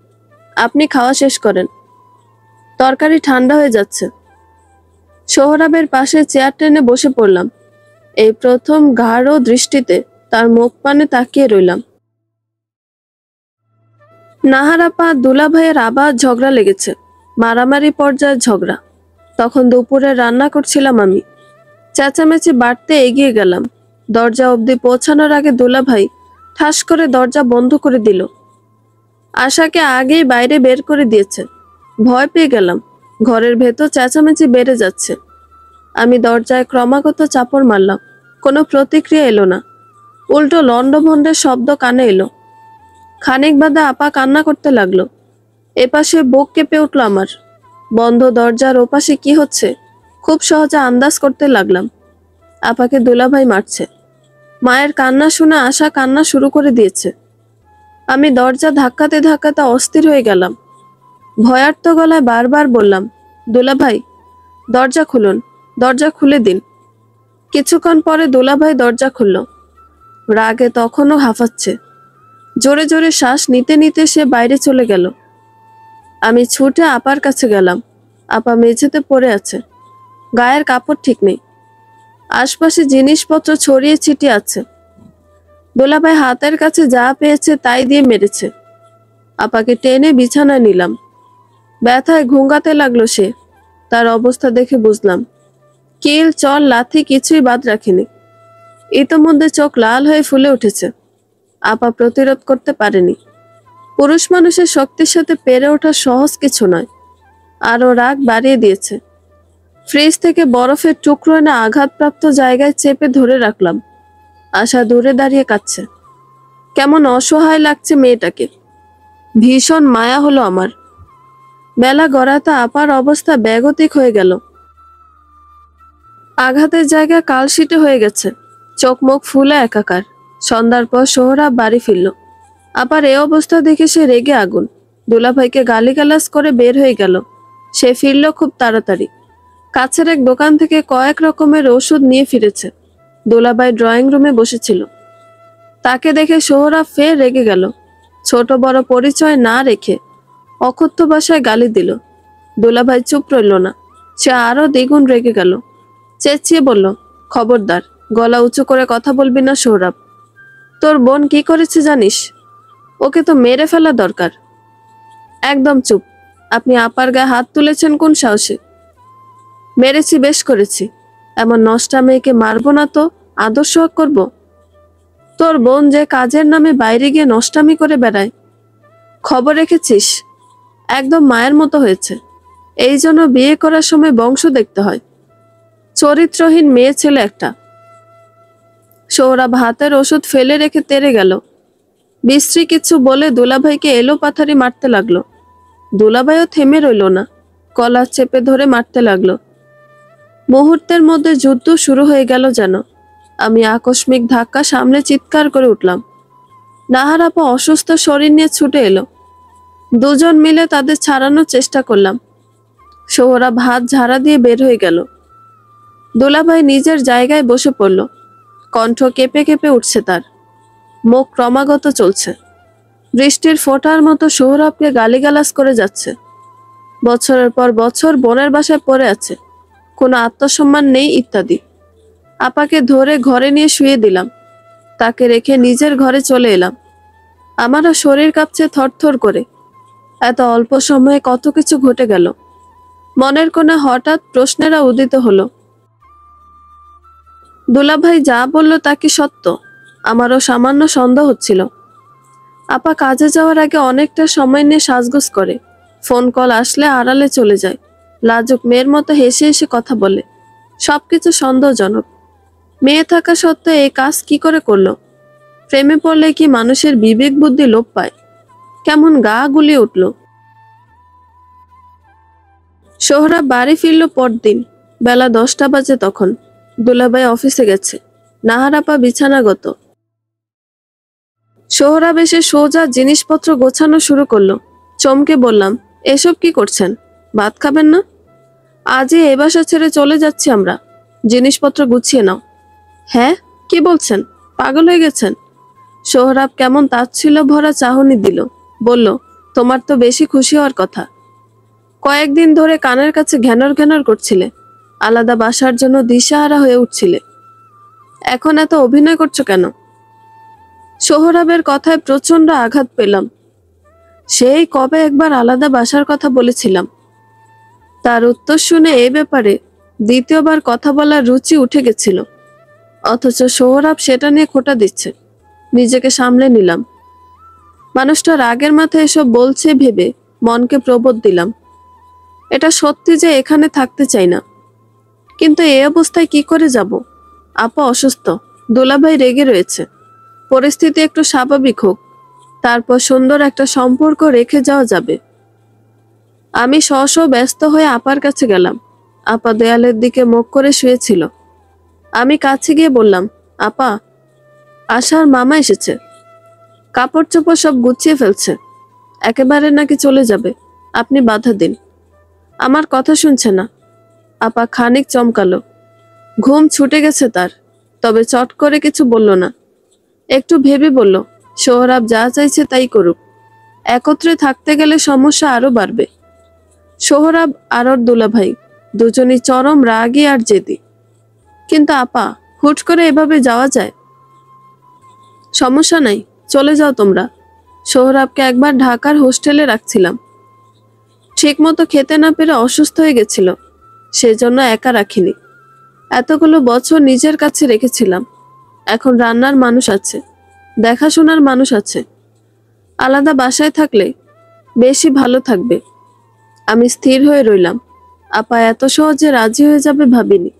আপনি খাওয়া শেষ করেন, তরকারি ঠান্ডা হয়ে যাচ্ছে। সোহরাবের পাশে চেয়ার টেনে বসে পড়লাম। এই প্রথম গাঢ় দৃষ্টিতে তার মুখ পানে তাকিয়ে রইলাম। নাহার আপা দুলা ভাইয়ের আবার ঝগড়া লেগেছে। মারামারি পর্যায়ের ঝগড়া। তখন দুপুরে রান্না করছিলাম আমি। চেঁচামেচি বাড়তে এগিয়ে গেলাম। দরজা অবধি পৌঁছানোর আগে দুলা ভাই ঠাস করে দরজা বন্ধ করে দিল। আশাকে আগেই বাইরে বের করে দিয়েছে। ভয় পেয়ে গেলাম। ঘরের ভেতর চেঁচামেচি বেড়ে যাচ্ছে। আমি দরজায় ক্রমাগত চাপড় মারলাম। কোনো প্রতিক্রিয়া এলো না। উল্টো লণ্ডভণ্ডের শব্দ কানে এলো। খানিক বাদে আপা কান্না করতে লাগলো। এপাশে বুক কেঁপে উঠল আমার। বন্ধ দরজার ওপাশে কি হচ্ছে খুব সহজে আন্দাজ করতে লাগলাম। আপাকে দুলাভাই মারছে। মায়ের কান্না শুনে আশা কান্না শুরু করে দিয়েছে। আমি দরজা ধাক্কাতে ধাক্কাতে অস্থির হয়ে গেলাম। ভয়ার্ত গলায় বারবার বললাম, দুলাভাই দরজা খুলুন, দরজা খুলে দিন। কিছুক্ষণ পরে দুলাভাই দরজা খুলল। রাগে তখনও হাঁফাচ্ছে। জোরে জোরে শ্বাস নিতে নিতে সে বাইরে চলে গেল। আমি ছুটে আপার কাছে গেলাম। আপা মেঝেতে পড়ে আছে। গায়ের কাপড় ঠিক নেই। আশপাশে জিনিসপত্র ছড়িয়ে ছিটিয়ে আছে। দুলাভাই হাতের কাছে যা পেয়েছে তাই দিয়ে মেরেছে। আপাকে টেনে বিছানায় নিলাম। ব্যথায় ঘুঙ্গাতে লাগলো সে। তার অবস্থা দেখে বুঝলাম কিল চল লাথি কিছুই বাদ রাখেনি। ইতোমধ্যে চোখ লাল হয়ে ফুলে উঠেছে। আপা প্রতিরোধ করতে পারেনি। পুরুষ মানুষের শক্তির সাথে পেরে ওঠা সহজ কিছু নয়। আরও রাগ বাড়িয়ে দিয়েছে। ফ্রিজ থেকে বরফের টুকরো এনে আঘাতপ্রাপ্ত জায়গায় চেপে ধরে রাখলাম। আশা দূরে দাঁড়িয়ে কাঁদছে। কেমন অসহায় লাগছে মেয়েটাকে। ভীষণ মায়া হলো আমার। বেলা গড়াতে আপার অবস্থা বেগতিক হয়ে গেল। আঘাতের জায়গা কালশিটে হয়ে গেছে। চোখ মুখ ফুলে একাকার। সন্ধ্যার পর সোহরাব বাড়ি ফিরল। আপার এ অবস্থা দেখে সে রেগে আগুন। দুলাভাইকে গালিগালাজ করে বের হয়ে গেল। সে ফিরল খুব তাড়াতাড়ি। কাছের এক দোকান থেকে কয়েক রকমের ওষুধ নিয়ে ফিরেছে। দুলাভাই ড্রয়িং রুমে বসেছিল। তাকে দেখে সোহরাব ফের রেগে গেল। ছোট বড় পরিচয় না রেখে অকথ্য ভাষায় গালি দিল। দুলাভাই চুপ রইল না। সে আরো দ্বিগুণ রেগে গেল। চেঁচিয়ে বলল, খবরদার, গলা উঁচু করে কথা বলবি না সোহরাব। তোর বোন কি করেছে জানিস? ওকে তো মেরে ফেলা দরকার। একদম চুপ। আপনি আপার গায়ে হাত তুলেছেন কোন সাহসে? মেরেছি, বেশ করেছি। এমন নষ্টা মেয়েকে মারবো না তো আদর্শ হক করব? তোর বোন যে কাজের নামে বাইরে গিয়ে নষ্টামি করে বেড়ায়, খবর রেখেছিস? একদম মায়ের মতো হয়েছে। এই জন্য বিয়ে করার সময় বংশ দেখতে হয়। চরিত্রহীন মেয়ে ছেলে একটা। সৌরভ হাতের ওষুধ ফেলে রেখে তেড়ে গেল। বিশ্রী কিছু বলে দুলাভাইকে এলো পাথারি মারতে লাগলো। দুলাভাইও থেমে রইল না। কলার চেপে ধরে মারতে লাগলো। মুহূর্তের মধ্যে যুদ্ধ শুরু হয়ে গেল যেন। আমি আকস্মিক ধাক্কা সামনে চিৎকার করে উঠলাম। নাহার আপা অসুস্থ শরীর নিয়ে ছুটে এলো। দুজন মিলে তাদের ছাড়ানোর চেষ্টা করলাম। সোহরাব হাত ঝাড়া দিয়ে বের হয়ে গেল। দুলাভাই নিজের জায়গায় বসে পড়ল। কণ্ঠ কেঁপে কেঁপে উঠছে তার। মুখ ক্রমাগত চলছে। বৃষ্টির ফোঁটার মতো সোহরাবকে গালিগালাজ করে যাচ্ছে। বছরের পর বছর বোনের বাসায় পড়ে আছে, কোনো আত্মসম্মান নেই ইত্যাদি। আপাকে ধরে ঘরে নিয়ে শুয়ে দিলাম, তাকে রেখে নিজের ঘরে চলে এলাম। আমারও শরীর কাঁপছে থরথর করে। এত অল্প সময়ে কত কিছু ঘটে গেল। মনের কোণে হঠাৎ প্রশ্নেরা উদিত হলো। দুলাভাই যা বলল তা কি সত্য? আমারও সামান্য সন্দেহ হচ্ছিল। আপা কাজে যাওয়ার আগে অনেকটা সময় নিয়ে সাজগোজ করে, ফোন কল আসলে আড়ালে চলে যায়, লাজুক মেয়ের মতো হেসে হেসে কথা বলে। সবকিছু সন্দেহজনক। মেয়ে থাকা সত্ত্বেও এই কাজ কি করে করলো? প্রেমে পড়লে কি মানুষের বিবেক বুদ্ধি লোপ পায়? কেমন গা গুলিয়ে উঠল। সোহরাব বাড়ি ফিরল পরদিন। বেলা 10টা বাজে তখন। দুলাভাই অফিসে গেছে, নাহার আপা বিছানাগত। সোহরাব এসে সোজা জিনিসপত্র গোছানো শুরু করলো। চমকে বললাম, এসব কি করছেন? ভাত খাবেন না? আজই এ বাসা ছেড়ে চলে যাচ্ছি আমরা, জিনিসপত্র গুছিয়ে নাও। হ্যাঁ, কি বলছেন? পাগল হয়ে গেছেন? সোহরাব কেমন তাচ্ছিল্য ভরা চাহনি দিল। বলল, তোমার তো বেশি খুশি হওয়ার কথা। কয়েকদিন ধরে কানের কাছে ঘ্যানর ঘ্যানর করছিলে, আলাদা বাসার জন্য দিশাহারা হয়ে উঠছিলে। এখন এত অভিনয় করছো কেন? সোহরাবের কথায় প্রচন্ড আঘাত পেলাম। সেই কবে একবার আলাদা বাসার কথা বলেছিলাম। তার উত্তর শুনে এ ব্যাপারে দ্বিতীয়বার কথা বলার রুচি উঠে গেছিল, অথচ সোহরাব সেটা নিয়ে খোঁটা দিচ্ছে। নিজেকে সামলে নিলাম। মানুষটা রাগের মাথায় এসব বলছে ভেবে মনকে প্রবোধ দিলাম, এটা সত্যি যে এখানে থাকতে চাই না, কিন্তু এই অবস্থায় কি করে যাব? আপা অসুস্থ, দুলাভাই রেগে রয়েছে, পরিস্থিতি একটু স্বাভাবিক হোক, তারপর সুন্দর একটা সম্পর্ক রেখে যাওয়া যাবে। আমি ব্যস্ত হয়ে আপার কাছে গেলাম। আপা দেয়ালের দিকে মুখ করে শুয়েছিল। আমি কাছে গিয়ে বললাম, আপা, আশার মামা এসেছে, কাপড় চোপড় সব গুছিয়ে ফেলছে, একেবারে নাকি চলে যাবে, আপনি বাধা দিন। আমার কথা শুনছে না। আপা খানিক চমকালো। ঘুম ছুটে গেছে তার, তবে চট করে কিছু বলল না। একটু ভেবে বলল, সোহরাব যা চাইছে তাই করুক, একত্রে থাকতে গেলে সমস্যা আরো বাড়বে। সোহরাব আর ওর দুলাভাই দুজনই চরম রাগী আর জেদি। কিন্তু আপা, হুট করে এভাবে যাওয়া যায়? সমস্যা নাই, চলে যাও তোমরা। সোহরাবকে একবার ঢাকার হোস্টেলে রাখছিলাম, ঠিক মতো খেতে না পেরে অসুস্থ হয়ে গেছিল, সেজন্য একা রাখিনি। এতগুলো বছর নিজের কাছে রেখেছিলাম, এখন রান্নার মানুষ আছে, দেখাশোনার মানুষ আছে। আলাদা বাসায় থাকলে বেশি ভালো থাকবে। আমি স্থির হয়ে রইলাম। আপা এত সহজে রাজি হয়ে যাবে ভাবিনি।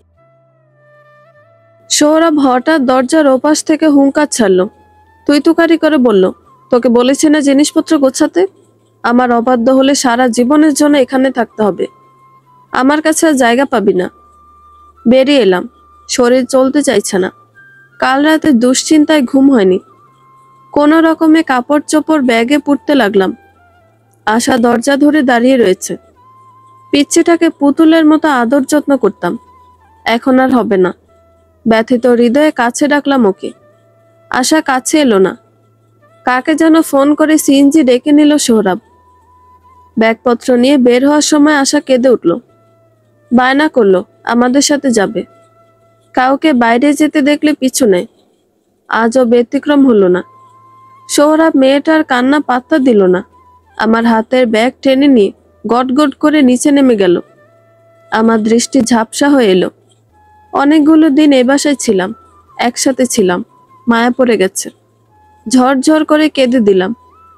সৌরভ হঠাৎ দরজার ওপাশ থেকে হুঙ্কার ছাড়লো। তুই তুকারি করে বলল, তোকে বলেছি না জিনিসপত্র গোছাতে? আমার অবাধ্য হলে সারা জীবনের জন্য এখানে থাকতে হবে, আমার কাছে আর জায়গা পাবি না। বেরিয়ে এলাম। শরীর চলতে চাইছে না। কাল রাতে দুশ্চিন্তায় ঘুম হয়নি। কোনো রকমে কাপড় চোপড় ব্যাগে পুড়তে লাগলাম। আশা দরজা ধরে দাঁড়িয়ে রয়েছে। পিচ্চিটাকে পুতুলের মতো আদর যত্ন করতাম, এখন আর হবে না। ব্যথিত হৃদয়ে কাছে ডাকলাম ওকে। আশা কাছে এলো না। কাকে যেন ফোন করে সিএনজি ডেকে নিল সোহরাব। ব্যাগপত্র নিয়ে বের হওয়ার সময় আশা কেঁদে উঠল। বায়না করলো আমাদের সাথে যাবে। কাউকে বাইরে যেতে দেখলে পিছু নেয়। আজও ব্যতিক্রম হলো না। সোহরাব মেয়েটার কান্না পাত্তা দিল না। আমার হাতের ব্যাগ টেনে নিয়ে গটগট করে নিচে নেমে গেল। আমার দৃষ্টি ঝাপসা হয়ে এলো। অনেকগুলো দিন এ বাসায় ছিলাম, একসাথে ছিলাম, মায়া পড়ে গেছে। ঝরঝর করে কেঁদে দিলাম।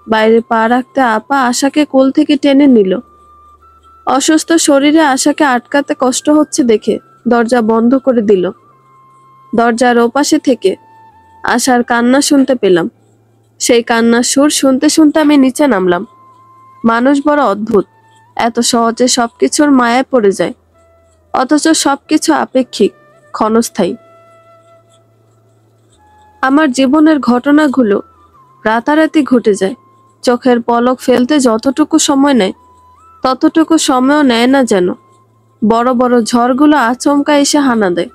বাইরে পা রাখতে আপা আশাকে কোল থেকে টেনে নিল। অসুস্থ শরীরে আশাকে আটকাতে কষ্ট হচ্ছে দেখে দরজা বন্ধ করে দিল। দরজার ওপাশে থেকে আশার কান্না শুনতে পেলাম। সেই কান্নার সুর শুনতে শুনতে আমি নিচে নামলাম। মানুষ বড় অদ্ভুত, এত সহজে সবকিছুর মায়ায় পড়ে যায়, অথচ সবকিছু আপেক্ষিক, ক্ষণস্থায়ী। আমার জীবনের ঘটনাগুলো রাতারাতি ঘটে যায়। চোখের পলক ফেলতে যতটুকু সময় নেয় ততটুকু সময়ও নেয় না যেন। বড় বড় ঝড়গুলো আচমকা এসে হানা দেয়।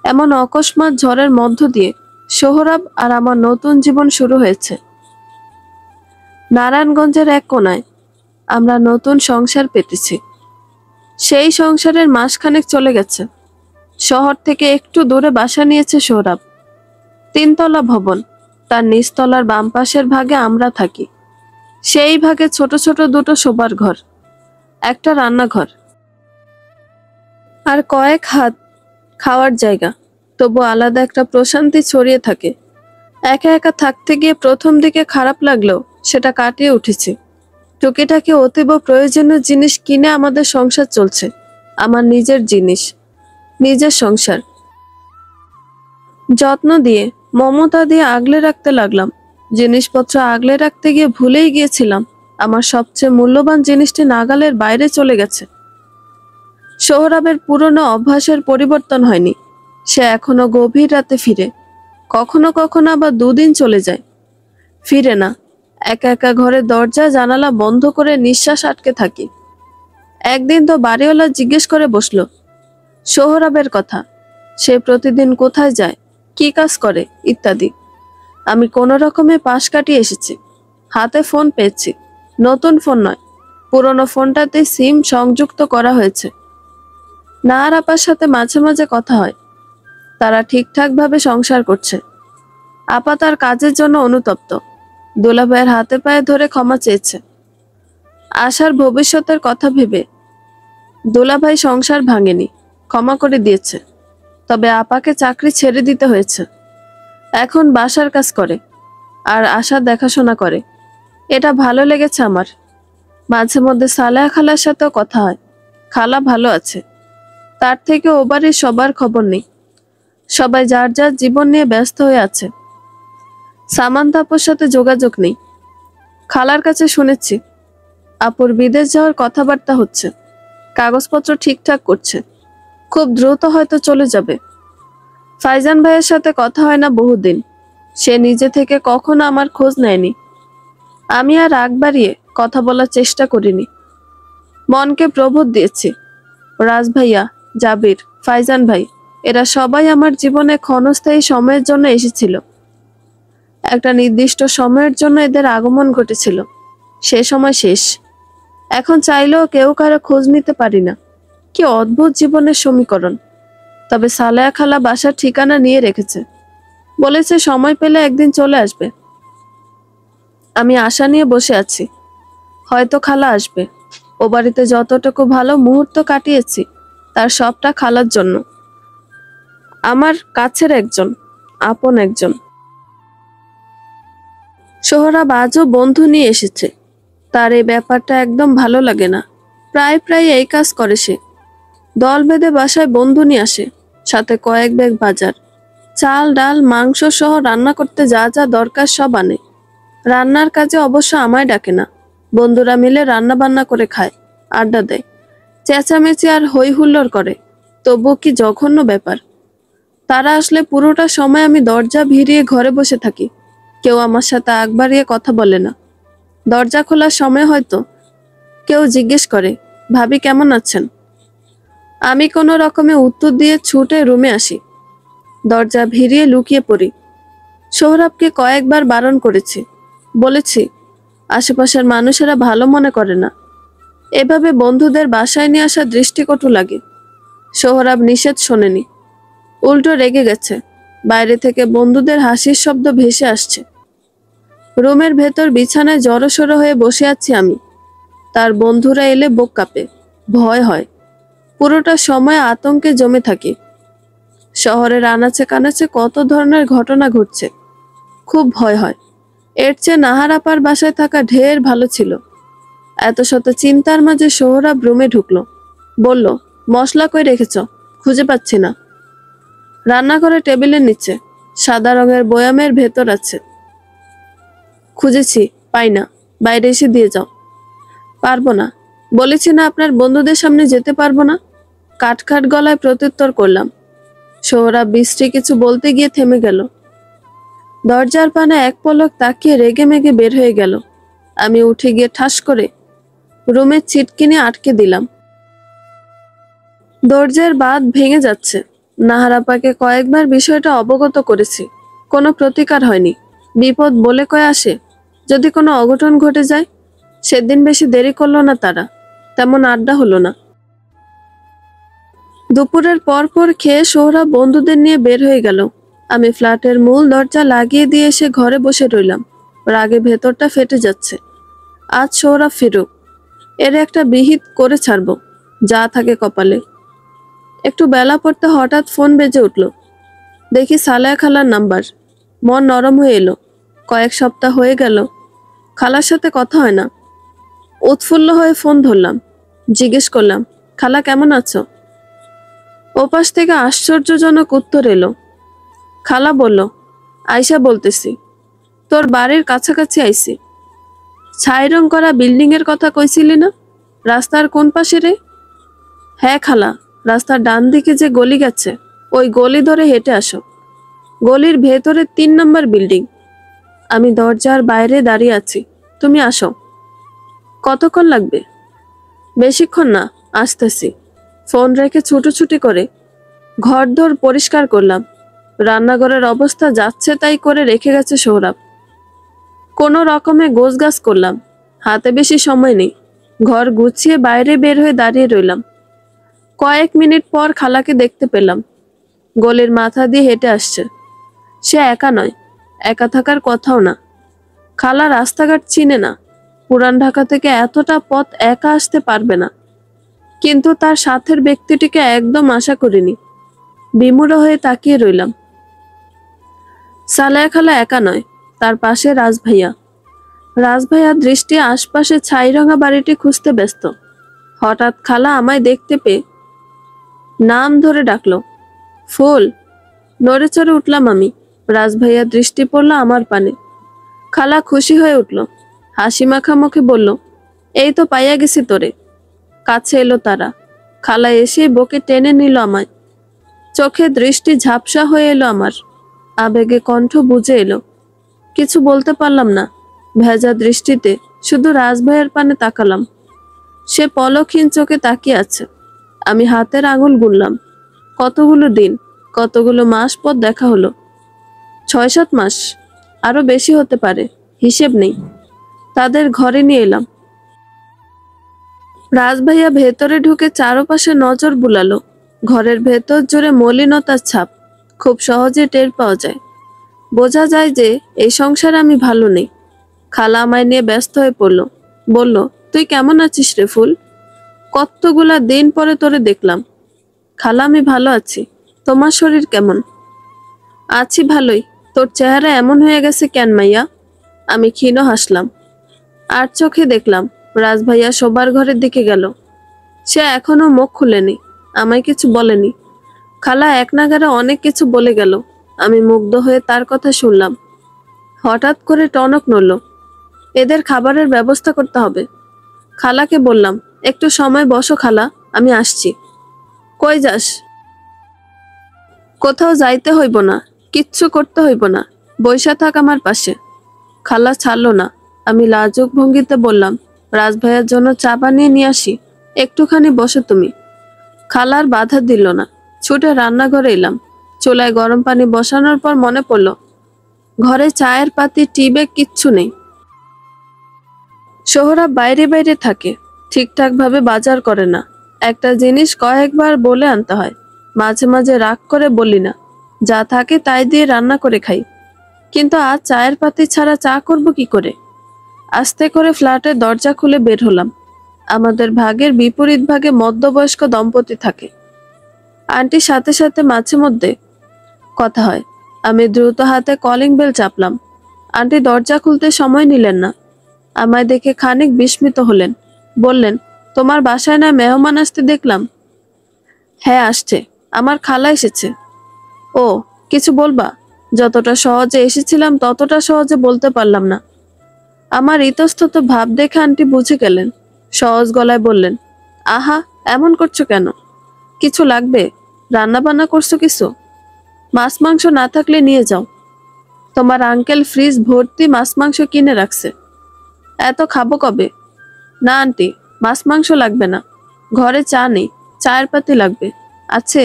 এমন অকস্মাৎ ঝড়ের মধ্য দিয়ে সোহরাব আর আমার নতুন জীবন শুরু হয়েছে। নারায়ণগঞ্জের এক কোনায় আমরা নতুন সংসার পেতেছি। সেই সংসারের মাসখানেক চলে গেছে। শহর থেকে একটু দূরে বাসা নিয়েছে সৌরভ। 3 তলা ভবন, তার নিচতলার বাম পাশের ভাগে আমরা থাকি। সেই ভাগে ছোট ছোট দুটো শোবার ঘর, একটা রান্নাঘর, আর কয়েক হাত খাওয়ার জায়গা। তবু আলাদা একটা প্রশান্তি ছড়িয়ে থাকে। একা একা থাকতে গিয়ে প্রথম দিকে খারাপ লাগলেও সেটা কাটিয়ে উঠেছি। টুকিটাকি অতীব প্রয়োজনীয় জিনিস কিনে আমাদের সংসার চলছে। আমার নিজের জিনিস, নিজের সংসার। যত্ন দিয়ে, মমতা দিয়ে আগলে রাখতে লাগলাম। জিনিসপত্র আগলে রাখতে গিয়ে ভুলেই গিয়েছিলাম আমার সবচেয়ে মূল্যবান জিনিসটি নাগালের বাইরে চলে গেছে। সোহরাবের পুরনো অভ্যাসের পরিবর্তন হয়নি। সে এখনো গভীর রাতে ফিরে, কখনো কখনো আবার 2 দিন চলে যায়। ফিরে না, একা একা ঘরের দরজা জানালা বন্ধ করে নিঃশ্বাস আটকে থাকি। একদিন তো বাড়িওয়ালা জিজ্ঞেস করে বসলো সোহরাবের কথা, সে প্রতিদিন কোথায় যায়, কি কাজ করে ইত্যাদি। আমি কোনো রকমে পাশ কাটিয়ে এসেছি। হাতে ফোন পেয়েছি, নতুন ফোন নয়, পুরনো ফোনটাতে সিম সংযুক্ত করা হয়েছে। নাহার আপার সাথে মাঝে মাঝে কথা হয়। তারা ঠিকঠাকভাবে সংসার করছে। আপা তার কাজের জন্য অনুতপ্ত। দুলাভাইয়ের হাতে পায়ে ধরে ক্ষমা চেয়েছে। আশার ভবিষ্যতের কথা ভেবে দুলাভাই সংসার ভাঙেনি, ক্ষমা করে দিয়েছে। তবে আপাকে চাকরি ছেড়ে দিতে হয়েছে। এখন বাসার কাজ করে আর আশা দেখাশোনা করে। এটা ভালো লেগেছে আমার। মাঝে মধ্যে সালেহা খালার সাথেও কথা হয়। খালা ভালো আছে, তার থেকে ও বাড়ির সবার খবর নেই। সবাই যার যার জীবন নিয়ে ব্যস্ত হয়ে আছে। সামান্তা আপুর সাথে যোগাযোগ নেই। খালার কাছে শুনেছি আপুর বিদেশ যাওয়ার কথাবার্তা হচ্ছে, কাগজপত্র ঠিকঠাক করছে, খুব দ্রুত হয়তো চলে যাবে। ফাইজান ভাইয়ের সাথে কথা হয় না বহুদিন। সে নিজে থেকে কখনো আমার খোঁজ নেয়নি। আমি আর রাগ বাড়িয়ে কথা বলার চেষ্টা করিনি। মনকে প্রবোধ দিয়েছি। রাজ ভাইয়া, জাবির, ফাইজান ভাই, এরা সবাই আমার জীবনে ক্ষণস্থায়ী সময়ের জন্য এসেছিল। একটা নির্দিষ্ট সময়ের জন্য এদের আগমন ঘটেছিল। সে সময় শেষ। এখন চাইলেও কেউ কারো খোঁজ নিতে পারি না। কি অদ্ভুত জীবনের সমীকরণ। তবে সালেহা খালা বাসার ঠিকানা নিয়ে রেখেছে, বলেছে সময় পেলে একদিন চলে আসবে। আমি আশা নিয়ে বসে আছি, হয়তো খালা আসবে। ও বাড়িতে যতটুকু ভালো মুহূর্ত কাটিয়েছি তার সবটা খালার জন্য। আমার কাছের একজন, আপন একজন। সোহরাব আজও বন্ধু নিয়ে এসেছে। তার এই ব্যাপারটা একদম ভালো লাগে না। প্রায় প্রায় এই কাজ করে সে। দল বেঁধে বাসায় বন্ধু নিয়ে আসে, সাথে কয়েক ব্যাগ বাজার, চাল ডাল মাংস সহ রান্না করতে যা যা দরকার সব আনে। রান্নার কাজে অবশ্য আমায় ডাকে না। বন্ধুরা মিলে রান্না বান্না করে খায়, আড্ডা দেয়, চেঁচামেচি আর হই হুল্লোড় করে। তবু কি জঘন্য ব্যাপার। তারা আসলে পুরোটা সময় আমি দরজা ভিড়িয়ে ঘরে বসে থাকি। কেউ আমার সাথে আগ বাড়িয়ে কথা বলে না। দরজা খোলার সময় হয়তো কেউ জিজ্ঞেস করে, ভাবি কেমন আছেন? আমি কোনো রকমে উত্তর দিয়ে ছুটে রুমে আসি। দরজা ভিড়িয়ে লুকিয়ে পড়ি। সোহরাবকে কয়েকবার বারণ করেছি, বলেছি আশেপাশের মানুষেরা ভালো মনে করে না, এভাবে বন্ধুদের বাসায় নিয়ে আসা দৃষ্টিকটু লাগে। সোহরাব নিষেধ শোনেনি, উল্টো রেগে গেছে। বাইরে থেকে বন্ধুদের হাসির শব্দ ভেসে আসছে। রুমের ভেতর বিছানায় জড়সড়ো হয়ে বসে আছি আমি। তার বন্ধুরা এলে বুক কাঁপে, ভয় হয়। পুরোটা সময় আতঙ্কে জমে থাকি। শহরের আনাচে কানাচে কত ধরনের ঘটনা ঘটছে, খুব ভয় হয়। এর চেয়ে নাহার আপার বাসায় থাকা ঢের ভালো ছিল। এত শত চিন্তার মাঝে সোহরাব রুমে ঢুকলো। বলল, মশলা কই রেখেছ? খুঁজে পাচ্ছি না। রান্নাঘরে টেবিলের নিচে সাদা রঙের বয়ামের ভেতর আছে। খুঁজেছি, পাই না। বাইরে এসে দিয়ে যাও। পারবো না, বলেছি না আপনার বন্ধুদের সামনে যেতে পারবো না। কাটখাট গলায় প্রত্যুত্তর করলাম। সোহরাব বিশ্রী কিছু বলতে গিয়ে থেমে গেল। দরজার পানে এক পলক তাকিয়ে রেগে মেগে বের হয়ে গেল। আমি উঠে গিয়ে ঠাস করে রুমের ছিটকিনি আটকে দিলাম। দরজার বাঁধ ভেঙে যাচ্ছে। নাহার আপাকে কয়েকবার বিষয়টা অবগত করেছি, কোনো প্রতিকার হয়নি। বিপদ বলে কয়ে আসে, যদি কোনো অঘটন ঘটে যায়। সেদিন বেশি দেরি করলো না তারা, তেমন আড্ডা হলো না। দুপুরের পর খেয়ে সোহরাব বন্ধুদের নিয়ে বের হয়ে গেল। আমি ফ্ল্যাটের মূল দরজা লাগিয়ে দিয়ে এসে ঘরে বসে রইলাম। রাগে ভেতরটা ফেটে যাচ্ছে। আজ সোহরাব ফিরুক, এর একটা বিহিত করে ছাড়বো, যা থাকে কপালে। একটু বেলা পড়তে হঠাৎ ফোন বেজে উঠল। দেখি সালেহা খালার নাম্বার। মন নরম হয়ে এলো। কয়েক সপ্তাহ হয়ে গেল খালার সাথে কথা হয় না। উৎফুল্ল হয়ে ফোন ধরলাম। জিজ্ঞেস করলাম, খালা কেমন আছো? ওপাশ থেকে আশ্চর্যজনক উত্তর এলো। খালা বলল, আয়শা বলতেছি, তোর বাড়ির কাছাকাছি আইছি। ছাই রং করা বিল্ডিং এর কথা কইছিলি না? রাস্তার কোন পাশে রে? হ্যাঁ খালা, রাস্তার ডান দিকে যে গলি গেছে, ওই গলি ধরে হেঁটে আসো। গলির ভেতরে 3 নম্বর বিল্ডিং। আমি দরজার বাইরে দাঁড়িয়ে আছি, তুমি আসো। কতক্ষণ লাগবে? বেশিক্ষণ না, আসতেছি। ফোন রেখে ছুটোছুটি করে ঘরদোর পরিষ্কার করলাম। রান্নাঘরের অবস্থা যাচ্ছে তাই করে রেখে গেছে সোহরাব। কোনো রকমে গোছগাছ করলাম। হাতে বেশি সময় নেই। ঘর গুছিয়ে বাইরে বের হয়ে দাঁড়িয়ে রইলাম। কয়েক মিনিট পর খালাকে দেখতে পেলাম। গলির মাথা দিয়ে হেঁটে আসছে। সে একা নয়, একা থাকার কথাও না। খালা রাস্তাঘাট চিনে না। পুরান ঢাকা থেকে এতটা পথ একা আসতে পারবে না। কিন্তু তার সাথের ব্যক্তিটিকে একদম আশা করিনি। বিমূঢ় হয়ে তাকিয়ে রইলাম। সালেহা খালা একা নয়, তার পাশে রাজভাইয়া। রাজভাইয়া দৃষ্টি আশপাশে ছাইরঙা বাড়িটি খুঁজতে ব্যস্ত। হঠাৎ খালা আমায় দেখতে পেয়ে নাম ধরে ডাকলো, ফুল। নড়ে চড়ে উঠলাম আমি। রাজভাইয়া দৃষ্টি পড়ল আমার পানে। খালা খুশি হয়ে উঠল। হাসি মাখা মুখে বলল, এই তো পাইয়া গেছি তোরে। কাছে এলো তারা। খালা এসে বকে টেনে নিল আমায়। চোখে দৃষ্টি ঝাপসা হয়ে এলো আমার। আবেগে কণ্ঠ বুঝে এলো। কিছু বলতে পারলাম না। ভেজা দৃষ্টিতে শুধু রাজভাইয়ের পানে তাকালাম। সে পলকহীন চোখে তাকিয়ে আছে। আমি হাতের আঙুল গুনলাম। কতগুলো দিন, কতগুলো মাস পর দেখা হলো। 6-7 মাস, আরো বেশি হতে পারে, হিসেব নেই। তাদের ঘরে নিয়ে এলাম। রাজভাইয়া ভেতরে ঢুকে চারপাশে নজর বুলালো। ঘরের ভেতর জুড়ে মলিনতার ছাপ খুব সহজে টের পাওয়া যায়। বোঝা যায় যে এই সংসারে আমি ভালো নেই। খালা আমায় নিয়ে ব্যস্ত হয়ে পড়ল। বলল, তুই কেমন আছিস রে ফুল? কতগুলা দিন পরে তোরে দেখলাম। খালা, আমি ভালো আছি। তোমার শরীর কেমন? আছি ভালোই। তোর চেহারা এমন হয়ে গেছে কেন মাইয়া? আমি ক্ষীণ হাসলাম। আর চোখে দেখলাম রাজভাইয়া শোবার ঘরের দিকে গেল। সে এখনো মুখ খুলেনি, আমায় কিছু বলেনি। খালা এক নাগাড়ে অনেক কিছু বলে গেল। আমি মুগ্ধ হয়ে তার কথা শুনলাম। হঠাৎ করে টনক নড়ল। এদের খাবারের ব্যবস্থা করতে হবে। খালাকে বললাম, একটু সময় বসো খালা, আমি আসছি। কই যাস? কোথাও যাইতে হইব না, কিচ্ছু করতে হইব না, বইসা থাক আমার পাশে। খালা ছাড়ল না। আমি লাজুক ভঙ্গিতে বললাম, রাজভাইয়ের জন্য চা বানিয়ে নিয়ে আসি, একটুখানি বসো তুমি। খালার বাধা দিল না। ছুটে রান্নাঘরে এলাম। চুলায় গরম পানি বসানোর পর মনে পড়ল ঘরে চায়ের পাতি, টি ব্যাগ কিচ্ছু নেই। সোহরাব বাইরে বাইরে থাকে, ঠিকঠাক ভাবে বাজার করে না। একটা জিনিস কয়েকবার বলে আনতে হয়। মাঝে মাঝে রাগ করে বলি না, যা থাকে তাই দিয়ে রান্না করে খাই। কিন্তু আজ চায়ের পাতি ছাড়া চা করব কি করে? আস্তে করে ফ্ল্যাটের দরজা খুলে বের হলাম। আমাদের ভাগের বিপরীত ভাগে মধ্যবয়স্ক দম্পতি থাকে। আন্টির সাথে সাথে মাঝে মধ্যে কথা হয়। আমি দ্রুত হাতে কলিং বেল চাপলাম। আন্টি দরজা খুলতে সময় নিলেন না। আমায় দেখে খানিক বিস্মিত হলেন। বললেন, তোমার বাসায় না মেহমান আসতে দেখলাম? হ্যাঁ আসছে, আমার খালা এসেছে। ও, কিছু বলবা? যতটা সহজে এসেছিলাম ততটা সহজে বলতে পারলাম না। আমার ইতস্তত ভাব দেখে আন্টি বুঝে গেলেন। সহজ গলায় বললেন, আহা, এমন করছো কেন? কিছু লাগবে? রান্না বান্না করছো কিছু? মাছ মাংস না থাকলে নিয়ে যাও। তোমার আঙ্কেল ফ্রিজ ভর্তি মাছ মাংস কিনে রাখছে। এত খাবো কবে? না আন্টি, মাছ মাংস লাগবে না। ঘরে চা নেই, চায়ের পাতি লাগবে। আছে?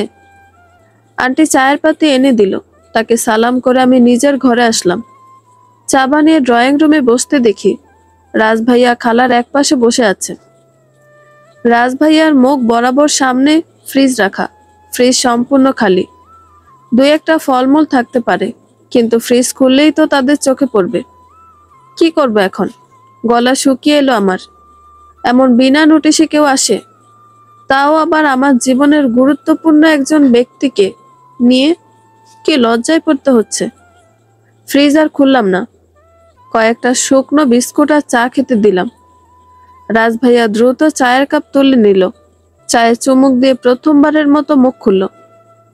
আন্টি চায়ের পাতি এনে দিল। তাকে সালাম করে আমি নিজের ঘরে আসলাম। চা বানিয়ে ড্রয়িং রুমে বসতে দেখি রাজ ভাইয়া খালার এক পাশে বসে আছে। রাজ ভাইয়ার মুখ বরাবর সামনে ফ্রিজ রাখা, ফ্রিজ সম্পূর্ণ খালি। দুই একটা ফলমূল থাকতে পারে, কিন্তু ফ্রিজ খুললেই তো তাদের চোখে পড়বে। কি করবো এখন? গলা শুকিয়ে এলো আমার। এমন বিনা নোটিশে কেউ আসে, তাও আবার আমার জীবনের গুরুত্বপূর্ণ একজন ব্যক্তিকে নিয়ে। কি লজ্জায় পড়তে হচ্ছে। ফ্রিজ আর খুললাম না, কয়েকটা শুকনো বিস্কুট আর চা খেতে দিলাম। রাজ ভাইয়া দ্রুত চায়ের কাপ তুলে নিল, চায়ে চুমুক দিয়ে প্রথমবারের মতো মুখ খুলল,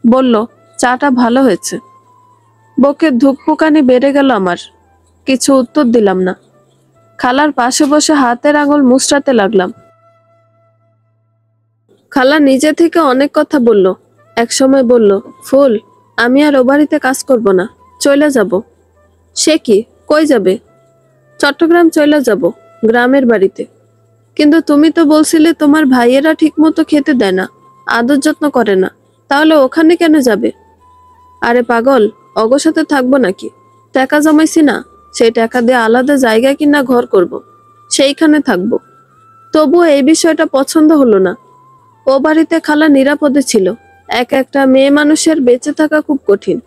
বলল, চাটা ভালো হয়েছে। বকে ধুকপুকানি বেড়ে গেল আমার। কিছু উত্তর দিলাম না। খালার পাশে বসে হাতের আঙুল মুচড়াতে লাগলাম। খালা নিজে থেকে অনেক কথা বলল। একসময় বলল, ফুল, আমি আর ও বাড়িতে কাজ করব না, চলে যাব। সে কি? কই যাবে? চট্টগ্রাম চলে যাব, গ্রামের বাড়িতে। কিন্তু তুমি তো বলছিলে তোমার ভাইয়েরা ঠিক মতো খেতে দেয় না, আদর যত্ন করে না, তাহলে ওখানে কেন যাবে? আরে পাগল, অগো সাথে থাকবো নাকি? টাকা জমাইছি না, সেই টাকা দিয়ে আলাদা জায়গা কিনা ঘর করব, সেইখানে থাকবো। তবুও এই বিষয়টা পছন্দ হলো না। ও বাড়িতে খালা নিরাপদে ছিল। এক একটা মেয়ে মানুষের বেঁচে থাকা খুব কঠিন।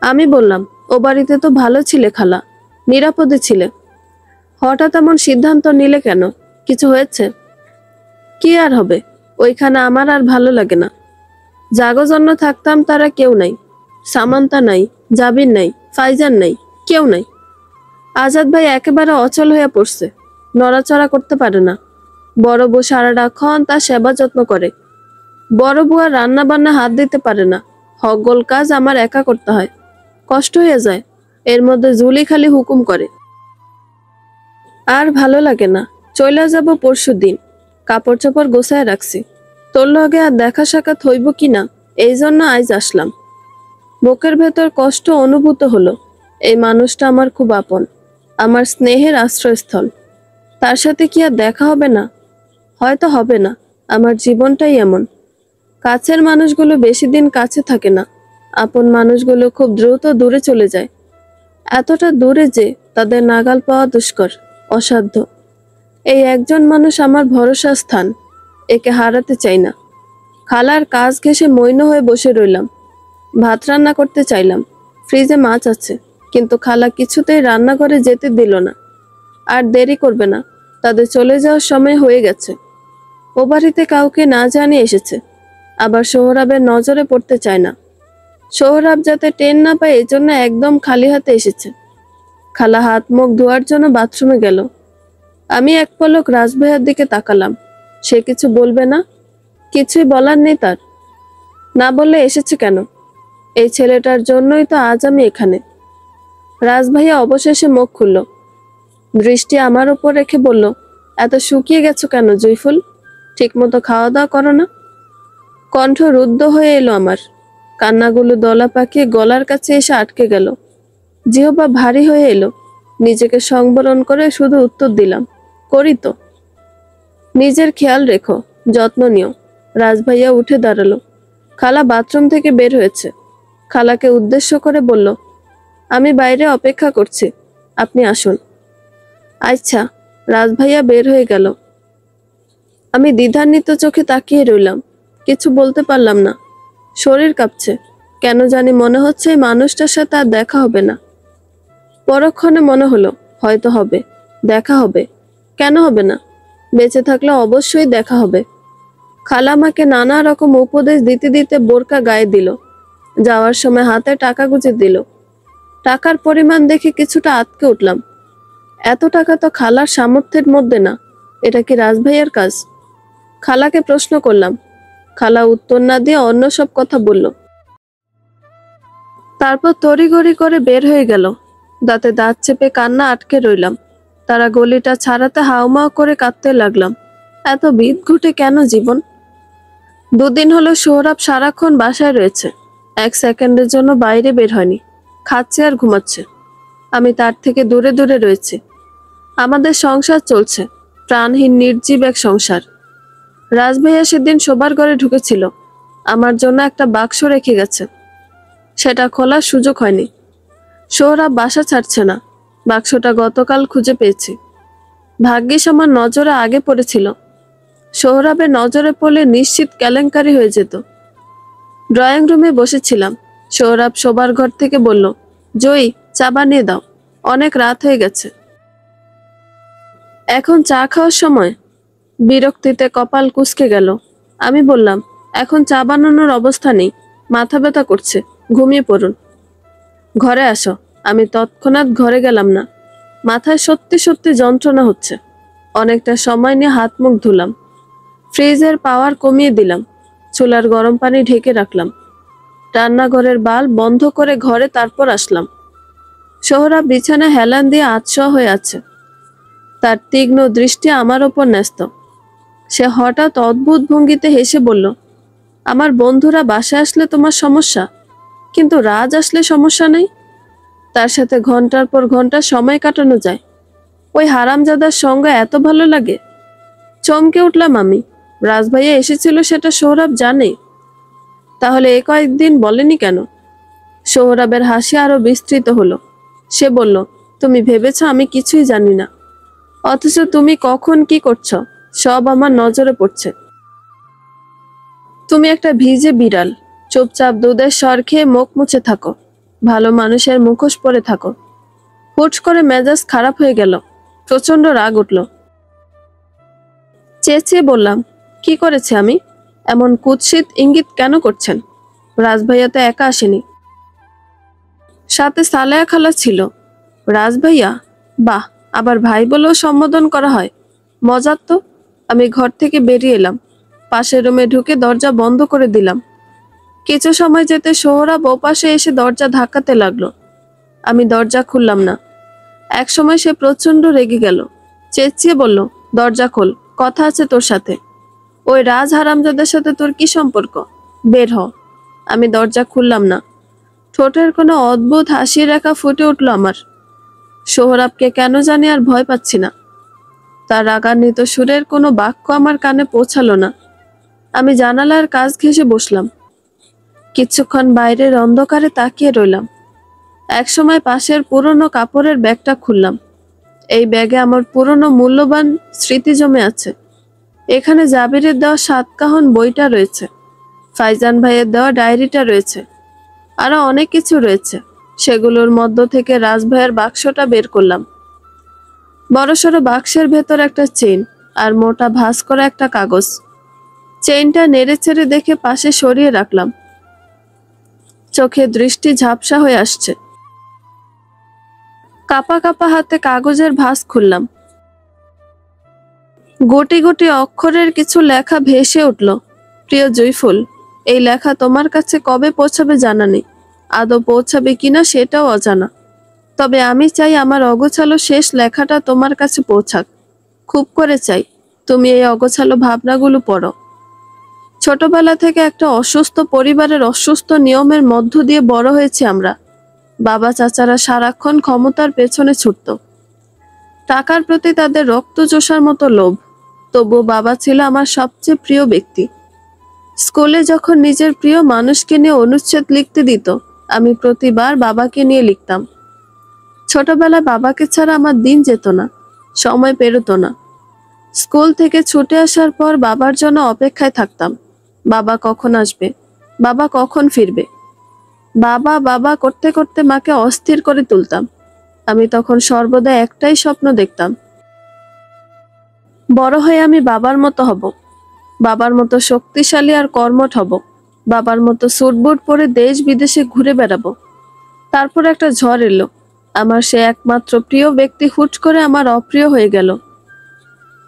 আমি বললাম, ও বাড়িতে তো ভালো ছিলে খালা, নিরাপদে ছিলে, হঠাৎ এমন সিদ্ধান্ত নিলে কেন? কিছু হয়েছে? কি আর হবে, ওইখানে আমার আর ভালো লাগে না। জাগো জন্য থাকতাম তারা কেউ নাই। সামান্তা নাই, জাবির নাই, ফাইজান নাই, কেউ নাই। আজাদ ভাই একেবারে অচল হয়ে পড়ছে, নড়াচড়া করতে পারে না। বড় বউ সারাক্ষণ তার সেবা যত্ন করে। বড় বউ আর রান্না বান্না হাত দিতে পারে না। হগল কাজ আমার একা করতে হয়, কষ্ট হয়ে যায়। এর মধ্যে জুলি খালি হুকুম করে। আর ভালো লাগে না। চলে যাব পরশু দিন, কাপড় চোপড় গোছায় রাখছি। তোর লগে আর দেখা সাক্ষাৎ হইব কিনা, এই জন্য আজ আসলাম। বুকের ভেতর কষ্ট অনুভূত হলো। এই মানুষটা আমার খুব আপন, আমার স্নেহের আশ্রয়স্থল। তার সাথে কি আর দেখা হবে না? হয়তো হবে না, আমার জীবনটাই এমন। কাছের মানুষগুলো বেশি দিন কাছে থাকে না, আপন মানুষগুলো খুব দ্রুত দূরে চলে যায়। এতটা দূরে যে তাদের নাগাল পাওয়া দুষ্কর, অসাধ্য। এই একজন মানুষ আমার ভরসা স্থান, একে হারাতে চাই না। খালার কাজ ঘেঁষে মৈন হয়ে বসে রইলাম। ভাত রান্না করতে চাইলাম, ফ্রিজে মাছ আছে, কিন্তু খালা কিছুতেই রান্নাঘরে যেতে দিল না। আর দেরি করবে না, তাদের চলে যাওয়ার সময় হয়ে গেছে। ও বাড়িতে কাউকে না জানিয়ে এসেছে, আবার সোহরাবের নজরে পড়তে চায় না। সোহরাব যাতে টেন না পায় এজন্য একদম খালি হাতে এসেছে। খালা হাত মুখ ধোয়ার জন্য বাথরুমে গেল। আমি এক পলক রাজভাইয়ার দিকে তাকালাম। সে কিছু বলবে না? কিছুই বলার নেই তার। না বললে এসেছে কেন? এই ছেলেটার জন্যই তো আজ আমি এখানে। রাজভাইয়া অবশেষে মুখ খুলল, দৃষ্টি আমার উপর রেখে বলল, এত শুকিয়ে গেছো কেন জুইফুল? ঠিক মতো খাওয়া দাওয়া করো না? কণ্ঠ রুদ্ধ হয়ে এলো আমার। কান্নাগুলো দলা পাকিয়ে গলার কাছে এসে আটকে গেল। জিহ্বা ভারী হয়ে এলো। নিজেকে সংবরণ করে শুধু উত্তর দিলাম, করি তো। নিজের খেয়াল রেখো, যত্ন নিও। রাজভাইয়া উঠে দাঁড়ালো। খালা বাথরুম থেকে বের হয়েছে। খালাকে উদ্দেশ্য করে বলল, আমি বাইরে অপেক্ষা করছি, আপনি আসুন। আচ্ছা। রাজভাইয়া বের হয়ে গেল। আমি দ্বিধান্বিত চোখে তাকিয়ে রইলাম। কিছু বলতে পারলাম না। শরীর কাঁপছে। কেন জানি মনে হচ্ছে এই মানুষটার সাথে আর দেখা হবে না। পরক্ষণে মনে হলো, হয়তো হবে, দেখা হবে। কেন হবে না? বেঁচে থাকলে অবশ্যই দেখা হবে। খালা আমাকে নানা রকম উপদেশ দিতে দিতে বোরকা গায়ে দিল। যাওয়ার সময় হাতে টাকা গুঁজে দিল। টাকার পরিমাণ দেখে কিছুটা আঁতকে উঠলাম। এত টাকা তো খালার সামর্থ্যের মধ্যে না। এটা কি রাজভাইয়ের কাজ? খালাকে প্রশ্ন করলাম। খালা উত্তর না দিয়ে অন্য সব কথা বলল। তারপর তড়িঘড়ি করে বের হয়ে গেল। দাঁতে দাঁত চেপে কান্না আটকে রইলাম। তারা গলিটা ছাড়াতে হাউমাউ করে কাঁদতে লাগলাম। এত বিদঘুটে কেন জীবন? দুদিন হলো সোহরাব সারাক্ষণ বাসায় রয়েছে, এক সেকেন্ডের জন্য বাইরে বের হয়নি। খাচ্ছে আর ঘুমাচ্ছে। আমি তার থেকে দূরে দূরে রয়েছি। আমাদের সংসার চলছে, প্রাণহীন নির্জীব এক সংসার। রাজভাইয়া সেদিন শোবার ঘরে ঢুকেছিল, আমার জন্য একটা বাক্স রেখে গেছে। সেটা খোলার সুযোগ হয়নি। সোহরাব বাসা ছাড়ছে না। বাক্সটা গতকাল খুঁজে পেয়েছি। ভাগ্যিস আমার নজরে আগে পড়েছিল। সোহরাবের নজরে পড়লে নিশ্চিত কেলেঙ্কারি হয়ে যেত। ড্রয়িং রুমে বসেছিলাম। সোহরাব শোবার ঘর থেকে বলল, জয়ী, চা বানিয়ে দাও, অনেক রাত হয়ে গেছে। এখন চা খাওয়ার সময়? বিরক্তিতে কপাল কুঁচকে গেল। আমি বললাম, এখন চা বানানোর অবস্থা নেই, মাথা ব্যথা করছে, ঘুমিয়ে পড়ুন। ঘরে আসো। আমি তৎক্ষণাৎ ঘরে গেলাম না। মাথায় সত্যি সত্যি যন্ত্রণা হচ্ছে। অনেকটা সময় নিয়ে হাত মুখ ধুলাম। ফ্রিজের পাওয়ার কমিয়ে দিলাম। চুলার গরম পানি ঢেকে রাখলাম। রান্নাঘরের বাল্ব বন্ধ করে ঘরে তারপর আসলাম। সোহরাব বিছানায় হেলান দিয়ে আতশোয়া হয়ে আছে। তার তীক্ষ্ণ দৃষ্টি আমার ওপর ন্যস্ত। সে হঠাৎ অদ্ভুত ভঙ্গিতে হেসে বলল, আমার বন্ধুরা বাসায় আসলে তোমার সমস্যা, কিন্তু রাজ আসলে সমস্যা নেই। তার সাথে ঘন্টার পর ঘন্টা সময় কাটানো যায়। ওই হারামজাদার সঙ্গে এত ভালো লাগে। চমকে উঠলাম আমি। রাজ ভাইয়া এসেছিল সেটা সোহরাব জানে, তাহলে এ কয়েকদিন বলেনি কেন? সোহরাবের হাসি আরো বিস্তৃত হলো। সে বলল, তুমি ভেবেছ আমি কিছুই জানি না, অথচ তুমি কখন কি করছো সব আমার নজরে পড়ছে। তুমি একটা ভিজে বিড়াল, চুপচাপ দুধের সর খেয়ে মুখ মুছে থাকো, ভালো মানুষের মুখোশ পরে থাকো। হুট করে মেজাজ খারাপ হয়ে গেল। প্রচন্ড রাগ উঠল। চেঁচিয়ে বললাম, কি করেছে আমি? এমন কুৎসিত ইঙ্গিত কেন করছেন? রাজ ভাইয়া তো একা আসেনি, সাথে সালেয়া খালা ছিল। রাজ ভাইয়া? বাহ, আবার ভাই বলেও সম্বোধন করা হয়, মজার তো। আমি ঘর থেকে বেরিয়ে এলাম। পাশের রুমে ঢুকে দরজা বন্ধ করে দিলাম। কিছু সময় যেতে সোহরাব ওপাশে এসে দরজা ধাক্কাতে লাগলো। আমি দরজা খুললাম না। এক সময় সে প্রচন্ড রেগে গেল। চেঁচিয়ে বলল, দরজা খোল, কথা আছে তোর সাথে। ওই রাজ হারামজাদার সাথে তোর কি সম্পর্ক? বের হ। আমি দরজা খুললাম না। ঠোঁটের কোনো অদ্ভুত হাসি রেখা ফুটে উঠল আমার। সোহরাবকে কেন জানি আর ভয় পাচ্ছি না। তার রাগান্বিত সুরের কোনো বাক্য আমার কানে পৌঁছালো না। আমি জানালার কাছ ঘেঁষে বসলাম। কিছুক্ষণ বাইরের অন্ধকারে তাকিয়ে রইলাম। একসময় পাশের পুরনো কাপড়ের ব্যাগটা খুললাম। এই ব্যাগে আমার পুরনো মূল্যবান স্মৃতি জমে আছে। এখানে জাবিরের দেওয়া সাতকাহন বইটা রয়েছে, ফাইজান ভাইয়ের দেওয়া ডায়েরিটা রয়েছে, আরো অনেক কিছু রয়েছে। সেগুলোর মধ্য থেকে রাজ ভাইয়ের বাক্সটা বের করলাম। বড়সড় বাক্সের ভেতর একটা চেইন আর মোটা ভাঁজ করা একটা কাগজ। চেইনটা নেড়ে চেড়ে দেখে পাশে সরিয়ে রাখলাম। চোখে দৃষ্টি ঝাপসা হয়ে আসছে। কাপা কাপা হাতে কাগজের ভাঁজ খুললাম। গোটি গোটি অক্ষরের কিছু লেখা ভেসে উঠল। প্রিয় জয়ফুল, এই লেখা তোমার কাছে কবে পৌঁছাবে জানা নেই, আদৌ পৌঁছাবে কিনা সেটাও অজানা। তবে আমি চাই আমার অগোছালো শেষ লেখাটা তোমার কাছে পৌঁছাক। খুব করে চাই তুমি এই অগোছালো ভাবনাগুলো পড়ো। ছোটবেলা থেকে একটা অসুস্থ পরিবারের অসুস্থ নিয়মের মধ্য দিয়ে বড় হয়েছে আমরা। বাবা চাচারা সারাক্ষণ ক্ষমতার পেছনে ছুটত। টাকার প্রতি তাদের রক্ত চোষার মতো লোভ। তবু বাবা ছিল আমার সবচেয়ে প্রিয় ব্যক্তি। স্কুলে যখন নিজের প্রিয় মানুষকে নিয়ে অনুচ্ছেদ লিখতে দিত, আমি প্রতিবার বাবাকে নিয়ে লিখতাম। ছোটবেলায় বাবাকে ছাড়া আমার দিন যেত না, সময় পেরোতো না। স্কুল থেকে ছুটে আসার পর বাবার জন্য অপেক্ষায় থাকতাম। বাবা কখন আসবে, বাবা কখন ফিরবে। বাবা বাবা করতে করতে মাকে অস্থির করে তুলতাম। আমি তখন সর্বদা একটাই স্বপ্ন দেখতাম, বড় হয়ে আমি বাবার মতো হব, বাবার মতো শক্তিশালী আর কর্মঠ হব, বাবার মতো স্যুটবুট পরে দেশ বিদেশে ঘুরে বেড়াবো। তারপর একটা ঝড় এলো। আমার সে একমাত্র প্রিয় ব্যক্তি হুট করে আমার অপ্রিয় হয়ে গেল।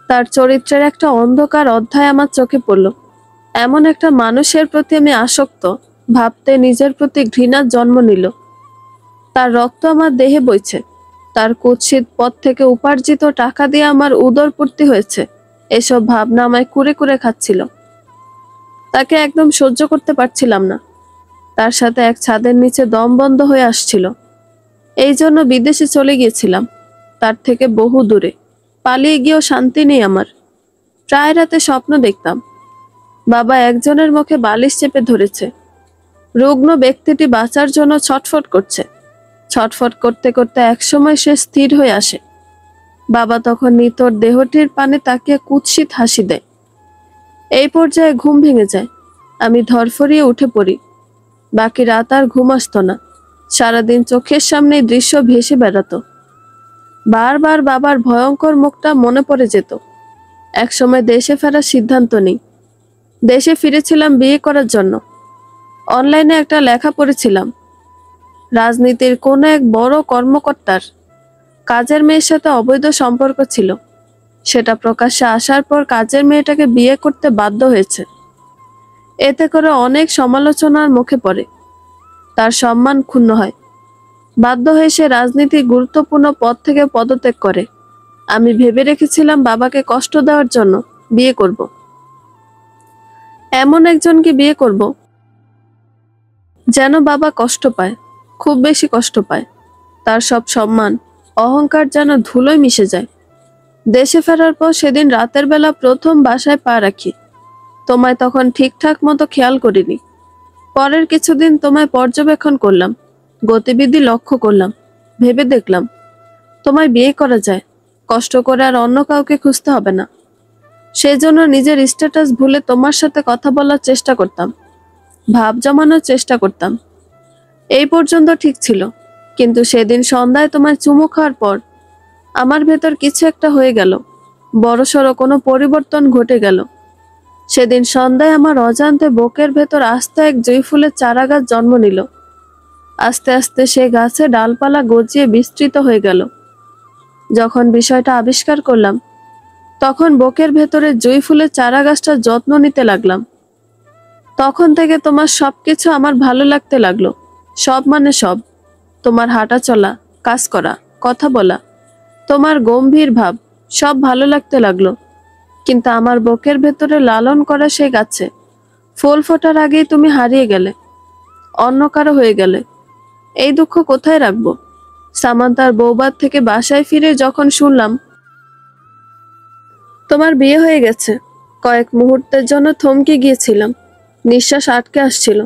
তার চরিত্রের একটা অন্ধকার অধ্যায় আমার চোখে পড়ল। এমন একটা মানুষের প্রতি আমি আসক্ত, ভাবতে নিজের প্রতি ঘৃণার জন্ম নিল। তার রক্ত আমার দেহে বইছে, তার কুৎসিত পথ থেকে উপার্জিত টাকা দিয়ে আমার উদরপূর্তি হয়েছে। এসব ভাবনা আমায় কুরে কুরে খাচ্ছিল। তাকে একদম সহ্য করতে পারছিলাম না। তার সাথে এক ছাদের নিচে দম বন্ধ হয়ে আসছিল। এই জন্য বিদেশে চলে গিয়েছিলাম, তার থেকে বহু দূরে। পালিয়ে গিয়েও শান্তি নেই আমার। প্রায় রাতে স্বপ্ন দেখতাম বাবা একজনের মুখে বালিশ চেপে ধরেছে। রুগ্ন ব্যক্তিটি বাঁচার জন্য ছটফট করছে। ছটফট করতে করতে একসময় সে স্থির হয়ে আসে। বাবা তখন নিতর দেহটির পানে তাকিয়ে কুৎসিত হাসি দেয়। এই পর্যায়ে ঘুম ভেঙে যায়। আমি ধরফরিয়ে উঠে পড়ি। বাকি রাত আর ঘুম আসতো না। সারাদিন চোখের সামনে দৃশ্য ভেসে বেড়াতো। বারবার বাবার ভয়ঙ্কর মুখটা মনে পড়ে যেত। একসময় দেশে ফেরার সিদ্ধান্ত নিই। দেশে ফিরেছিলাম বিয়ে করার জন্য। অনলাইনে একটা লেখা পড়েছিলাম, রাজনীতির কোনো এক বড় কর্মকর্তার কাজের মেয়ের সাথে অবৈধ সম্পর্ক ছিল। সেটা প্রকাশ্যে আসার পর কাজের মেয়েটাকে বিয়ে করতে বাধ্য হয়েছে। এতে করে অনেক সমালোচনার মুখে পড়ে। তার সম্মান ক্ষুণ্ণ হয়। বাধ্য হয়ে সে রাজনীতির গুরুত্বপূর্ণ পদ থেকে পদত্যাগ করে। আমি ভেবে রেখেছিলাম বাবাকে কষ্ট দেওয়ার জন্য বিয়ে করব। এমন একজনকে বিয়ে করব যেন বাবা কষ্ট পায়, খুব বেশি কষ্ট পায়। তার সব সম্মান, অহংকার যেন ধুলোয় মিশে যায়। দেশে ফেরার পর সেদিন রাতের বেলা প্রথম বাসায় পা রাখি। তোমায় তখন ঠিকঠাক মতো খেয়াল করিনি। পরের কিছুদিন তোমায় পর্যবেক্ষণ করলাম, গতিবিধি লক্ষ্য করলাম। ভেবে দেখলাম তোমায় বিয়ে করা যায়, কষ্ট করে আর অন্য কাউকে খুঁজতে হবে না। সেই জন্য নিজের স্ট্যাটাস ভুলে তোমার সাথে কথা বলার চেষ্টা করতাম, ভাব জমানোর চেষ্টা করতাম। এই পর্যন্ত ঠিক ছিল, কিন্তু সেদিন সন্ধ্যায় তোমার চুমু খাওয়ার পর আমার ভেতর কিছু একটা হয়ে গেল। বড়সড় কোনো পরিবর্তন ঘটে গেল। সেদিন সন্ধ্যায় আমার অজান্তে বুকের ভেতর আস্তে এক জুঁই ফুলের চারা গাছ জন্ম নিল। আস্তে আস্তে সে গাছে ডালপালা গজিয়ে বিস্তৃত হয়ে গেল। যখন বিষয়টা আবিষ্কার করলাম, তখন বুকের ভেতরে জুঁই ফুলের চারা গাছটার যত্ন নিতে লাগলাম। তখন থেকে তোমার সবকিছু আমার ভালো লাগতে লাগলো। সব মানে সব। তোমার হাঁটা চলা, কাজ করা, কথা বলা, তোমার গম্ভীর ভাব, সব ভালো লাগতে লাগলো। কিন্তু আমার বুকের ভেতরে লালন করা সে গাছে ফুল ফোটার আগেই তুমি হারিয়ে গেলে, অন্য কারো হয়ে গেলে। এই দুঃখ কোথায় রাখবো? সামান্তার বৌবাদ থেকে বাসায় ফিরে যখন শুনলাম তোমার বিয়ে হয়ে গেছে, কয়েক মুহূর্তের জন্য থমকে গিয়েছিলাম। নিঃশ্বাস আটকে আসছিল।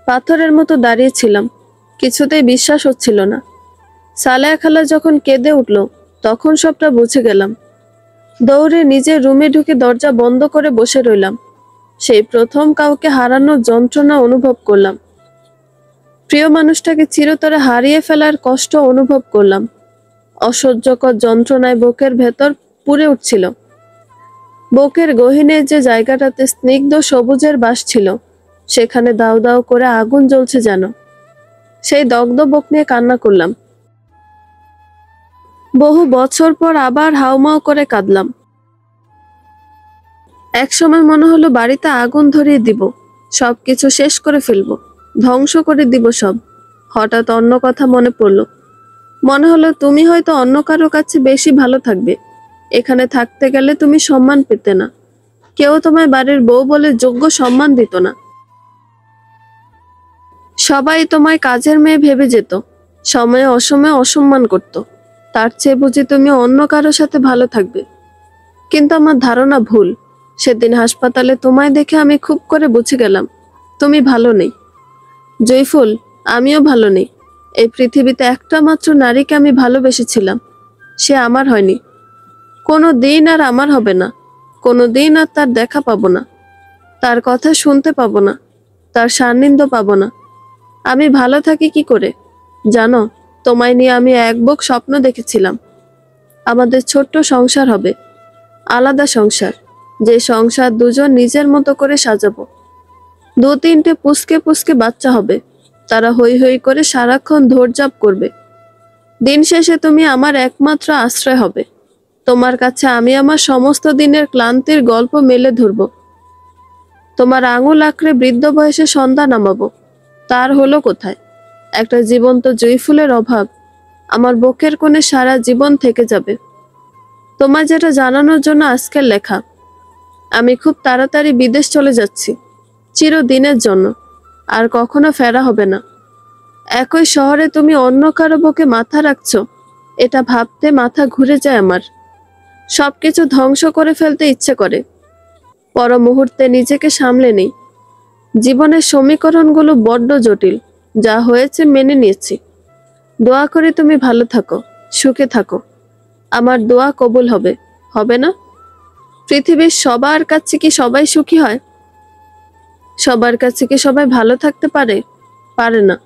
পাথরের মতো দাঁড়িয়েছিলাম। কিছুতেই বিশ্বাস হচ্ছিল না। সালেহা খালা যখন কেঁদে উঠল, তখন সবটা বুঝে গেলাম। দৌড়ে নিজের রুমে ঢুকে দরজা বন্ধ করে বসে রইলাম। সেই প্রথম কাউকে হারানোর যন্ত্রণা অনুভব করলাম। প্রিয় মানুষটাকে চিরতরে হারিয়ে ফেলার কষ্ট অনুভব করলাম। অসহ্যকর যন্ত্রণায় বুকের ভেতর পুড়ে উঠছিল। বুকের গহীনের যে জায়গাটাতে স্নিগ্ধ সবুজের বাস ছিল, সেখানে দাউ দাউ করে আগুন জ্বলছে যেন। সেই দগ্ধ বুক নিয়ে কান্না করলাম। বহু বছর পর আবার হাউমাউ করে কাঁদলাম। একসময় মনে হলো বাড়িতে আগুন ধরিয়ে দিব, সবকিছু শেষ করে ফেলবো, ধ্বংস করে দিব সব। হঠাৎ অন্য কথা মনে পড়লো। মনে হলো তুমি হয়তো অন্য কারো কাছে বেশি ভালো থাকবে। এখানে থাকতে গেলে তুমি সম্মান পেতে না। কেউ তোমায় বাড়ির বউ বলে যোগ্য সম্মান দিত না। সবাই তোমায় কাজের মেয়ে ভেবে যেত, সময়ে অসময়ে অসম্মান করত। তার চেয়ে বুঝি তুমি অন্য কারো সাথে ভালো থাকবে। কিন্তু আমার ধারণা ভুল। সেদিন হাসপাতালে তোমায় দেখে আমি খুব করে বুঝে গেলাম তুমি ভালো নেই। জয়ফুল, আমিও ভালো নেই। এই পৃথিবীতে একটা মাত্র নারীকে আমি ভালোবেসেছিলাম, সে আমার হয়নি। কোনো দিন আর আমার হবে না। কোনো দিন আর তার দেখা পাবো না, তার কথা শুনতে পাবো না, তার সান্নিধ্য পাবো না। আমি ভালো থাকি কি করে জানো? তোমায় নিয়ে আমি এক বুক স্বপ্ন দেখেছিলাম। আমাদের ছোট্ট সংসার হবে, আলাদা সংসার, যে সংসার দুজন নিজের মতো করে সাজাবো। 2-3টে পুচকে পুচকে বাচ্চা হবে। তারা হই হই করে সারাক্ষণ দৌড়ঝাঁপ করবে। দিন শেষে তুমি আমার একমাত্র আশ্রয় হবে। তোমার কাছে আমি আমার সমস্ত দিনের ক্লান্তির গল্প মেলে ধরবো। তোমার আঙুল আঁকড়ে বৃদ্ধ বয়সে সন্ধ্যা নামাবো। তার হলো কোথায়? একটা জীবন্ত জুঁই-ফুলের অভাব আমার বুকের কোণে সারা জীবন থেকে যাবে। তোমার যেটা জানানোর জন্য আজকের লেখা। আমি খুব তাড়াতাড়ি বিদেশ চলে যাচ্ছি, চিরদিনের জন্য। আর কখনো ফেরা হবে না। একই শহরে তুমি অন্য কারো বুকে মাথা রাখছো, এটা ভাবতে মাথা ঘুরে যায় আমার। সবকিছু ধ্বংস করে ফেলতে ইচ্ছে করে। পর মুহূর্তে নিজেকে সামলে নেই। জীবনের সমীকরণগুলো বড্ড জটিল। যা হয়েছে মেনে নিয়েছি। দোয়া করি তুমি ভালো থাকো, সুখে থাকো। আমার দোয়া কবুল হবে, হবে না? পৃথিবীর সবার কাছে কি সবাই সুখী হয়? সবার কাছে কি সবাই ভালো থাকতে পারে? পারে না।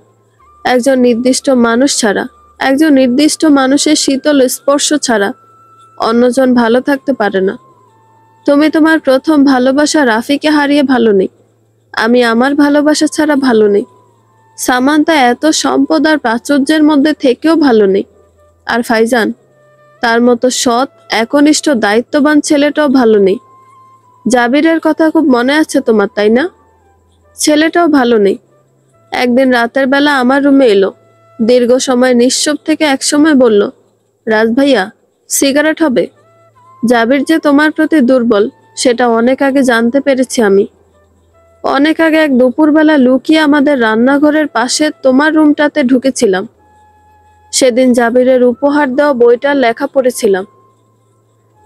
একজন নির্দিষ্ট মানুষ ছাড়া, একজন নির্দিষ্ট মানুষের শীতল স্পর্শ ছাড়া অন্যজন ভালো থাকতে পারে না। তুমি তোমার প্রথম ভালোবাসা রাফিকে হারিয়ে ভালো নেই। আমি আমার ভালোবাসা ছাড়া ভালো নেই। সামান্তা এত সম্পদ আর প্রাচুর্যের মধ্যে থেকেও ভালো নেই। আর ফাইজান, তার মতো সৎ, একনিষ্ঠ, দায়িত্ববান ছেলেটাও ভালো নেই। জাবিরের কথা খুব মনে আছে তোমার, তাই না? ছেলেটাও ভালো নেই। একদিন রাতের বেলা আমার রুমে এলো। দীর্ঘ সময় নিঃশব্দ থেকে একসময় বলল, রাজ ভাইয়া, সিগারেট হবে? জাবির যে তোমার প্রতি দুর্বল, সেটা অনেক আগে জানতে পেরেছি আমি। অনেক আগে এক দুপুরবেলা লুকিয়ে আমাদের রান্নাঘরের পাশে তোমার রুমটাতে ঢুকেছিলাম। সেদিন জাবিরের উপহার দেওয়া বইটার লেখা পড়েছিলাম।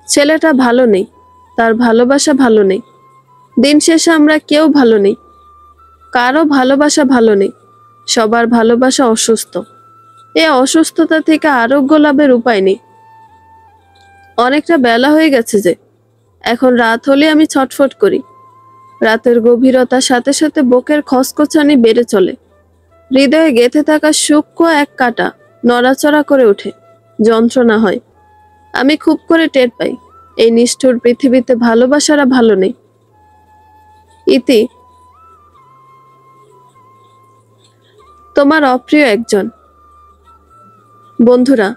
ছেলেটা ভালো নেই, তার ভালোবাসা ভালো নেই। দিন শেষে আমরা কেউ ভালো নেই। কারো ভালোবাসা ভালো নেই। সবার ভালোবাসা অসুস্থ। এ অসুস্থতা থেকে আরোগ্য লাভের উপায় নেই। অনেকটা বেলা হয়ে গেছে যে, এখন রাত হলে আমি ছটফট করি। রাতের গভীরতার সাথে সাথে বুকের খসখসানি বেড়ে চলে। হৃদয়ে গেঁথে থাকা সূক্ষ্ম এক কাঁটা নড়াচড়া করে ওঠে। যন্ত্রণা হয়। আমি খুব করে টের পাই, এই নিষ্ঠুর পৃথিবীতে ভালোবাসারা ভালো নেই। ইতি, তোমার অপ্রিয় একজন। বন্ধুরা,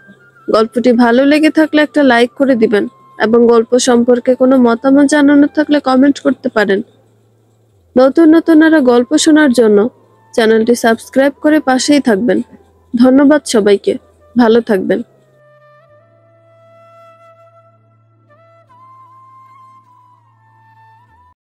গল্পটি ভালো লেগে থাকলে একটা লাইক করে দিবেন এবং গল্প সম্পর্কে কোনো মতামত জানানোর থাকলে কমেন্ট করতে পারেন। নতুন নতুন আরো গল্প শোনার জন্য চ্যানেলটি সাবস্ক্রাইব করে পাশেই থাকবেন। ধন্যবাদ সবাইকে। ভালো থাকবেন।